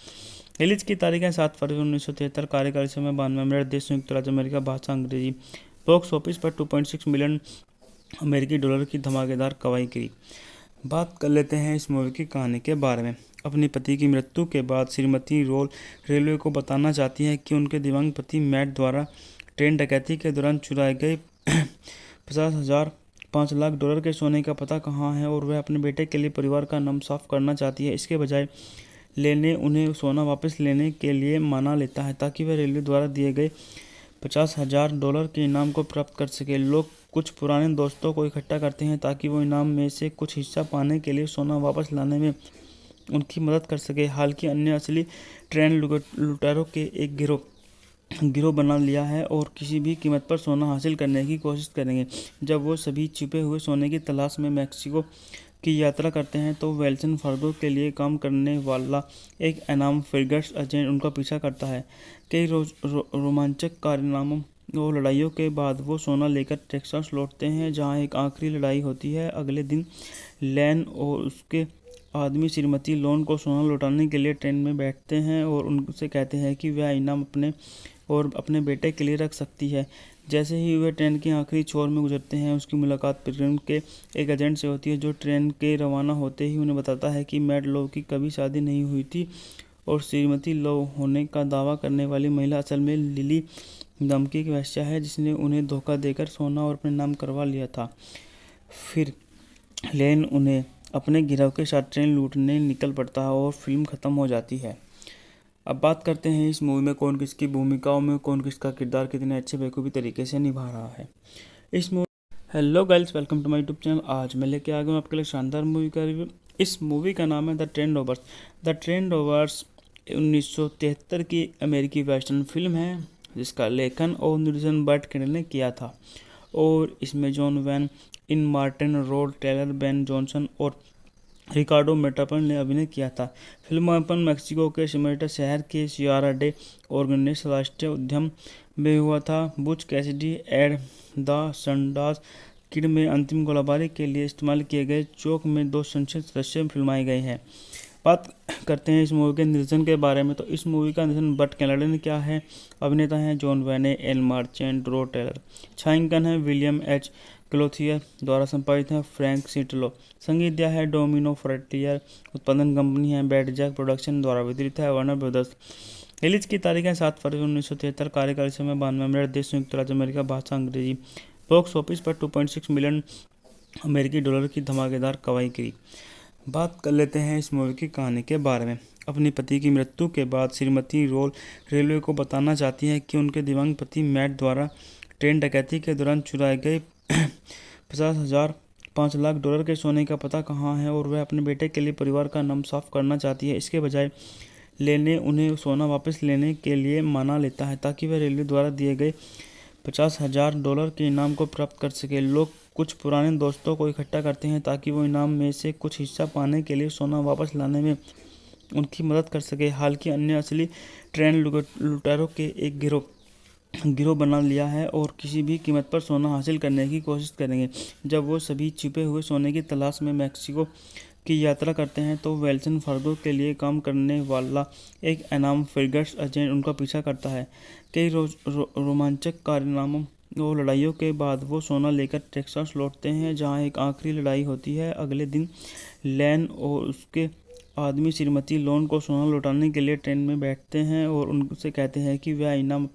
रिलीज की तारीख है 7 फरवरी 1973। कार्यकाल समय 92 मिनट। देश संयुक्त राज्य अमेरिका। भाषा अंग्रेजी। बॉक्स ऑफिस पर 2.6 मिलियन अमेरिकी डॉलर की धमाकेदार कमाई की। बात कर लेते हैं इस मूवी की कहानी के बारे में। अपने पति की मृत्यु के बाद श्रीमती रोल रेलवे को बताना चाहती है कि उनके दिव्यांग पति मैट द्वारा ट्रेन डकैती के दौरान चुराए गए 5 लाख डॉलर के सोने का पता कहाँ है और वह अपने बेटे के लिए परिवार का नाम साफ करना चाहती है। इसके बजाय लेने उन्हें सोना वापस लेने के लिए मना लेता है ताकि वह रेलवे द्वारा दिए गए 50,000 डॉलर के इनाम को प्राप्त कर सके। लोग कुछ पुराने दोस्तों को इकट्ठा करते हैं ताकि वो इनाम में से कुछ हिस्सा पाने के लिए सोना वापस लाने में उनकी मदद कर सके। हालांकि अन्य असली ट्रेन लुटेरों के एक गिरोह बना लिया है और किसी भी कीमत पर सोना हासिल करने की कोशिश करेंगे। जब वो सभी छिपे हुए सोने की तलाश में मैक्सिको की यात्रा करते हैं तो वेल्सन फार्गो के लिए काम करने वाला एक इनाम फ्रिगेट्स एजेंट उनका पीछा करता है। कई रोमांचक कारनामों और लड़ाइयों के बाद वो सोना लेकर टेक्सास लौटते हैं, जहां एक आखिरी लड़ाई होती है। अगले दिन लैन और उसके आदमी श्रीमती लोन को सोना लौटाने के लिए ट्रेन में बैठते हैं और उनसे कहते हैं कि वह इनाम अपने बेटे के लिए रख सकती है। जैसे ही वे ट्रेन के आखिरी छोर में गुजरते हैं, उसकी मुलाकात पिलग्रिम के एक एजेंट से होती है, जो ट्रेन के रवाना होते ही उन्हें बताता है कि मैड लो की कभी शादी नहीं हुई थी और श्रीमती लो होने का दावा करने वाली महिला असल में लिली धमकी की वेश्या है, जिसने उन्हें धोखा देकर सोना और अपने नाम करवा लिया था। फिर लेन उन्हें अपने गिरोह के साथ ट्रेन लूटने निकल पड़ता है और फिल्म ख़त्म हो जाती है। अब बात करते हैं इस मूवी में कौन किसकी भूमिकाओं में कौन किसका किरदार कितने अच्छे बेखूबी तरीके से निभा रहा है। इस movie hello guys, welcome to my YouTube channel. आज मैं लेके आ गया हूँ आपके लिए शानदार मूवी का रिव्यू। इस मूवी का नाम है the train rovers. The train rovers 1973 की अमेरिकी वेस्टर्न फिल्म है, जिसका लेखन और निर्देशन बर्ट कैंडल ने किया था और इसमें जॉन वैन इन मार्टिन, रोड टेलर, बेन जॉनसन और रिकार्डो मेटापन ने अभिनय किया था। फिल्मांकन मैक्सिको के सिमेटा शहर के सियारा डे ऑर्गेनिक्स राष्ट्रीय उद्यान में हुआ था। Butch Cassidy and the Sundance Kid में अंतिम गोलाबारी के लिए इस्तेमाल किए गए चौक में 2 संसद सदस्य फिल्माए गए हैं। बात करते हैं इस मूवी के निर्देशन के बारे में, तो इस मूवी का निर्देशन बर्ट कैंडल ने किया है। अभिनेता हैं जॉन वैने, एल मार्चेंट, रो टेलर। छायांकन है विलियम एच क्लोथियर द्वारा संपादित है फ्रैंक सिटलो। संगीत दिया है डोमिनो फ्रंटियर। उत्पादन कंपनी है बैड जैक प्रोडक्शन द्वारा वितरित है वार्नर ब्रदर्स। रिलीज की तारीख है 7 फरवरी 1973। कार्यकाल समय 92 मिनट। देश संयुक्त राज्य अमेरिका। भाषा अंग्रेजी। बॉक्स ऑफिस पर 2.6 मिलियन अमेरिकी डॉलर की धमाकेदार कमाई की। बात कर लेते हैं इस मूवी की कहानी के बारे में। अपने पति की मृत्यु के बाद श्रीमती रोल रेलवे को बताना चाहती हैं कि उनके दिव्यांग पति मैट द्वारा ट्रेन डकैती के दौरान चुराए गए 5 लाख डॉलर के सोने का पता कहाँ है और वह अपने बेटे के लिए परिवार का नाम साफ करना चाहती है। इसके बजाय लेने उन्हें सोना वापस लेने के लिए मना लेता है ताकि वह रेलवे द्वारा दिए गए 50,000 डॉलर के इनाम को प्राप्त कर सके। लोग कुछ पुराने दोस्तों को इकट्ठा करते हैं ताकि वो इनाम में से कुछ हिस्सा पाने के लिए सोना वापस लाने में उनकी मदद कर सके। हालांकि अन्य असली ट्रेन लुटेरों के एक गिरोह बना लिया है और किसी भी कीमत पर सोना हासिल करने की कोशिश करेंगे। जब वो सभी छिपे हुए सोने की तलाश में मैक्सिको की यात्रा करते हैं तो वेल्सन फार्गो के लिए काम करने वाला एक इनाम फ्रिगेट्स एजेंट उनका पीछा करता है। कई रोमांचक कारनामों और लड़ाइयों के बाद वो सोना लेकर टेक्सास लौटते हैं, जहां एक आखिरी लड़ाई होती है। अगले दिन लैन और उसके आदमी श्रीमती लोन को सोना लौटाने के लिए ट्रेन में बैठते हैं और उनसे कहते हैं कि वह इनाम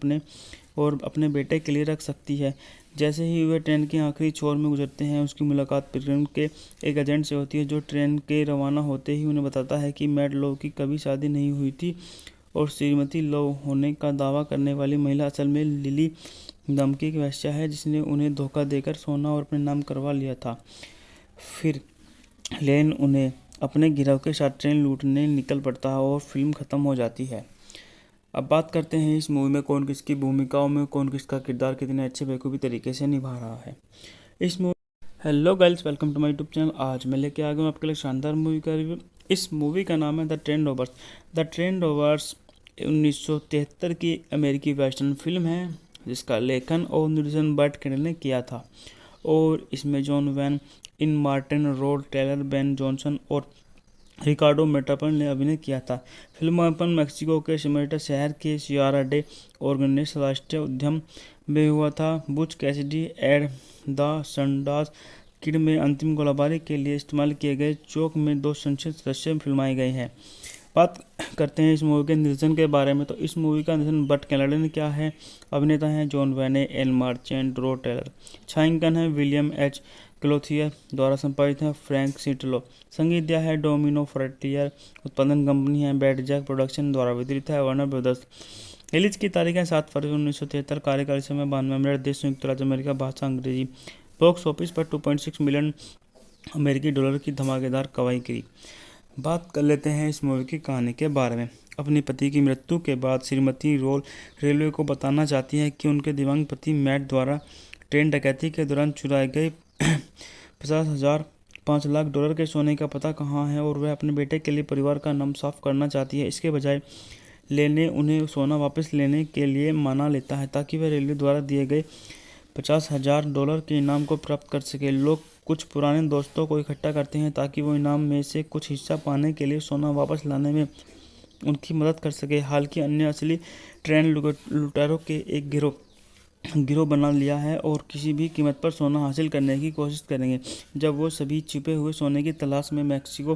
अपने बेटे के लिए रख सकती है। जैसे ही वे ट्रेन के आखिरी छोर में गुजरते हैं, उसकी मुलाकात पिलग्रिम के एक एजेंट से होती है, जो ट्रेन के रवाना होते ही उन्हें बताता है कि मैड लो की कभी शादी नहीं हुई थी और श्रीमती लो होने का दावा करने वाली महिला असल में लिली धमकी की वेश्या है, जिसने उन्हें धोखा देकर सोना और अपने नाम करवा लिया था। फिर लेन उन्हें अपने गिरोह के साथ ट्रेन लूटने निकल पड़ता है और फिल्म ख़त्म हो जाती है। अब बात करते हैं इस मूवी में कौन किसकी भूमिकाओं में कौन किसका किरदार कितने अच्छे बेखूबी तरीके से निभा रहा है। इस movie hello guys, welcome to my YouTube channel. आज मैं लेके आ गया हूँ आपके लिए शानदार मूवी का रिव्यू। इस मूवी का नाम है the train rovers. The train rovers 1973 की अमेरिकी वेस्टर्न फिल्म है, जिसका लेखन और निर्देशन बर्ट कैंडल ने किया था और इसमें जॉन वैन इन मार्टिन, रोड टेलर, बेन जॉनसन और रिकार्डो मेटापन ने अभिनय किया था। फिल्मांकन मैक्सिको के सिमेटा शहर के सियारा डे ऑर्गेनिक्स राष्ट्रीय उद्यान में हुआ था। Butch Cassidy and the Sundance Kid में अंतिम गोलाबारी के लिए इस्तेमाल किए गए चौक में 2 संसद सदस्य फिल्माए गए हैं। बात करते हैं इस मूवी के निर्देशन के बारे में, तो इस मूवी का निर्देशन बर्ट कैंडल ने किया है। अभिनेता हैं जॉन वैने, एल मार्चेंट, रो टेलर। छायांकन है विलियम एच क्लोथियर द्वारा संपादित है फ्रैंक सिटलो। संगीत दिया है डोमिनो फ्रंटियर। उत्पादन कंपनी है बैड जैक प्रोडक्शन द्वारा वितरित है वार्नर ब्रदर्स। रिलीज की तारीख है 7 फरवरी 1973। कार्यकाल समय 92 मिनट। देश संयुक्त राज्य अमेरिका। भाषा अंग्रेजी। बॉक्स ऑफिस पर 2.6 मिलियन अमेरिकी डॉलर की धमाकेदार कमाई करी। बात कर लेते हैं इस मूवी की कहानी के बारे में। अपने पति की मृत्यु के बाद श्रीमती रोल रेलवे को बताना चाहती है कि उनके दिव्यांग पति मैट द्वारा ट्रेन डकैती के दौरान चुराए गए 5 लाख डॉलर के सोने का पता कहाँ है, और वह अपने बेटे के लिए परिवार का नाम साफ करना चाहती है। इसके बजाय उन्हें सोना वापस लेने के लिए मना लेता है ताकि वह रेलवे द्वारा दिए गए 50,000 डॉलर के इनाम को प्राप्त कर सके। लोग कुछ पुराने दोस्तों को इकट्ठा करते हैं ताकि वो इनाम में से कुछ हिस्सा पाने के लिए सोना वापस लाने में उनकी मदद कर सके। हालांकि अन्य असली ट्रेन लुटेरों के एक गिरोह बना लिया है और किसी भी कीमत पर सोना हासिल करने की कोशिश करेंगे। जब वो सभी छिपे हुए सोने की तलाश में मैक्सिको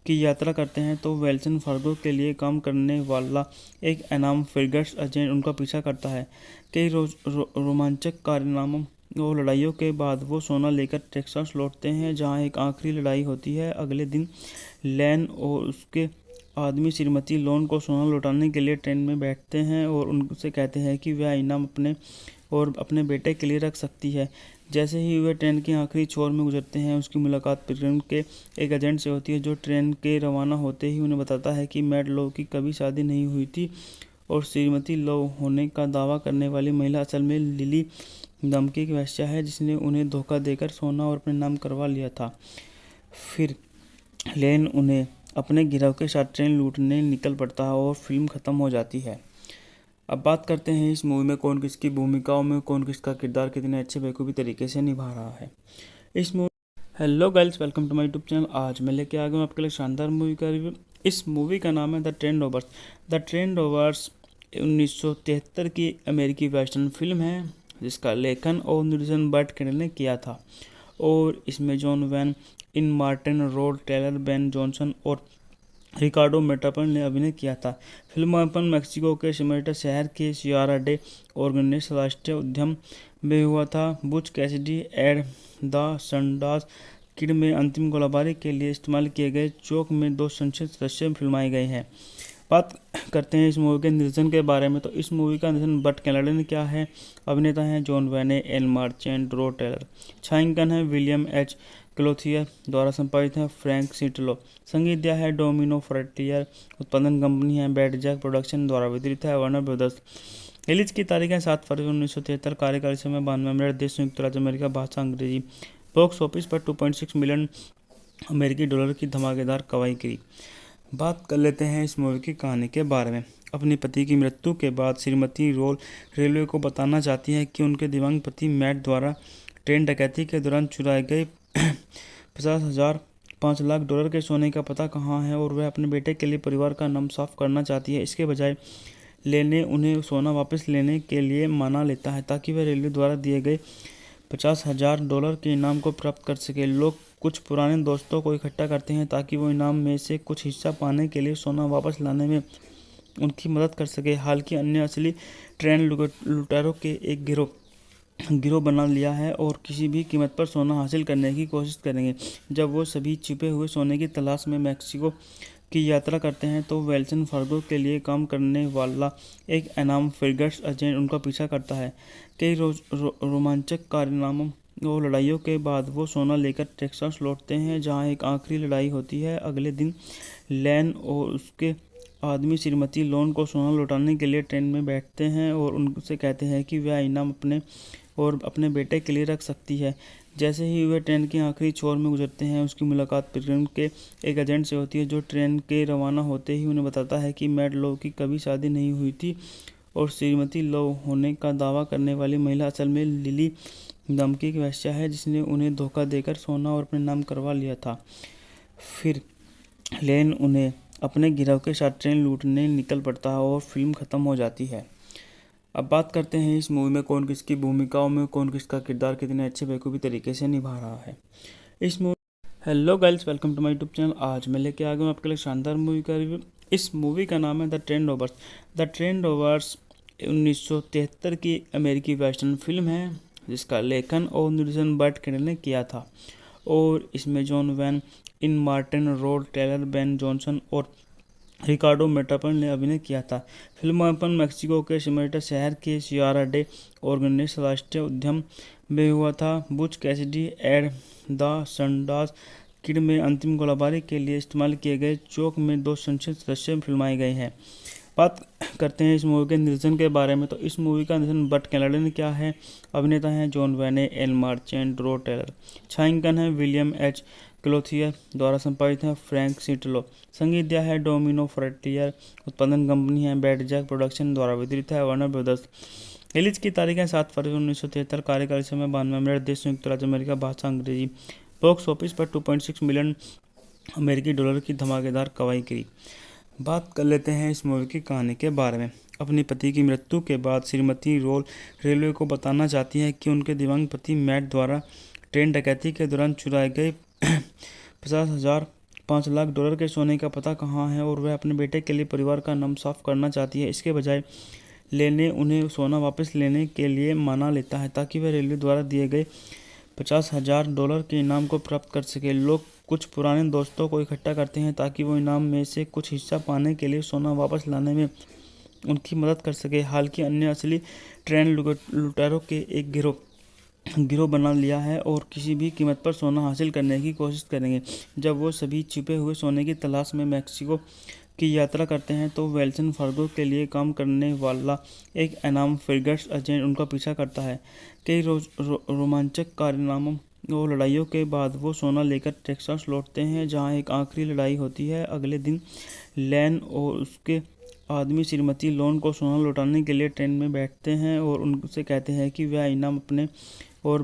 की यात्रा करते हैं तो वेल्सन फार्गो के लिए काम करने वाला एक अनाम फ्रिगेट्स एजेंट उनका पीछा करता है। कई रोमांचक कारनामों और लड़ाइयों के बाद वो सोना लेकर टेक्सास लौटते हैं, जहां एक आखिरी लड़ाई होती है। अगले दिन लैन और उसके आदमी श्रीमती लोन को सोना लौटाने के लिए ट्रेन में बैठते हैं और उनसे कहते हैं कि वह इनाम अपने बेटे के लिए रख सकती है। जैसे ही वे ट्रेन के आखिरी छोर में गुजरते हैं, उसकी मुलाकात पिटसबर्ग के एक एजेंट से होती है, जो ट्रेन के रवाना होते ही उन्हें बताता है कि मैट लो की कभी शादी नहीं हुई थी और श्रीमती लो होने का दावा करने वाली महिला असल में लिली नाम की एक वेश्या है, जिसने उन्हें धोखा देकर सोना और अपने नाम करवा लिया था। फिर लेन उन्हें अपने गिरोह के साथ ट्रेन लूटने निकल पड़ता है और फिल्म खत्म हो जाती है। अब बात करते हैं इस मूवी में कौन किसकी भूमिकाओं में कौन किसका किरदार कितने अच्छे बेखूबी तरीके से निभा रहा है। इस movie hello guys, welcome to my YouTube channel. आज मैं लेके आ गया हूँ आपके लिए शानदार मूवी का रिव्यू। इस मूवी का नाम है the train rovers. The train rovers 1973 की अमेरिकी वेस्टर्न फिल्म है, जिसका लेखन और निर्देशन बर्ट कैंडल ने किया था, और इसमें जॉन वैन इन मार्टिन, रोड टेलर, बेन जॉनसन और रिकार्डो मेटापन ने अभिनय किया था। फिल्मांकन मैक्सिको के सिमरटा शहर के सियारा डे ऑर्गेनिक्स राष्ट्रीय उद्यान में हुआ था। Butch Cassidy and the Sundance Kid में अंतिम गोलाबारी के लिए इस्तेमाल किए गए चौक में 2 संक्षिप्त दृश्य फिल्माए गए हैं। बात करते हैं इस मूवी के निर्देशन के बारे में, तो इस मूवी का निर्देशन बर्ट कैंडल ने किया है। अभिनेता हैं जॉन वैने, एल मार्चेंट, रो टेलर। छायांकन है विलियम एच क्लोथियर द्वारा संपादित है फ्रैंक सिटलो। संगीत दिया है डोमिनो फ्रंटियर। उत्पादन कंपनी है बैड जैक प्रोडक्शन द्वारा वितरित है वार्नर ब्रदर्स। रिलीज की तारीख है 7 फरवरी 1973। कार्यकाल समय 92 मिनट। देश संयुक्त राज्य अमेरिका। भाषा अंग्रेजी। बॉक्स ऑफिस पर 2.6 मिलियन अमेरिकी डॉलर की धमाकेदार कमाई करी। बात कर लेते हैं इस मूवी की कहानी के बारे में। अपने पति की मृत्यु के बाद श्रीमती रोल रेलवे को बताना चाहती है कि उनके दिव्यांग पति मैट द्वारा ट्रेन डकैती के दौरान चुराए गए 5 लाख डॉलर के सोने का पता कहाँ है, और वह अपने बेटे के लिए परिवार का नाम साफ करना चाहती है। इसके बजाय उन्हें सोना वापस लेने के लिए मना लेता है ताकि वह रेलवे द्वारा दिए गए 50,000 डॉलर के इनाम को प्राप्त कर सके। लोग कुछ पुराने दोस्तों को इकट्ठा करते हैं ताकि वो इनाम में से कुछ हिस्सा पाने के लिए सोना वापस लाने में उनकी मदद कर सके। हालांकि अन्य असली ट्रेन लुटेरों के एक गिरोह बना लिया है और किसी भी कीमत पर सोना हासिल करने की कोशिश करेंगे। जब वो सभी छिपे हुए सोने की तलाश में मैक्सिको की यात्रा करते हैं तो वेल्सन फार्गो के लिए काम करने वाला एक अनाम फ्रिगेट्स एजेंट उनका पीछा करता है। कई रोमांचक कारनामों और लड़ाइयों के बाद वो सोना लेकर टेक्सास लौटते हैं, जहां एक आखिरी लड़ाई होती है। अगले दिन लैन और उसके आदमी श्रीमती लोन को सोना लौटाने के लिए ट्रेन में बैठते हैं और उनसे कहते हैं कि वह इनाम अपने बेटे के लिए रख सकती है। जैसे ही वे ट्रेन के आखिरी छोर में गुजरते हैं, उसकी मुलाकात पिटसबर्ग के एक एजेंट से होती है, जो ट्रेन के रवाना होते ही उन्हें बताता है कि मैट लो की कभी शादी नहीं हुई थी और श्रीमती लो होने का दावा करने वाली महिला असल में लिली नाम की एक वेश्या है, जिसने उन्हें धोखा देकर सोना और अपने नाम करवा लिया था। फिर लेन उन्हें अपने गिरोह के साथ ट्रेन लूटने निकल पड़ता है और फिल्म खत्म हो जाती है। अब बात करते हैं इस मूवी में कौन किसकी भूमिकाओं में कौन किसका किरदार कितने अच्छे बेखूबी तरीके से निभा रहा है। इस movie hello guys, welcome to my YouTube channel. आज मैं लेके आ गया हूँ आपके लिए शानदार मूवी का रिव्यू। इस मूवी का नाम है the train rovers. The train rovers 1973 की अमेरिकी वेस्टर्न फिल्म है, जिसका लेखन और निर्देशन बर्ट कैंडल ने किया था, और इसमें जॉन वैन इन मार्टिन, रोड टेलर, बेन जॉनसन और रिकार्डो मेटापन ने अभिनय किया था। फिल्मांकन मेक्सिको के सिमेटा शहर के सियारा डे ऑर्गेनिस राष्ट्रीय उद्यान में हुआ था। Butch Cassidy and the Sundance Kid में अंतिम गोलीबारी के लिए इस्तेमाल किए गए चौक में 2 संसद सदस्य फिल्माए गए हैं। बात करते हैं इस मूवी के निर्देशन के बारे में, तो इस मूवी का निर्देशन बट कैनाडा ने किया है। अभिनेता हैं जॉन वेने, एल मार्चेंट, रो टेलर। छायांकन है विलियम एच क्लोथियर द्वारा संपादित है फ्रैंक सिटलो। संगीत दिया है डोमिनो फ्रंटियर। उत्पादन कंपनी है बैड जैक प्रोडक्शन द्वारा वितरित है वार्नर ब्रदर्स। रिलीज की तारीख है 7 फरवरी 1973। कार्यकाल समय 92 मिनट। देश संयुक्त राज्य अमेरिका। भाषा अंग्रेजी। बॉक्स ऑफिस पर 2.6 मिलियन अमेरिकी डॉलर की धमाकेदार कमाई करी। बात कर लेते हैं इस मूवी की कहानी के बारे में। अपने पति की मृत्यु के बाद श्रीमती रोल रेलवे को बताना चाहती है कि उनके दिव्यांग पति मैट द्वारा ट्रेन डकैती के दौरान चुराए गए 5 लाख डॉलर के सोने का पता कहाँ है, और वह अपने बेटे के लिए परिवार का नाम साफ करना चाहती है। इसके बजाय लेने उन्हें सोना वापस लेने के लिए मना लेता है ताकि वह रेलवे द्वारा दिए गए 50,000 डॉलर के इनाम को प्राप्त कर सके। लोग कुछ पुराने दोस्तों को इकट्ठा करते हैं ताकि वो इनाम में से कुछ हिस्सा पाने के लिए सोना वापस लाने में उनकी मदद कर सके। हालांकि अन्य असली ट्रेन लुटेरों के एक गिरोह बना लिया है और किसी भी कीमत पर सोना हासिल करने की कोशिश करेंगे। जब वो सभी छिपे हुए सोने की तलाश में मैक्सिको की यात्रा करते हैं तो वेल्सन फार्गो के लिए काम करने वाला एक एनाम फिगर्स एजेंट उनका पीछा करता है। कई रोमांचक कारनामों और लड़ाइयों के बाद वो सोना लेकर टेक्सास लौटते हैं, जहां एक आखिरी लड़ाई होती है। अगले दिन लैन और उसके आदमी श्रीमती लोन को सोना लौटाने के लिए ट्रेन में बैठते हैं और उनसे कहते हैं कि वह इनाम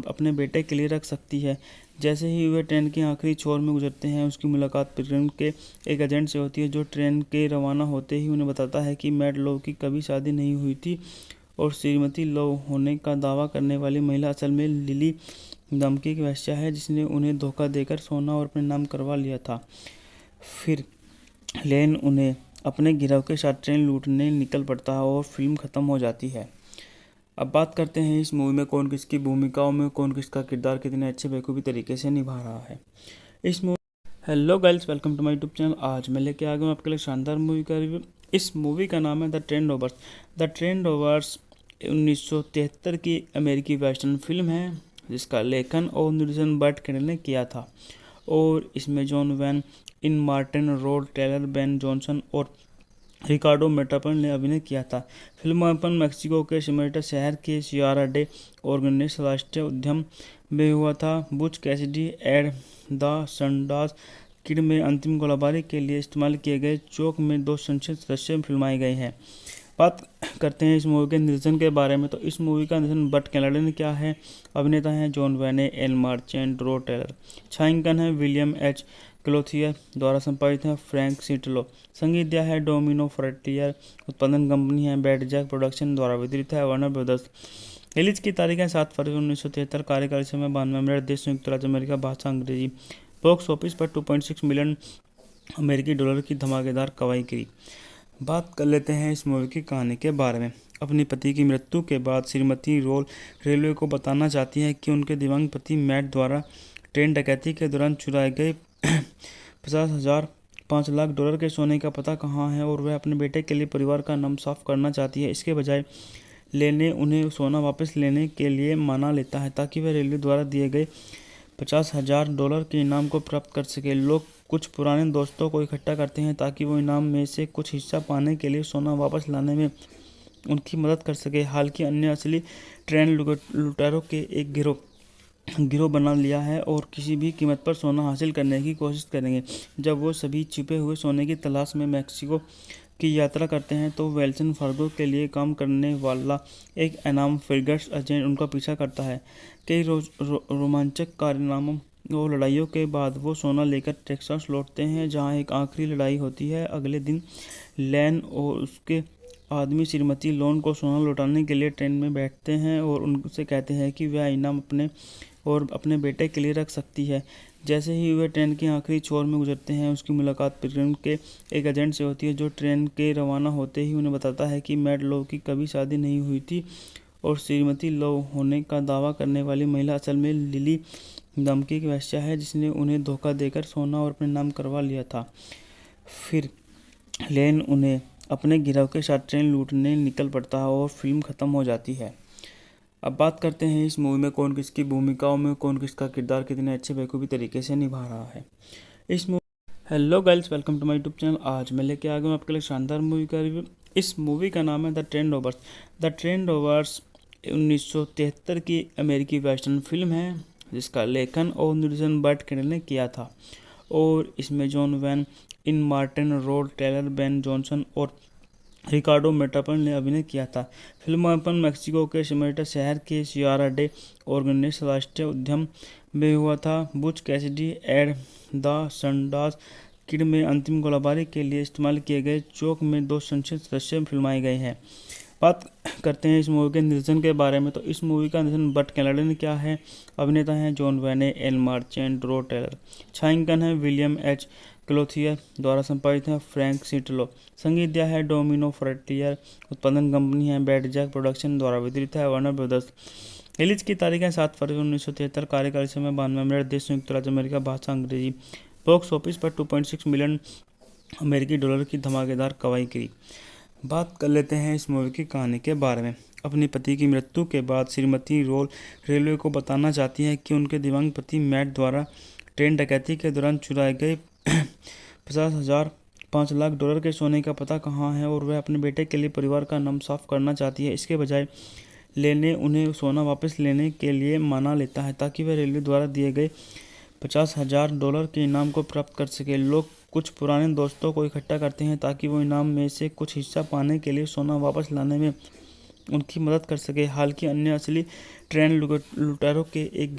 अपने बेटे के लिए रख सकती है। जैसे ही वे ट्रेन के आखिरी छोर में गुजरते हैं, उसकी मुलाकात ट्रेन के एक एजेंट से होती है, जो ट्रेन के रवाना होते ही उन्हें बताता है कि मैट लो की कभी शादी नहीं हुई थी और श्रीमती लो होने का दावा करने वाली महिला असल में लिली नाम की एक वेश्या है, जिसने उन्हें धोखा देकर सोना और अपने नाम करवा लिया था। फिर लेन उन्हें अपने गिरोह के साथ ट्रेन लूटने निकल पड़ता है और फिल्म खत्म हो जाती है। अब बात करते हैं इस मूवी में कौन किसकी भूमिकाओं में कौन किसका किरदार कितने अच्छे बेखूबी तरीके से निभा रहा है। इस movie hello guys, welcome to my YouTube channel. आज मैं लेके आ गया हूँ आपके लिए शानदार मूवी का रिव्यू। इस मूवी का नाम है the train rovers. The train rovers 1973 की अमेरिकी वेस्टर्न फिल्म है, जिसका लेखन और निर्देशन बट कैनाडा ने किया था। और इसमें जॉन वैन, इन मार्टिन, रोड टेलर, बेन जॉनसन और रिकार्डो मेटापन ने अभिनय किया था। फिल्मांकन मेक्सिको के सिमेटा शहर के सियारा डे ऑर्गेनिस राष्ट्रीय उद्यान में हुआ था। Butch Cassidy and the Sundance Kid में अंतिम गोलीबारी के लिए इस्तेमाल किए गए चौक में 2 संसद सदस्य फिल्माए गए हैं। बात करते हैं इस मूवी के निर्देशन के बारे में, तो इस मूवी का निर्देशन बट कैनाडा ने किया है। अभिनेता हैं जॉन वेने, एल मार्चेंट, रो टेलर। छायांकन है विलियम एच क्लोथियर द्वारा संपादित है फ्रैंक सिटलो। संगीत दिया है डोमिनो फ्रंटियर। उत्पादन कंपनी है बैड जैक प्रोडक्शन द्वारा वितरित है वार्नर ब्रदर्स। रिलीज की तारीख है 7 फरवरी 1973। कार्यकाल समय 92 मिनट। देश संयुक्त राज्य अमेरिका। भाषा अंग्रेजी। बॉक्स ऑफिस पर 2.6 मिलियन अमेरिकी डॉलर की धमाकेदार कमाई करी। बात कर लेते हैं इस मूवी की कहानी के बारे में। अपने पति की मृत्यु के बाद श्रीमती रोल रेलवे को बताना चाहती है कि उनके दिव्यांग पति मैट द्वारा ट्रेन डकैती के दौरान चुराए गए 5 लाख डॉलर के सोने का पता कहाँ है, और वह अपने बेटे के लिए परिवार का नाम साफ करना चाहती है। इसके बजाय लेने उन्हें सोना वापस लेने के लिए मना लेता है ताकि वह रेलवे द्वारा दिए गए 50,000 डॉलर के इनाम को प्राप्त कर सके। लोग कुछ पुराने दोस्तों को इकट्ठा करते हैं ताकि वो इनाम में से कुछ हिस्सा पाने के लिए सोना वापस लाने में उनकी मदद कर सके। हालांकि अन्य असली ट्रेन लुटेरों के एक गिरोह बना लिया है और किसी भी कीमत पर सोना हासिल करने की कोशिश करेंगे। जब वो सभी छिपे हुए सोने की तलाश में मैक्सिको की यात्रा करते हैं तो वेल्सन फार्गो के लिए काम करने वाला एक एनाम फिगर्स एजेंट उनका पीछा करता है। कई रोमांचक कारनामों और लड़ाइयों के बाद वो सोना लेकर टेक्सास लौटते हैं, जहां एक आखिरी लड़ाई होती है। अगले दिन लैन और उसके आदमी श्रीमती लोन को सोना लौटाने के लिए ट्रेन में बैठते हैं और उनसे कहते हैं कि वह इनाम अपने बेटे के लिए रख सकती है। जैसे ही वे ट्रेन के आखिरी छोर में गुजरते हैं, उसकी मुलाकात ट्रेन के एक एजेंट से होती है, जो ट्रेन के रवाना होते ही उन्हें बताता है कि मैट लो की कभी शादी नहीं हुई थी और श्रीमती लो होने का दावा करने वाली महिला असल में लिली नाम की एक वेश्या है, जिसने उन्हें धोखा देकर सोना और अपने नाम करवा लिया था। फिर लेन उन्हें अपने गिरोह के साथ ट्रेन लूटने निकल पड़ता है और फिल्म ख़त्म हो जाती है। अब बात करते हैं इस मूवी में कौन किसकी भूमिकाओं में कौन किसका किरदार कितने अच्छे बखूबी तरीके से निभा रहा है। इस movie hello guys, welcome to my YouTube channel. आज मैं लेके आ गया हूँ आपके लिए शानदार मूवी का रिव्यू। इस मूवी का नाम है the train rovers. The train rovers 1973 की अमेरिकी वेस्टर्न फिल्म है जिसका लेखन और निर्देशन बर्ट कैंडल ने किया था और इसमें जॉन वैन इन मार्टिन, रोड टेलर, बेन जॉनसन और रिकार्डो मेटापल ने अभिनय किया था। फिल्मांकन मेक्सिको के सिमेटा शहर के सियारा डे ऑर्गेनिक्स राष्ट्रीय उद्यान में हुआ था। Butch Cassidy and the Sundance Kid में अंतिम गोलाबारी के लिए इस्तेमाल किए गए चौक में 2 संक्षिप्त दृश्य फिल्माए गए हैं। बात करते हैं इस मूवी के निर्देशन के बारे में, तो इस मूवी का निर्देशन बर्ट कैंडल ने किया है। अभिनेता हैं जॉन वैने, एल मार्चेंट, रो टेलर। छायांकन है विलियम एच क्लोथियर द्वारा संपादित है फ्रैंक सिटलो। संगीत दिया है डोमिनो फ्रंटियर। उत्पादन कंपनी है बैड जैक प्रोडक्शन द्वारा वितरित है वार्नर ब्रदर्स। रिलीज की तारीख है 7 फरवरी 1973। कार्यकाल समय 92 मिनट। देश संयुक्त राज्य अमेरिका। भाषा अंग्रेजी। बॉक्स ऑफिस पर 2.6 मिलियन अमेरिकी डॉलर की धमाकेदार कमाई करी। बात कर लेते हैं इस मूवी की कहानी के बारे में। अपने पति की मृत्यु के बाद श्रीमती रोल रेलवे को बताना चाहती है कि उनके दिव्यांग पति मैट द्वारा ट्रेन डकैती के दौरान चुराए गए 5 लाख डॉलर के सोने का पता कहाँ है और वह अपने बेटे के लिए परिवार का नाम साफ करना चाहती है। इसके बजाय लेने उन्हें सोना वापस लेने के लिए मना लेता है ताकि वह रेलवे द्वारा दिए गए 50,000 डॉलर के इनाम को प्राप्त कर सके। लोग कुछ पुराने दोस्तों को इकट्ठा करते हैं ताकि वो इनाम में से कुछ हिस्सा पाने के लिए सोना वापस लाने में उनकी मदद कर सके। हालांकि अन्य असली ट्रेन लुटेरों के एक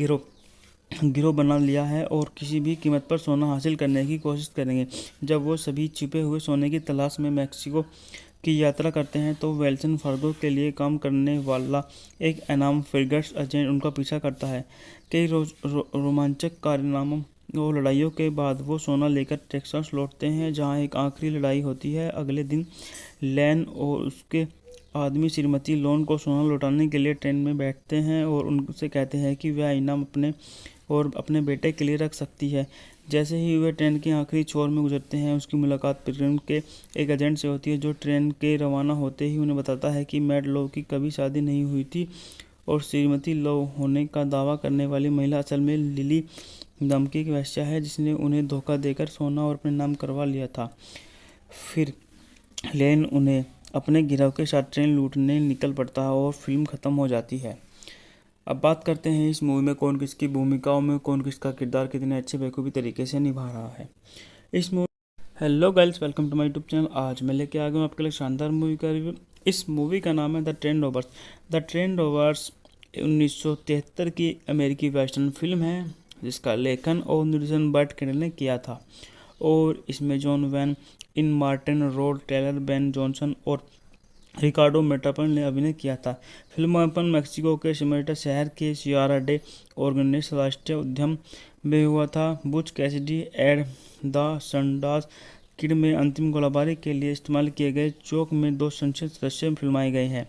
गिरोह बना लिया है और किसी भी कीमत पर सोना हासिल करने की कोशिश करेंगे। जब वो सभी छिपे हुए सोने की तलाश में मैक्सिको की यात्रा करते हैं तो वेल्सन फार्गो के लिए काम करने वाला एक अनाम फ्रिगेट्स एजेंट उनका पीछा करता है। कई रोमांचक कारनामों और लड़ाइयों के बाद वो सोना लेकर टेक्सास लौटते हैं जहां एक आखिरी लड़ाई होती है। अगले दिन लैन और उसके आदमी श्रीमती लोन को सोना लौटाने के लिए ट्रेन में बैठते हैं और उनसे कहते हैं कि वह इनाम अपने बेटे के लिए रख सकती है। जैसे ही वे ट्रेन के आखिरी छोर में गुजरते हैं उसकी मुलाकात पिटर्न के एक एजेंट से होती है जो ट्रेन के रवाना होते ही उन्हें बताता है कि मैट लो की कभी शादी नहीं हुई थी और श्रीमती लो होने का दावा करने वाली महिला असल में लिली नाम की एक वेश्या है जिसने उन्हें धोखा देकर सोना और अपने नाम करवा लिया था। फिर लेन उन्हें अपने गिरोह के साथ ट्रेन लूटने निकल पड़ता है और फिल्म ख़त्म हो जाती है। अब बात करते हैं इस मूवी में कौन किसकी भूमिकाओं में कौन किसका किरदार कितने अच्छे बखूबी तरीके से निभा रहा है। इस movie hello guys, welcome to my YouTube channel. आज मैं लेके आ गया हूँ आपके लिए शानदार मूवी का रिव्यू। इस मूवी का नाम है the train rovers. The train rovers 1973 की अमेरिकी वेस्टर्न फिल्म है जिसका लेखन और निर्देशन बर्ट कैंडल ने किया था और इसमें जॉन वैन इन मार्टिन, रोड टेलर, बेन जॉनसन और रिकार्डो मेटापल ने अभिनय किया था। फिल्मांकन मेक्सिको के सिमेटा शहर के सियारा डे ऑर्गेनिक्स राष्ट्रीय उद्यान में हुआ था। Butch Cassidy and the Sundance Kid में अंतिम गोलाबारी के लिए इस्तेमाल किए गए चौक में 2 संक्षिप्त दृश्य फिल्माए गए हैं।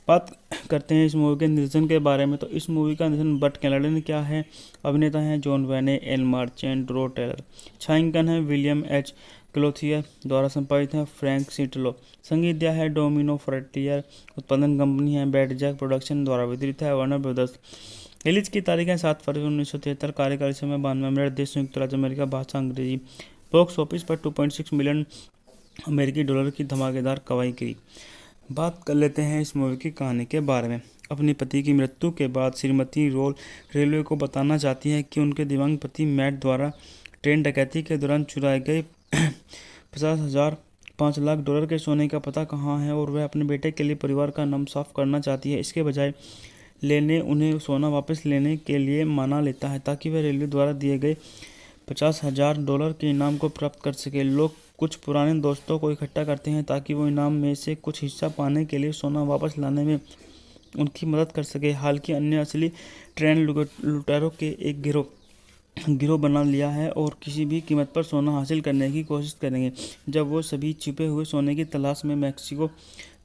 बात करते हैं इस मूवी के निर्देशन के बारे में, तो इस मूवी का निर्देशन बर्ट कैंडल ने किया है। अभिनेता हैं जॉन वैने, एल मार्चेंट, रो टेलर। छायांकन है विलियम एच क्लोथियर द्वारा संपादित है फ्रैंक सिटलो। संगीत दिया है डोमिनो फ्रंटियर। उत्पादन कंपनी है बैड जैक प्रोडक्शन द्वारा वितरित है वार्नर ब्रदर्स। रिलीज की तारीख है 7 फरवरी 1973। कार्यकाल समय 92 मिनट। देश संयुक्त राज्य अमेरिका। भाषा अंग्रेजी। बॉक्स ऑफिस पर 2.6 मिलियन अमेरिकी डॉलर की धमाकेदार कमाई करी। बात कर लेते हैं इस मूवी की कहानी के बारे में। अपने पति की मृत्यु के बाद श्रीमती रोल रेलवे को बताना चाहती है कि उनके दिव्यांग पति मैट द्वारा ट्रेन डकैती के दौरान चुराए गए 5 लाख डॉलर के सोने का पता कहाँ है और वह अपने बेटे के लिए परिवार का नाम साफ करना चाहती है। इसके बजाय लेने उन्हें सोना वापस लेने के लिए मना लेता है ताकि वह रेलवे द्वारा दिए गए 50,000 डॉलर के इनाम को प्राप्त कर सके। लोग कुछ पुराने दोस्तों को इकट्ठा करते हैं ताकि वो इनाम में से कुछ हिस्सा पाने के लिए सोना वापस लाने में उनकी मदद कर सके। हालांकि अन्य असली ट्रेन लुटेरों के एक गिरोह बना लिया है और किसी भी कीमत पर सोना हासिल करने की कोशिश करेंगे। जब वो सभी छिपे हुए सोने की तलाश में मैक्सिको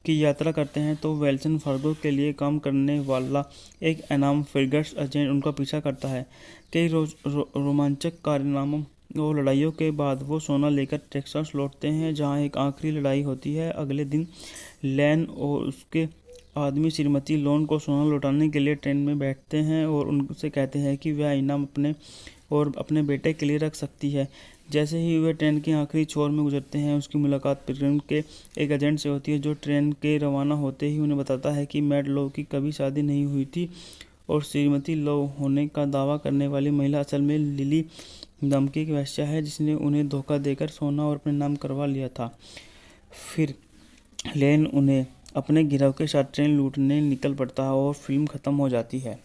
की यात्रा करते हैं तो वेल्सन फार्गो के लिए काम करने वाला एक अनाम फ्रिगेट्स एजेंट उनका पीछा करता है। कई रोमांचक कारनामों और लड़ाइयों के बाद वो सोना लेकर टेक्सास लौटते हैं, जहां एक आखिरी लड़ाई होती है। अगले दिन लैन और उसके आदमी श्रीमती लोन को सोना लौटाने के लिए ट्रेन में बैठते हैं और उनसे कहते हैं कि वह इनाम अपने बेटे के लिए रख सकती है। जैसे ही वे ट्रेन के आखिरी छोर में गुजरते हैं, उसकी मुलाकात ब्रिटेन के एक एजेंट से होती है, जो ट्रेन के रवाना होते ही उन्हें बताता है कि मैड लो की कभी शादी नहीं हुई थी और श्रीमती लो होने का दावा करने वाली महिला असल में लिली नाम की एक वेश्या है, जिसने उन्हें धोखा देकर सोना और अपने नाम करवा लिया था। फिर लेन उन्हें अपने गिरोह के साथ ट्रेन लूटने निकल पड़ता है और फिल्म खत्म हो जाती है।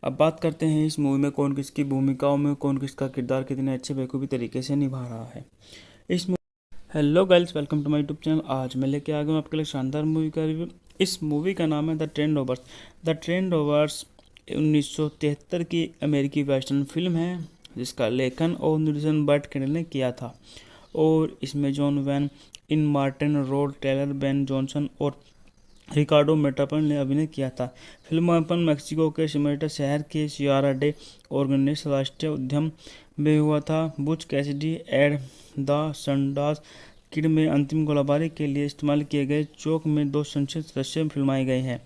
अब बात करते हैं इस मूवी में कौन किसकी भूमिकाओं में कौन किसका किरदार कितने अच्छे बेखूबी तरीके से निभा रहा है। Hello guys, welcome to my YouTube channel. आज मैं लेके आ गया हूँ आपके लिए शानदार मूवी का रिव्यू। इस मूवी का नाम है the train rovers. The train rovers 1973 की अमेरिकी वेस्टर्न फिल्म है, जिसका लेखन और निर्देशन बर्ट कैंडल ने किया था। और इसमें जॉन वैन इन मार्टिन, रोड टेलर, बेन जॉनसन और रिकार्डो मेटापन ने अभिनय किया था। फिल्मांकन मेक्सिको के सिमेटा शहर के सियारा डे ऑर्गेनिक्स राष्ट्रीय उद्यान में हुआ था। Butch Cassidy and the Sundance Kid में अंतिम गोलाबारी के लिए इस्तेमाल किए गए चौक में 2 संक्षिप्त दृश्य फिल्माए गए हैं।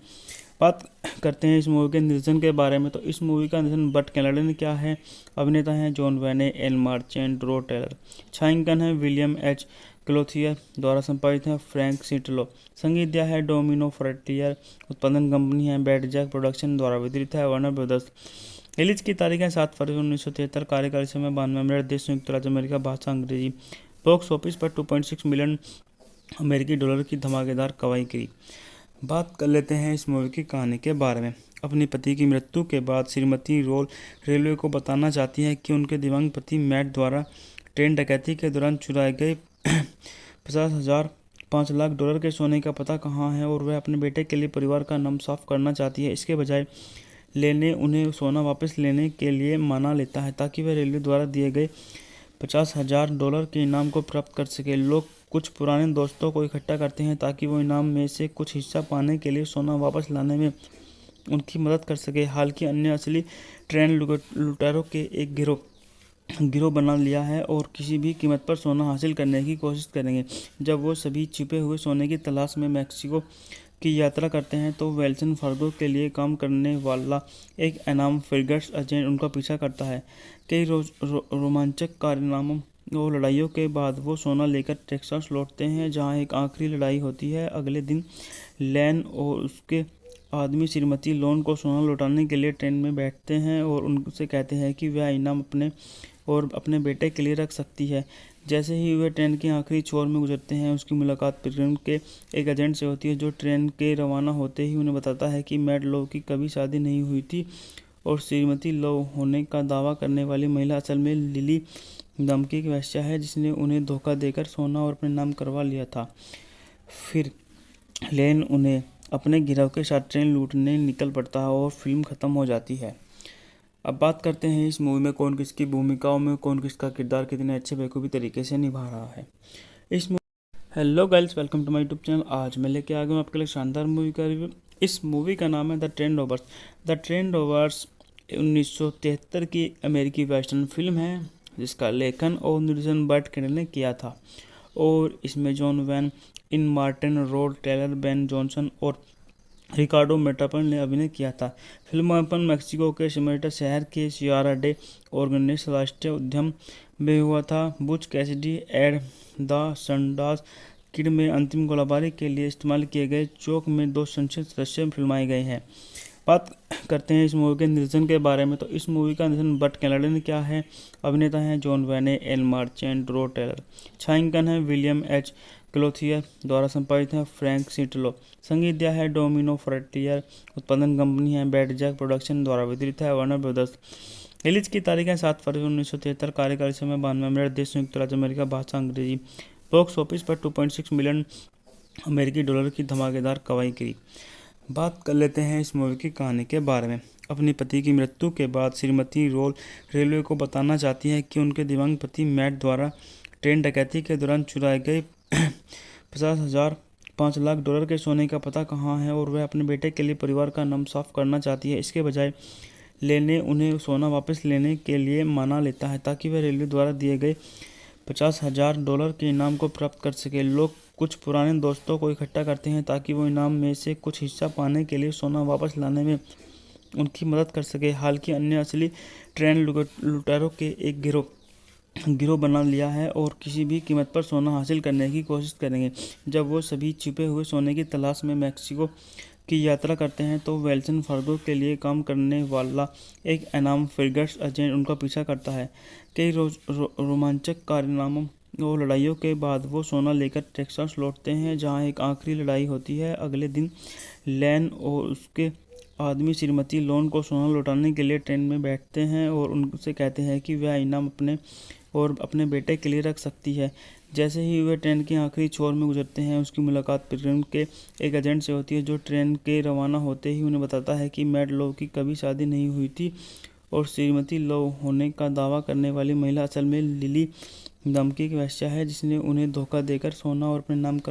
बात करते हैं इस मूवी के निर्देशन के बारे में, तो इस मूवी का निर्देशन बर्ट कैंडल ने किया है। अभिनेता हैं जॉन वैने, एल मार्चेंट, रो टेलर। छायांकन है विलियम एच क्लोथियर द्वारा संपादित है फ्रैंक सिटलो। संगीत दिया है डोमिनो फ्रंटियर। उत्पादन कंपनी है बैड जैक प्रोडक्शन द्वारा वितरित है वार्नर ब्रदर्स। रिलीज की तारीख है 7 फरवरी 1973। कार्यकाल समय 92 मिनट। देश संयुक्त राज्य अमेरिका। भाषा अंग्रेजी। बॉक्स ऑफिस पर 2.6 मिलियन अमेरिकी डॉलर की धमाकेदार कमाई की। बात कर लेते हैं इस मूवी की कहानी के बारे में। अपने पति की मृत्यु के बाद श्रीमती रोल रेलवे को बताना चाहती है कि उनके दिव्यांग पति मैट द्वारा ट्रेन डकैती के दौरान चुराए गए 5 लाख डॉलर के सोने का पता कहाँ है, और वह अपने बेटे के लिए परिवार का नाम साफ करना चाहती है। इसके बजाय लेने उन्हें सोना वापस लेने के लिए मना लेता है, ताकि वह रेलवे द्वारा दिए गए 50,000 डॉलर के इनाम को प्राप्त कर सके। लोग कुछ पुराने दोस्तों को इकट्ठा करते हैं ताकि वो इनाम में से कुछ हिस्सा पाने के लिए सोना वापस लाने में उनकी मदद कर सके। हालांकि अन्य असली ट्रेन लुटेरों के एक गिरोह बना लिया है और किसी भी कीमत पर सोना हासिल करने की कोशिश करेंगे। जब वो सभी छिपे हुए सोने की तलाश में मैक्सिको की यात्रा करते हैं, तो वेल्सन फार्गो के लिए काम करने वाला एक अनाम फ्रिगेट्स एजेंट उनका पीछा करता है। कई रोमांचक कारनामों और लड़ाइयों के बाद वो सोना लेकर टेक्सास लौटते हैं, जहां एक आखिरी लड़ाई होती है। अगले दिन लैन और उसके आदमी श्रीमती लोन को सोना लौटाने के लिए ट्रेन में बैठते हैं और उनसे कहते हैं कि वह इनाम अपने बेटे के लिए रख सकती है। जैसे ही वे ट्रेन के आखिरी छोर में गुजरते हैं, उसकी मुलाकात ब्रिटेन के एक एजेंट से होती है, जो ट्रेन के रवाना होते ही उन्हें बताता है कि मैड लो की कभी शादी नहीं हुई थी और श्रीमती लो होने का दावा करने वाली महिला असल में लिली नाम की एक वेश्या है, जिसने उन्हें धोखा देकर सोना और अपने नाम करवा लिया था। फिर लेन उन्हें अपने गिरोह के साथ ट्रेन लूटने निकल पड़ता है और फिल्म खत्म हो जाती है। अब बात करते हैं इस मूवी में कौन किसकी भूमिकाओं में कौन किसका किरदार कितने अच्छे बेखूबी तरीके से निभा रहा है। Hello guys, welcome to my YouTube channel. आज मैं लेके आ गया हूँ आपके लिए शानदार मूवी का रिव्यू। इस मूवी का नाम है the train rovers. The train rovers 1973 की अमेरिकी वेस्टर्न फिल्म है, जिसका लेखन और निर्देशन बर्ट कैंडल ने किया था। और इसमें जॉन वैन इन मार्टिन, रोड टेलर, बेन जॉनसन और रिकार्डो मेटापन ने अभिनय किया था। फिल्मांकन मेक्सिको के सिमेटा शहर के सियारा डे ऑर्गेनिक्स राष्ट्रीय उद्यान में हुआ था। Butch Cassidy and the Sundance Kid में अंतिम गोलाबारी के लिए इस्तेमाल किए गए चौक में 2 संक्षिप्त दृश्य फिल्माए गए हैं। बात करते हैं इस मूवी के निर्देशन के बारे में, तो इस मूवी का निर्देशन बर्ट कैंडल ने किया है। अभिनेता हैं जॉन वैने, एल मार्चेंट, रो टेलर। छायांकन है विलियम एच क्लोथियर द्वारा संपादित है फ्रैंक सिटलो। संगीत दिया है डोमिनो फ्रंटियर। उत्पादन कंपनी है बैड जैक प्रोडक्शन द्वारा वितरित है वार्नर ब्रदर्स। रिलीज की तारीख है 7 फरवरी 1973। कार्यकाल समय 92 मिनट। देश संयुक्त राज्य अमेरिका। भाषा अंग्रेजी। बॉक्स ऑफिस पर 2.6 मिलियन अमेरिकी डॉलर की धमाकेदार कमाई की। बात कर लेते हैं इस मूवी की कहानी के बारे में। अपने पति की मृत्यु के बाद श्रीमती रोल रेलवे को बताना चाहती है कि उनके दिव्यांग पति मैट द्वारा ट्रेन डकैती के दौरान चुराए गए 5 लाख डॉलर के सोने का पता कहाँ है, और वह अपने बेटे के लिए परिवार का नाम साफ करना चाहती है। इसके बजाय उन्हें सोना वापस लेने के लिए मना लेता है ताकि वह रेलवे द्वारा दिए गए $50,000 के इनाम को प्राप्त कर सके। लोग कुछ पुराने दोस्तों को इकट्ठा करते हैं ताकि वो इनाम में से कुछ हिस्सा पाने के लिए सोना वापस लाने में उनकी मदद कर सके। हालांकि अन्य असली ट्रेन लुटेरों के एक गिरोह बना लिया है और किसी भी कीमत पर सोना हासिल करने की कोशिश करेंगे। जब वो सभी छिपे हुए सोने की तलाश में मैक्सिको की यात्रा करते हैं तो वेल्सन फार्गो के लिए काम करने वाला एक एनाम फ्रिगेट्स एजेंट उनका पीछा करता है। कई रोमांचक कारनामों और लड़ाइयों के बाद वो सोना लेकर टेक्सास लौटते हैं, जहां एक आखिरी लड़ाई होती है। अगले दिन लैन और उसके आदमी श्रीमती लोन को सोना लौटाने के लिए ट्रेन में बैठते हैं और उनसे कहते हैं कि वह इनाम अपने बेटे के लिए रख सकती है। जैसे ही वे ट्रेन के आखिरी छोर में गुजरते हैं, उसकी मुलाकात पिटसबर्ग के एक एजेंट से होती है, जो ट्रेन के रवाना होते ही उन्हें बताता है कि मैड लॉ की कभी शादी नहीं हुई थी और श्रीमती लॉ होने का दावा करने वाली महिला असल में लिली नाम की एक वेश्या है, जिसने उन्हें धोखा देकर सोना और अपने नाम